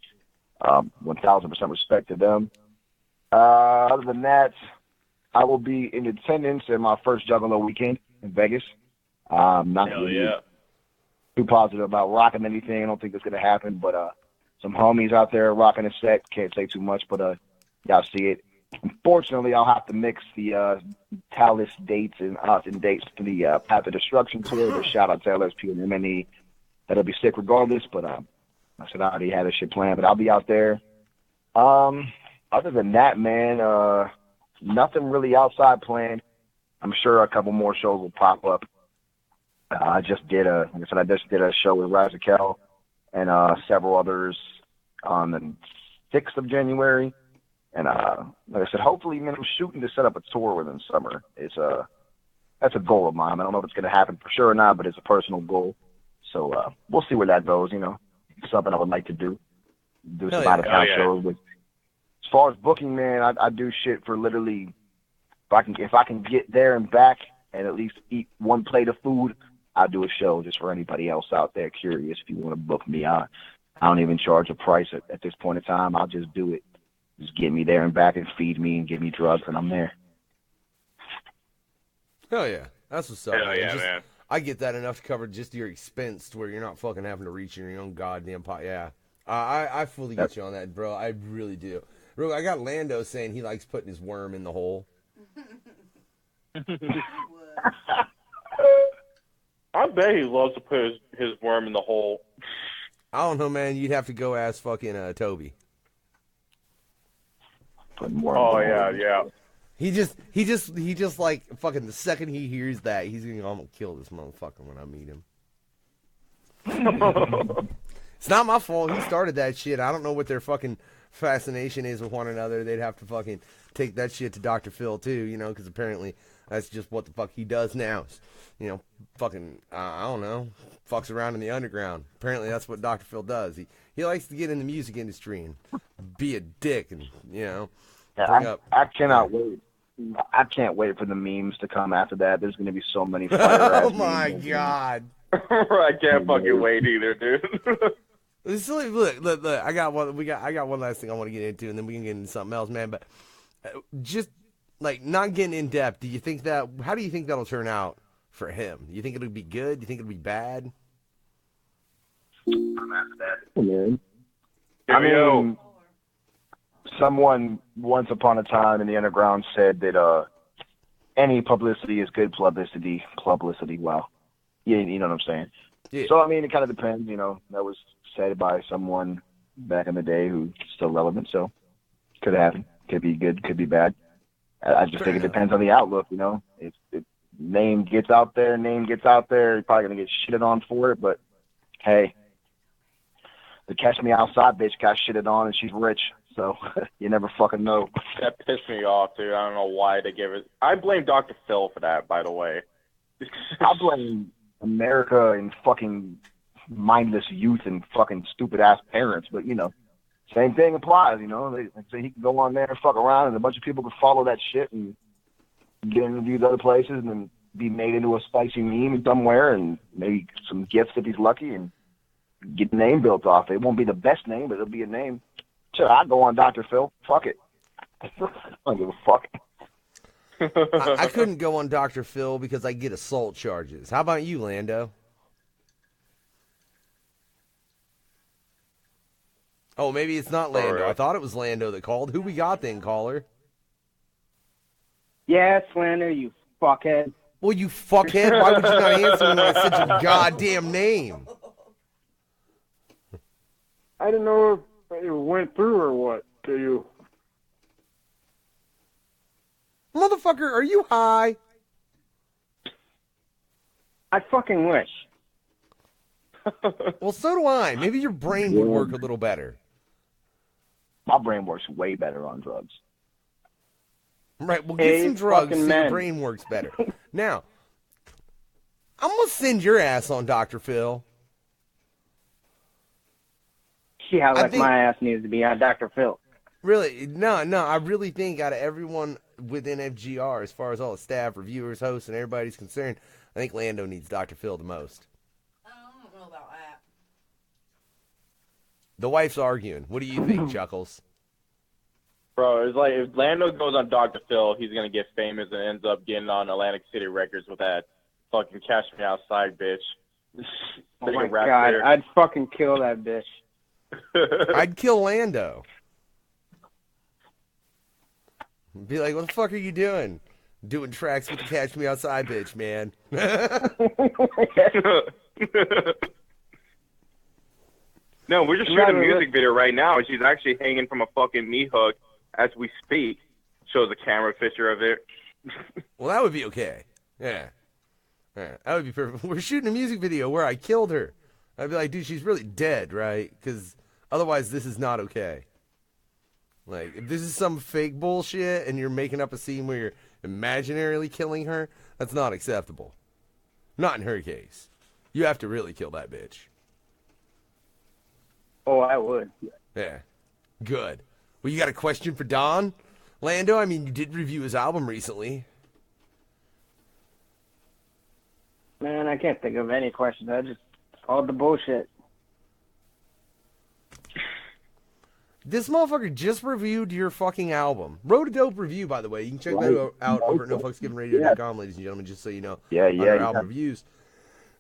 1,000% respect to them. Other than that, I will be in attendance at my first Juggalo weekend in Vegas. Not really too positive about rocking anything. I don't think that's going to happen, but some homies out there rocking a set. Can't say too much, but y'all see it. Unfortunately, I'll have to mix the Talus dates and Austin dates to the Path of Destruction tour. But shout out to LSP and MNE. That'll be sick regardless, but I said I already had this shit planned, but I'll be out there. Other than that, man, nothing really outside planned. I'm sure a couple more shows will pop up. I just did a show with Razakel and several others on the 6th of January. And like I said, hopefully, man, I'm shooting to set up a tour within summer. That's a goal of mine. I don't know if it's going to happen for sure or not, but it's a personal goal. So we'll see where that goes. You know, it's something I would like to do some out-of-town shows. But as far as booking, man, I do shit for literally if I can get there and back and at least eat one plate of food, I'll do a show just for anybody else out there curious. If you want to book me, I don't even charge a price at this point in time. I'll just do it. Just get me there and back and feed me and give me drugs, and I'm there. Hell yeah. That's what's up. Hell yeah, man. I get that enough to cover just your expense to where you're not fucking having to reach in your own goddamn pot. Yeah. I fully get you on that, bro. I really do. Bro, I got Lando saying he likes putting his worm in the hole. I bet he loves to put his worm in the hole. I don't know, man. You'd have to go ask fucking Toby. Oh yeah. He just like fucking the second he hears that, he's gonna go, I'm gonna kill this motherfucker when I meet him. It's not my fault. He started that shit. I don't know what their fucking fascination is with one another. They'd have to fucking take that shit to Dr. Phil too, you know, because apparently that's just what the fuck he does now. You know, fucking I don't know, fucks around in the underground. Apparently that's what Dr. Phil does. He likes to get in the music industry and be a dick and, you know, bring up. I cannot wait. I can't wait for the memes to come after that. There's going to be so many fire. Oh my god! I can't fucking wait either, dude. Look! I got one last thing I want to get into, and then we can get into something else, man. But just like not getting in depth. How do you think that'll turn out for him? Do you think it'll be good? Do you think it'll be bad? I'm after that. Man. I mean, someone once upon a time in the underground said that any publicity is good publicity. Well, you know what I'm saying? Yeah. So, I mean, it kind of depends, you know. That was said by someone back in the day who's still relevant, so could happen. Could be good, could be bad. I just think it depends on the outlook, you know. If name gets out there, you're probably going to get shitted on for it, but hey, the Catch Me Outside bitch got shitted on and she's rich, so you never fucking know. That pissed me off, dude. I don't know why they gave it. I blame Dr. Phil for that, by the way. I blame America and fucking mindless youth and fucking stupid-ass parents, but, you know, same thing applies, you know. They say he can go on there and fuck around and a bunch of people can follow that shit and get interviewed other places and then be made into a spicy meme somewhere and maybe some gifts if he's lucky and get the name built off. It won't be the best name, but it'll be a name. Sure, I'd go on Dr. Phil. Fuck it. I don't give a fuck. I couldn't go on Dr. Phil because I get assault charges. How about you, Lando? Oh, maybe it's not Lando. I thought it was Lando that called. Who we got then, caller? Yeah, it's Lando, you fuckhead. Well, you fuckhead. Why would you not answer me when I said your goddamn name? I didn't know if it went through or what to you. Motherfucker, are you high? I fucking wish. Well, so do I. Maybe your brain would work a little better. My brain works way better on drugs. Right, well, get some drugs so your brain works better. Now, I'm going to send your ass on Dr. Phil. Yeah, like my ass needs to be on Dr. Phil. Really? No, I really think out of everyone within FGR, as far as all the staff, reviewers, hosts, and everybody's concerned, I think Lando needs Dr. Phil the most. I don't know about that. The wife's arguing. What do you think, Chuckles? Bro, it's like if Lando goes on Dr. Phil, he's going to get famous and ends up getting on Atlantic City Records with that fucking Cash Me Outside, bitch. Oh my god, I'd fucking kill that bitch. I'd kill Lando. Be like, what the fuck are you doing? Doing tracks with the Catch Me Outside bitch, man. No, we're just shooting a music video right now, and she's actually hanging from a fucking knee hook as we speak. Shows a camera picture of it. Well, that would be okay. Yeah. That would be perfect. We're shooting a music video where I killed her. I'd be like, dude, she's really dead, right? Because otherwise this is not okay. Like, if this is some fake bullshit and you're making up a scene where you're imaginarily killing her, that's not acceptable. Not in her case. You have to really kill that bitch. Oh, I would. Yeah. Good. Well, you got a question for Don? Lando, I mean, you did review his album recently. Man, I can't think of any questions. I just called the bullshit. This motherfucker just reviewed your fucking album. Wrote a dope review, by the way. You can check that out over at NoFucksGivenRadio.com, ladies and gentlemen, just so you know. Yeah. Album reviews.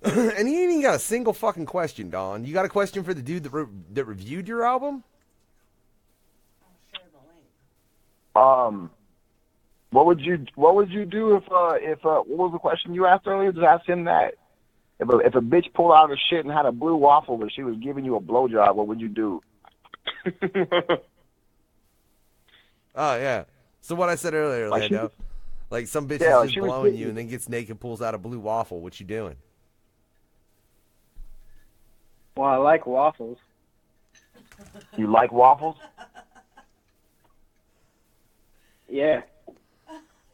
And he ain't even got a single fucking question, Don. You got a question for the dude that reviewed your album? What would you do if what was the question you asked earlier? Just ask him that. If a bitch pulled out her shit and had a blue waffle but she was giving you a blowjob, what would you do? Oh, yeah. So what I said earlier, Like Lando. Like some bitch Yeah, is she just was blowing getting- you and then gets naked, pulls out a blue waffle. What you doing? Well, I like waffles. You like waffles? Yeah.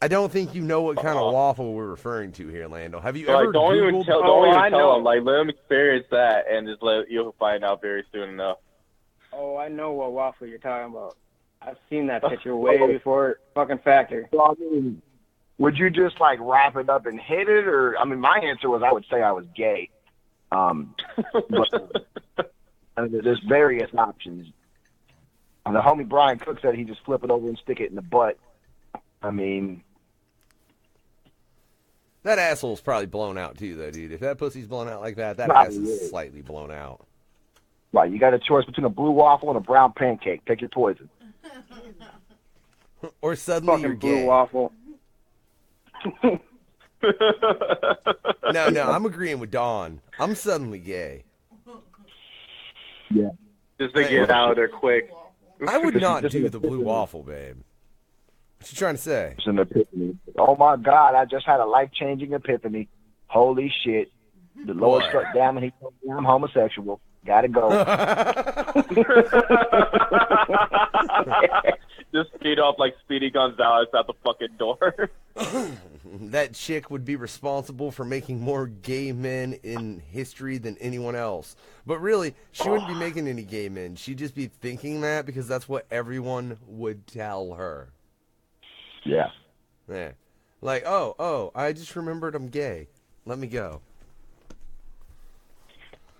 I don't think you know what kind of waffle we're referring to here, Lando. Have you Like, ever don't even Googled... tell him. Like, let him experience that, and just you'll find out very soon enough. Oh, I know what waffle you're talking about. I've seen that picture way before fucking Factor. So, I mean, would you just like wrap it up and hit it, or I mean, my answer was I would say I was gay. But I mean, there's various options. And the homie Brian Cook said he just flip it over and stick it in the butt. I mean, That asshole's probably blown out too, though, dude. If that pussy's blown out like that, that Probably ass is is. slightly blown out. right, you got a choice between a blue waffle and a brown pancake. Pick your poison. Or suddenly Fucking you're blue gay. waffle. No, I'm agreeing with Dawn. I'm suddenly gay. Yeah. Just to get out of there quick. I would not do the blue waffle, babe. What you trying to say? It's an epiphany. Oh my God, I just had a life-changing epiphany. Holy shit. The Lord What? struck down and he told me I'm homosexual. Gotta go. Just speed off like Speedy Gonzalez out the fucking door. That chick would be responsible for making more gay men in history than anyone else. But really, she wouldn't be making any gay men. She'd just be thinking that because that's what everyone would tell her. Yeah. Yeah. Like, oh, I just remembered I'm gay. Let me go.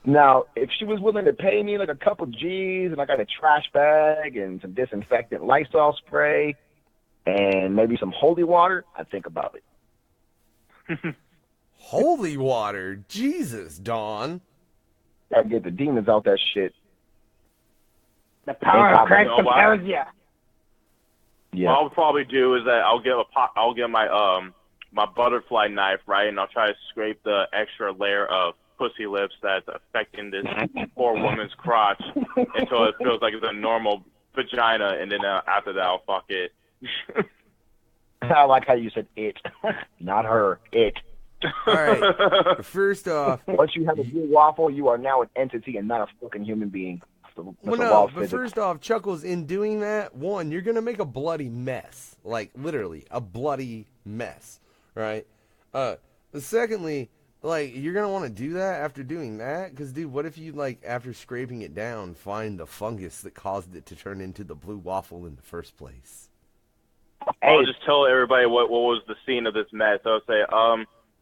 Now, if she was willing to pay me like a couple G's and I got a trash bag and some disinfectant Lysol spray and maybe some holy water, I'd think about it. Holy water? Jesus, Don. Gotta get the demons out that shit. The power of Christ compels you. Yeah. What I'll probably do is that I'll get my my butterfly knife, right, and I'll try to scrape the extra layer of pussy lips that's affecting this poor woman's crotch until it feels like it's a normal vagina, and then after that I'll fuck it. I like how you said it, not her. It. All right. First off, once you have a blue waffle, you are now an entity and not a fucking human being. Well, no, but first off, Chuckles, in doing that, one, you're going to make a bloody mess. Like, literally, a bloody mess, right? Secondly, like, you're going to want to do that after doing that? Because, dude, what if you, like, after scraping it down, find the fungus that caused it to turn into the blue waffle in the first place? I'll just tell everybody what was the scene of this mess. I'll say,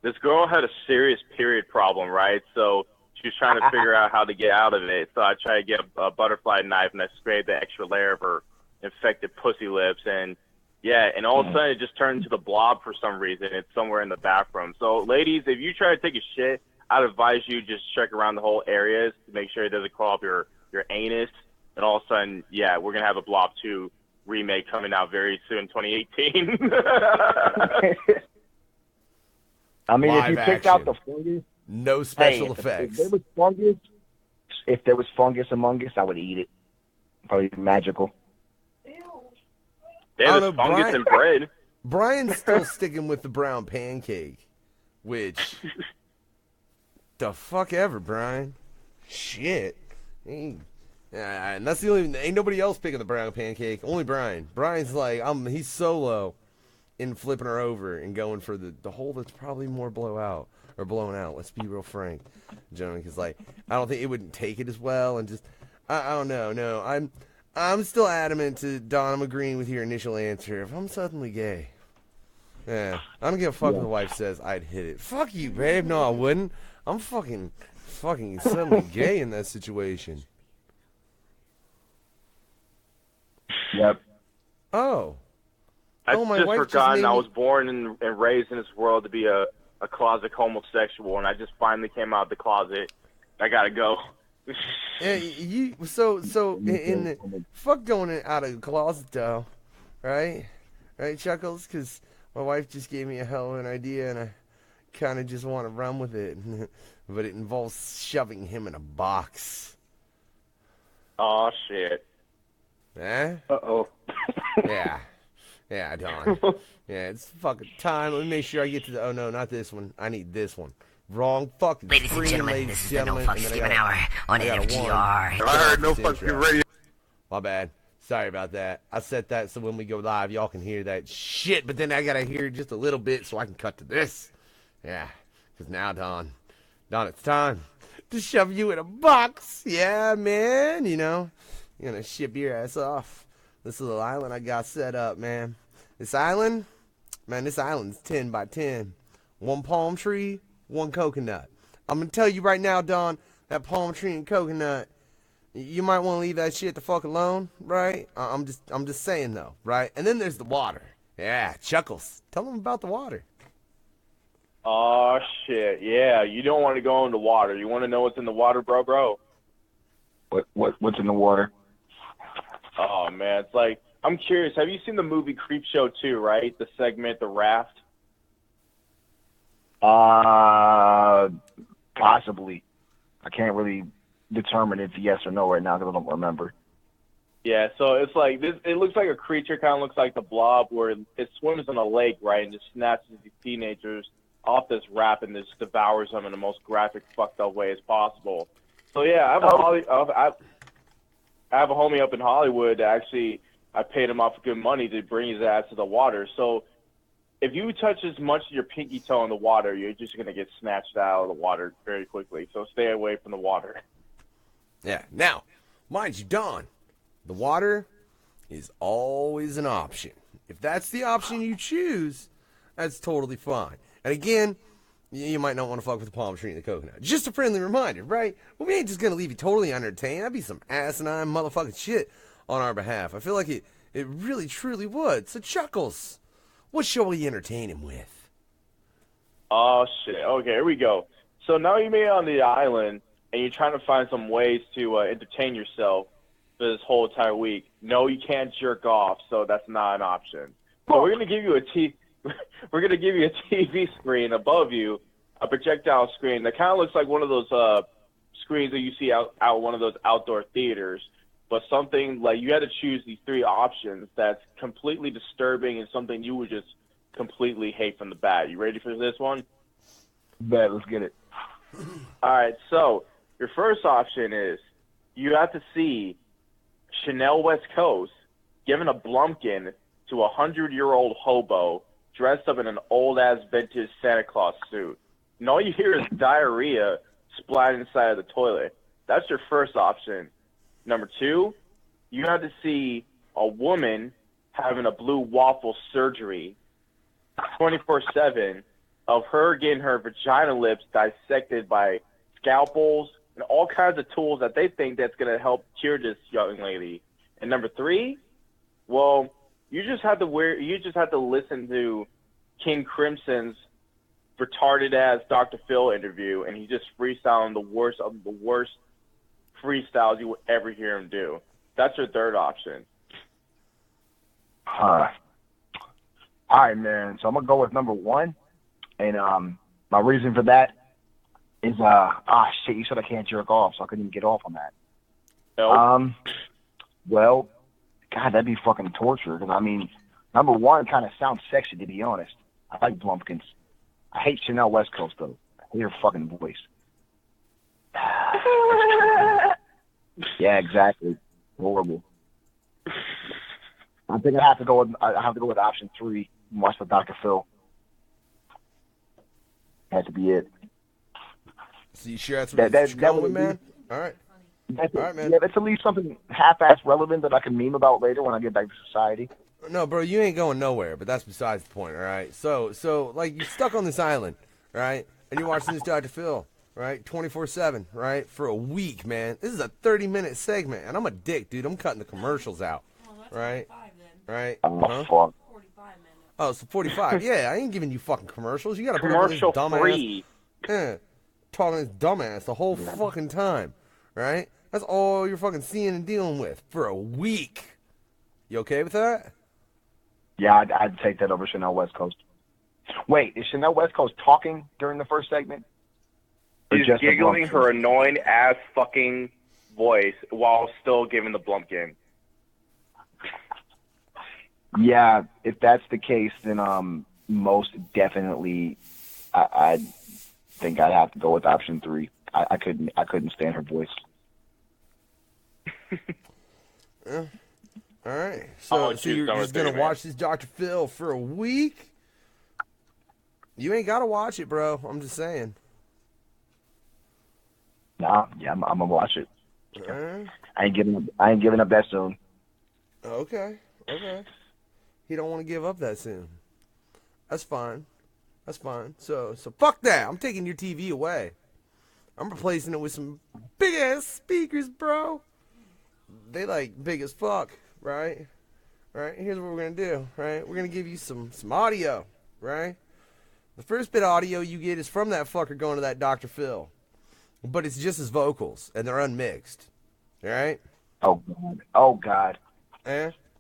this girl had a serious period problem, right? So she was trying to figure out how to get out of it. So I tried to get a butterfly knife, and I sprayed the extra layer of her infected pussy lips. And, yeah, and all of a sudden it just turned into the blob for some reason. It's somewhere in the bathroom. So, ladies, if you try to take a shit, I'd advise you just check around the whole areas to make sure it doesn't crawl up your anus. And all of a sudden, yeah, we're going to have a Blob 2 remake coming out very soon, 2018. I mean, Live if you picked out the fungus, no special effects. If there was fungus among us, I would eat it. Probably magical. Yeah, there's fungus in bread. Brian's still sticking with the brown pancake, which the fuck ever, Brian. Shit. And that's the only. Ain't nobody else picking the brown pancake. Only Brian. Brian's like, he's solo in flipping her over and going for the hole that's probably more blown out. Let's be real frank, gentlemen, because like I don't think it wouldn't take it as well, and just I don't know. No, I'm still adamant to Don. I'm agreeing with your initial answer. If I'm suddenly gay, yeah, I don't give a fuck if the wife says I'd hit it. Fuck you, babe. No, I wouldn't. I'm fucking suddenly gay in that situation. Yep. Oh. I my just wife forgotten just I was born and raised in this world to be a closet homosexual, and I just finally came out of the closet. I gotta go. Yeah, fuck going out of the closet though, right, Chuckles? Because my wife just gave me a hell of an idea, and I kind of just want to run with it, but it involves shoving him in a box. Oh shit. Eh? Uh-oh. Yeah, Don. Yeah, it's fucking time. Let me make sure I get to the. Oh no, not this one. I need this one. Wrong fucking Ladies and gentlemen, this is the No Fucks Given Hour on NFGR. I heard No Fucks Given Radio. My bad. Sorry about that. I set that so when we go live, y'all can hear that shit, but then I gotta hear just a little bit so I can cut to this. Yeah, because now, Don, it's time to shove you in a box. Yeah, man, you're gonna ship your ass off this little island I got set up, man. This island's 10 by 10. One palm tree, one coconut. I'm gonna tell you right now, Don, that palm tree and coconut, you might want to leave that shit the fuck alone, right? I'm just saying though, right? And then there's the water. Yeah, Chuckles. Tell them about the water. Oh shit, yeah. You don't want to go in the water. You want to know what's in the water, bro? What's in the water? Oh man, it's like, I'm curious. Have you seen the movie Creepshow 2, right? The segment, The Raft? Possibly. I can't really determine if yes or no right now because I don't remember. Yeah, so it's like this. It looks like a creature, kind of looks like the Blob, where it swims in a lake, right, and just snatches these teenagers off this raft and just devours them in the most graphic, fucked up way as possible. So yeah, I have a homie up in Hollywood that actually I paid him off good money to bring his ass to the water. So if you touch as much of your pinky toe in the water, you're just going to get snatched out of the water very quickly. So stay away from the water. Yeah. Now, mind you, Don, the water is always an option. If that's the option you choose, that's totally fine. And again, You might not want to fuck with the palm tree and the coconut. Just a friendly reminder, right? Well, we ain't just going to leave you totally unentertained. That'd be some asinine motherfucking shit on our behalf. I feel like it really, truly would. So, Chuckklez, what shall we entertain him with? Oh, shit. Okay, here we go. So now you made it on the island, and you're trying to find some ways to entertain yourself for this whole entire week. No, you can't jerk off, so that's not an option. So we're gonna give you a TV screen above you, a projectile screen that kind of looks like one of those screens that you see out one of those outdoor theaters, but something like you had to choose these three options that's completely disturbing and something you would just completely hate from the bat. You ready for this one? Bet, let's get it. All right, so your first option is you have to see Chanel West Coast giving a blumpkin to a 100-year-old hobo dressed up in an old-ass vintage Santa Claus suit. And all you hear is diarrhea splatting inside of the toilet. That's your first option. Number two, you have to see a woman having a blue waffle surgery 24/7 of her getting her vagina lips dissected by scalpels and all kinds of tools that they think that's going to help cure this young lady. And number three, well, you just have to listen to King Crimson's retarded ass Dr. Phil interview, and he's just freestyling the worst of the worst freestyles you will ever hear him do. That's your third option. All right, man. So I'm gonna go with number one, and my reason for that is shit. You said I can't jerk off, so I couldn't even get off on that. Nope. Well, God, that'd be fucking torture. Because I mean, number one kind of sounds sexy, to be honest. I like blumpkins. I hate Chanel West Coast though. I hate her fucking voice. Yeah, exactly. Horrible. I think I have to go with option three. Watch the Dr. Phil. Has to be it. So you sure that's what you're going with, man? All right. All right, man. Yeah, that's at least something half-ass relevant that I can meme about later when I get back to society. No, bro, you ain't going nowhere, but that's besides the point, all right? So like, you're stuck on this island, right? And you're watching this Dr. Phil, right? 24/7, right? For a week, man. This is a 30-minute segment, and I'm a dick, dude. I'm cutting the commercials out, right? Right? Oh, fuck. Oh, so 45. Yeah, I ain't giving you fucking commercials. You gotta put up with this dumbass. Free. Yeah, talking to this dumbass the whole fucking time, right? That's all you're fucking seeing and dealing with for a week. You okay with that? Yeah, I'd take that over Chanel West Coast. Wait, is Chanel West Coast talking during the first segment? She's giggling her annoying ass fucking voice while still giving the blumpkin. Yeah, if that's the case, then most definitely, I think I'd have to go with option three. I couldn't stand her voice. Yeah. All right. So you're just gonna watch this Dr. Phil for a week? You ain't gotta watch it, bro. I'm just saying. Nah, yeah, I'm gonna watch it. Right. I ain't giving up that soon. Okay. He don't want to give up that soon. That's fine. So fuck that. I'm taking your TV away. I'm replacing it with some big ass speakers, bro. They like big as fuck, right? Right. Here's what we're gonna do, right? We're gonna give you some audio, right? The first bit of audio you get is from that fucker going to that Dr. Phil, but it's just his vocals and they're unmixed, all right? Oh God.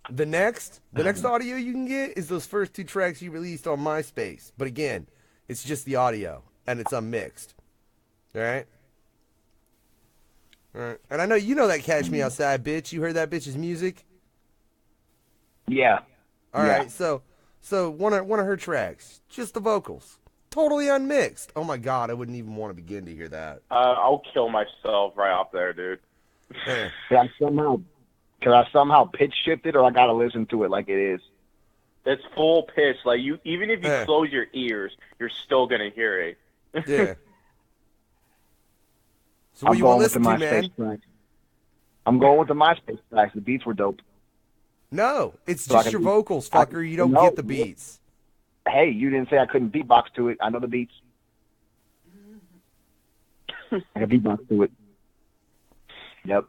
The next audio you can get is those first two tracks you released on MySpace, but again, it's just the audio and it's unmixed, all right? All right. And I know you know that Catch Me Outside bitch. You heard that bitch's music? Yeah. All right. So one of her tracks, just the vocals, totally unmixed. Oh my God, I wouldn't even want to begin to hear that. I'll kill myself right off there, dude. Can I somehow pitch shift it, or I gotta listen to it like it is? It's full pitch. Like even if you close your ears, you're still gonna hear it. Yeah. So what you want to listen to, man? Tracks. I'm going with the MySpace tracks. The beats were dope. No, it's just your vocals, fucker. You don't get the beats. Hey, you didn't say I couldn't beatbox to it. I know the beats. I can beatbox to it. Yep.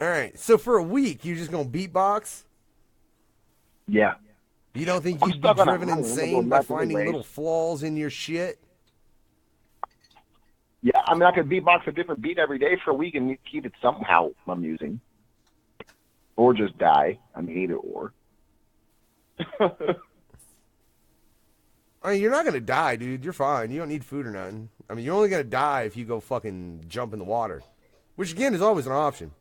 All right. So for a week, you're just gonna beatbox? Yeah. You don't think I'm you'd be stuck on a driven island. I'm gonna insane go by nuts finding anyways. little flaws in your shit? Yeah, I mean, I could beatbox a different beat every day for a week and keep it somehow amusing. Or just die. I mean, either or. I mean, you're not gonna die, dude. You're fine. You don't need food or nothing. I mean, you're only gonna die if you go fucking jump in the water, which again is always an option.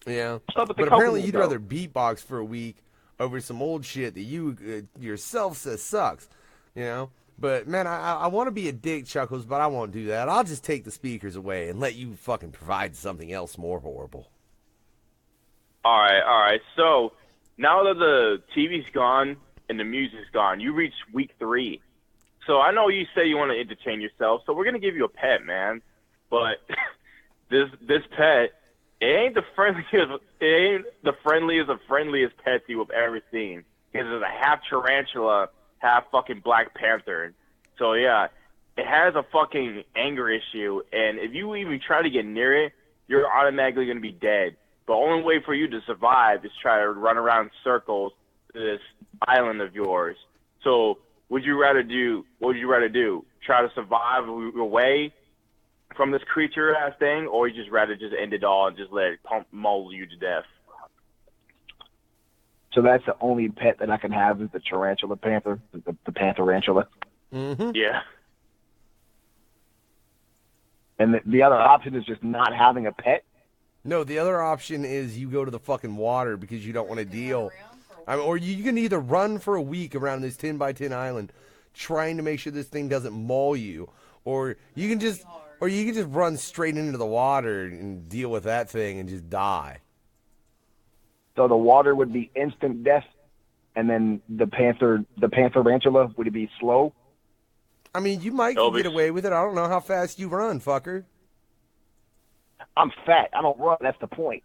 Yeah, but apparently you'd rather beatbox for a week over some old shit that you yourself says sucks. You know. But man, I want to be a dick, Chuckles, but I won't do that. I'll just take the speakers away and let you fucking provide something else more horrible. All right. So now that the TV's gone and the music's gone, you reach week 3. So I know you say you want to entertain yourself, so we're gonna give you a pet, man. But this pet, it ain't the friendliest pet you have ever seen. Because it's a half tarantula, half fucking Black Panther. So yeah, it has a fucking anger issue, and if you even try to get near it, you're automatically gonna be dead. The only way for you to survive is try to run around in circles to this island of yours. So what would you rather do? Try to survive away from this creature ass thing, or you just rather just end it all and just let it maul you to death? So that's the only pet that I can have is the tarantula panther, the pantherantula. Mm-hmm. Yeah. And the other option is just not having a pet? No, the other option is you go to the fucking water because you don't want to deal. I mean, or you can either run for a week around this 10 by 10 island trying to make sure this thing doesn't maul you, or you can just run straight into the water and deal with that thing and just die. So the water would be instant death, and then the pantherantula, would it be slow? I mean, you might get away with it. I don't know how fast you run, fucker. I'm fat. I don't run. That's the point.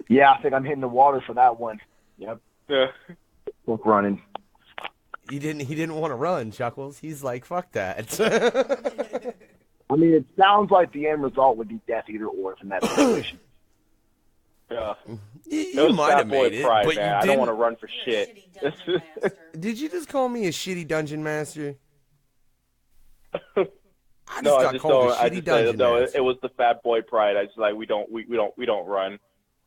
Yeah, I think I'm hitting the water for that one. Yep. Yeah. Look, running. He didn't want to run, Chuckles. He's like, fuck that. I mean, it sounds like the end result would be death either or from that situation. Yeah. You might have made it, pride, but man. you I didn't. don't want to run for shit. Did you just call me a shitty dungeon master? I No, got called a shitty dungeon no. master. It was the fat boy pride. I just like we don't run.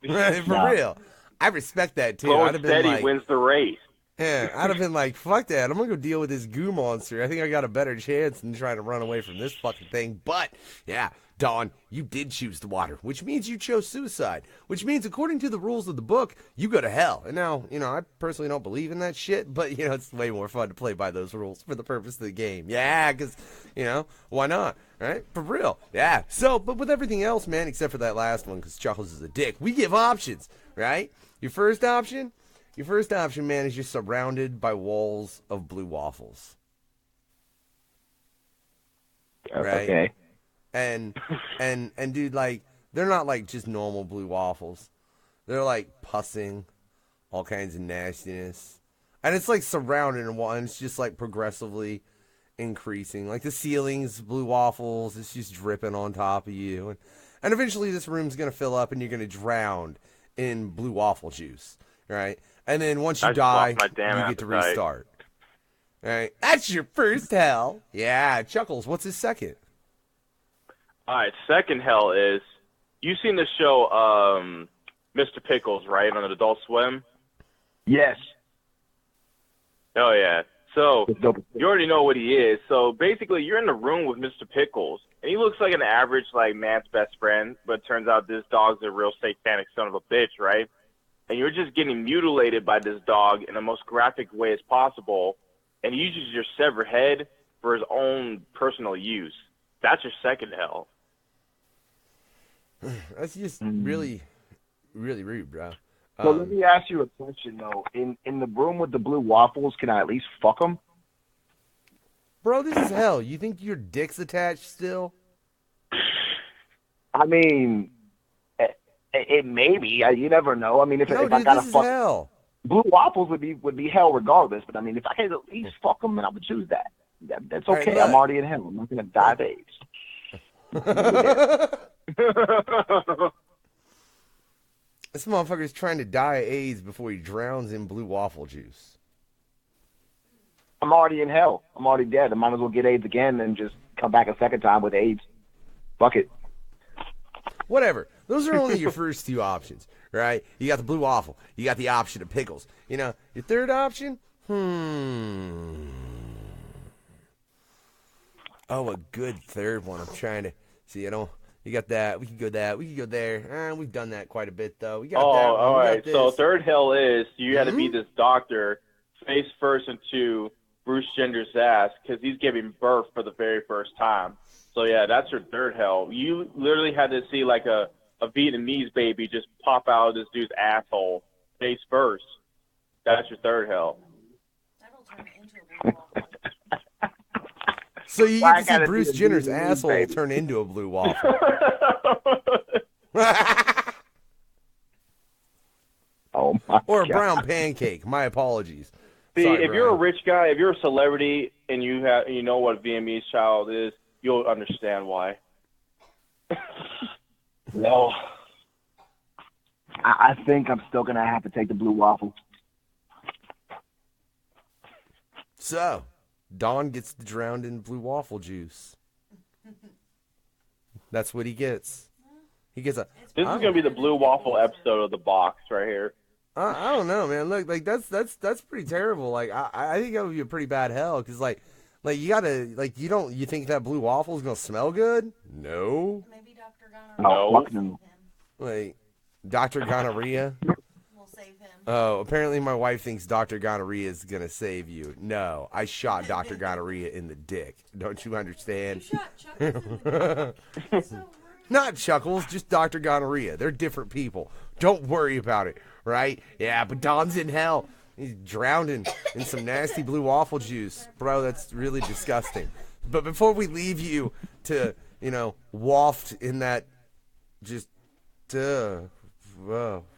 For real. I respect that too. Slow I'd and have been steady like, wins the race. yeah, I'd have been like, fuck that. I'm gonna go deal with this goo monster. I think I got a better chance than trying to run away from this fucking thing. But yeah, Dawn, you did choose the water, which means you chose suicide. Which means, according to the rules of the book, you go to hell. And now, I personally don't believe in that shit, but it's way more fun to play by those rules for the purpose of the game. Yeah, because why not? Right? For real. Yeah. So, but with everything else, man, except for that last one, because Chuckles is a dick, we give options, right? Your first option, man, is you're surrounded by walls of blue waffles. Right? Okay. And dude, like, they're not like just normal blue waffles. They're like pussing, all kinds of nastiness. And it's like surrounded in one. It's just like progressively increasing. Like the ceiling's blue waffles. It's just dripping on top of you. And eventually this room's going to fill up and you're going to drown in blue waffle juice. Right? And then once you die, you get to restart. Right? That's your first hell. Yeah, Chuckles, what's his second? All right, second hell is, you've seen the show Mr. Pickles, right, on Adult Swim? Yes. Oh, yeah. So, you already know what he is. So, basically, you're in the room with Mr. Pickles, and he looks like an average, like, man's best friend, but it turns out this dog's a real satanic son of a bitch, right? And you're just getting mutilated by this dog in the most graphic way as possible, and he uses your severed head for his own personal use. That's your second hell. That's just really, really rude, bro. So let me ask you a question, though. In the room with the blue waffles, can I at least fuck them? Bro, this is hell. You think your dick's attached still? I mean, it may be. You never know. I mean, if I dude, gotta this is fuck, hell. Blue waffles would be hell regardless. But I mean, if I could at least fuck them, then I would choose that. That's okay. Right, I'm already in hell. I'm not gonna die of AIDS. This motherfucker's trying to die of AIDS before he drowns in blue waffle juice. I'm already in hell. I'm already dead. I might as well get AIDS again and just come back a second time with AIDS. Fuck it. Whatever. Those are only your first two options, right? You got the blue waffle. You got the option of pickles. You know, your third option? Oh, a good third one. I'm trying to see. You got that. We could go that. We could go there. We've done that quite a bit, though. We got that one. All right. Got So third hell is you had to be this doctor face first into Bruce Jenner's ass because he's giving birth for the very first time. So, yeah, that's your third hell. You literally had to see like a Vietnamese baby just pop out of this dude's asshole face first. That's your third hell. That'll turn into a blue waffle. So you get to see Bruce Jenner's asshole turn into a blue waffle. Oh my or a God. brown pancake. My apologies. See, Sorry, if you're a rich guy, if you're a celebrity, and you know what a Vietnamese child is, you'll understand why. No. I think I'm still gonna have to take the blue waffle. So, Don gets drowned in blue waffle juice. That's what he gets. He gets a. This is gonna be the blue waffle episode of the box right here. I don't know, man. Look, like that's pretty terrible. Like I think that would be a pretty bad hell because like you gotta you think that blue waffle is gonna smell good? No. Maybe Dr. Gonorrhea. No. Like Dr. Gonorrhea. Will save him. Oh, apparently my wife thinks Dr. Gonorrhea is gonna save you. No, I shot Dr. Gonorrhea in the dick. Don't you understand? You shot Chuckklez in the dick. So rude. Not Chuckles, just Dr. Gonorrhea. They're different people. Don't worry about it, right? Yeah, but Don's in hell. He's drowned in some nasty blue waffle juice. Bro, that's really disgusting. But before we leave you to, waft in that just,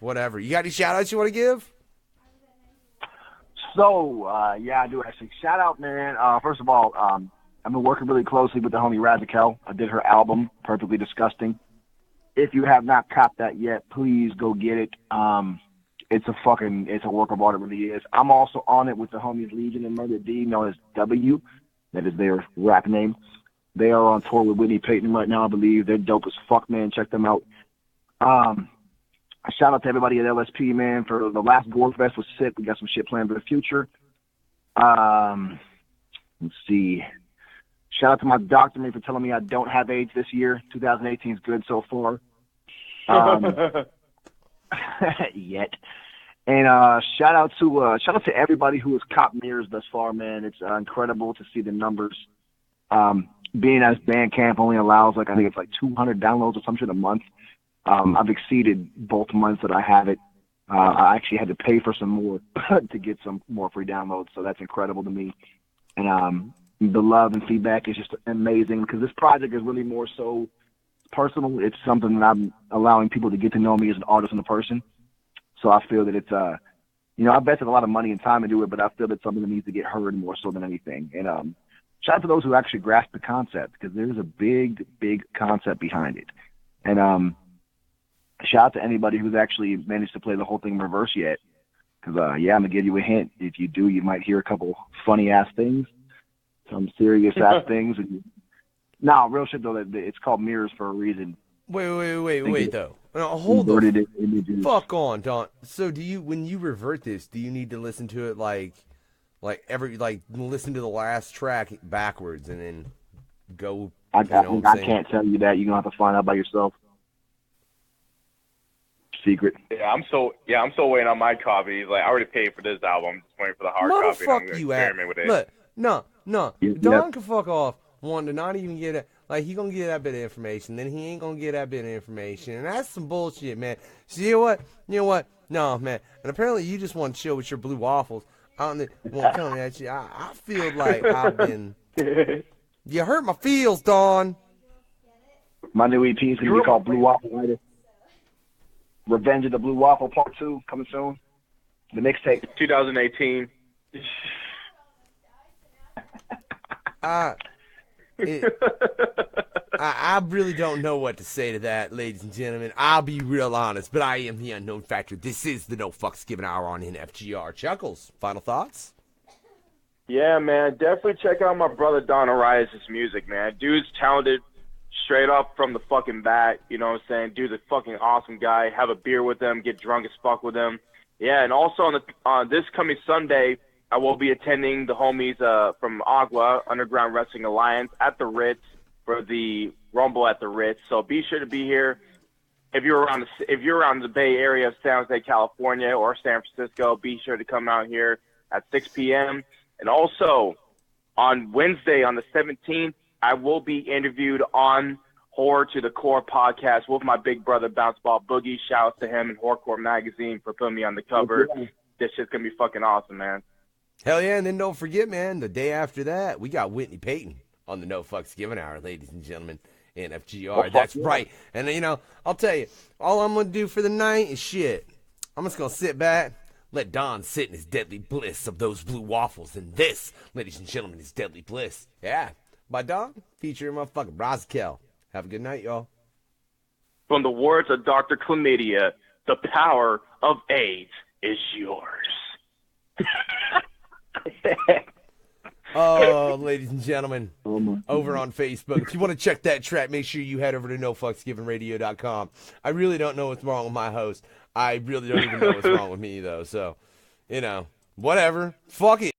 whatever. You got any shout-outs you want to give? So, yeah, I do actually. Shout out, man. First of all, I've been working really closely with the homie Razikel. I did her album, Perfectly Disgusting. If you have not copped that yet, please go get it. It's a work of art, it really is. I'm also on it with the homies Legion and Murder D, known as W. That is their rap name. They are on tour with Whitney Payton right now, I believe. They're dope as fuck, man. Check them out. Shout out to everybody at LSP, man, for the last Gore Fest was sick. We got some shit planned for the future. Let's see. Shout out to my doctor, man, for telling me I don't have AIDS this year. 2018 is good so far. Yet. And shout out to everybody who has copped mirrors thus far, man. It's incredible to see the numbers. Being as Bandcamp only allows, I think it's 200 downloads or some shit a month. I've exceeded both months that I have it. I actually had to pay for some more to get some more free downloads, so that's incredible to me. And the love and feedback is just amazing because this project is really more so personal. It's something that I'm allowing people to get to know me as an artist and a person. So I feel that it's, I invested a lot of money and time into it, but I feel it's something that needs to get heard more so than anything. And shout out to those who actually grasp the concept because there's a big, big concept behind it. And shout out to anybody who's actually managed to play the whole thing in reverse yet. Because, I'm going to give you a hint. If you do, you might hear a couple funny-ass things, some serious-ass things. No, real shit, though, it's called mirrors for a reason. Wait, though. No, hold on. Fuck on, Don. So when you revert this, do you need to listen to it listen to the last track backwards and then go? I can't tell you that. You're going to have to find out by yourself. Secret. Yeah, I'm so waiting on my copy. I already paid for this album. I'm just waiting for the hard copy. I'm going to experiment with it. Look, no. Don can fuck off. One to not even get it. He gonna get that bit of information, then he ain't gonna get that bit of information, and that's some bullshit, man. So you know what? No, man. And apparently you just want to chill with your blue waffles. Coming at you. I feel like I've been. You hurt my feels, Don. My new EP is gonna be called Blue Waffle Rider. Revenge of the Blue Waffle Part 2 coming soon. The mixtape. 2018. I really don't know what to say to that, ladies and gentlemen. I'll be real honest, but I am the unknown factor. This is the No Fucks Given Hour on NFGR. Chuckles, final thoughts? Yeah, man, definitely check out my brother Don Orias' music, man. Dude's talented straight up from the fucking bat, you know what I'm saying? Dude's a fucking awesome guy. Have a beer with him, get drunk as fuck with him. Yeah, and also on this coming Sunday, I will be attending the homies from Agua, Underground Wrestling Alliance, at the Ritz for the Rumble at the Ritz. So be sure to be here. If you're around the Bay Area of San Jose, California, or San Francisco, be sure to come out here at 6 p.m. And also, on Wednesday, on the 17th, I will be interviewed on Horror to the Core podcast with my big brother, Bounceball Boogie. Shout out to him and Horrorcore Magazine for putting me on the cover. This shit's going to be fucking awesome, man. Hell yeah, and then don't forget, man, the day after that, we got Whitney Payton on the No Fucks Given Hour, ladies and gentlemen, NFGR. That's right. And, you know, I'll tell you, all I'm going to do for the night is shit. I'm just going to sit back, let Don sit in his deadly bliss of those blue waffles. And this, ladies and gentlemen, is Deadly Bliss. Yeah, by Don, featuring motherfucking Roskel. Have a good night, y'all. From the words of Dr. Chlamydia, the power of AIDS is yours. Oh, ladies and gentlemen, over on Facebook. If you want to check that track, make sure you head over to NoFucksGivenRadio.com. I really don't know what's wrong with my host. I really don't even know what's wrong with me, though. So, you know, whatever. Fuck it.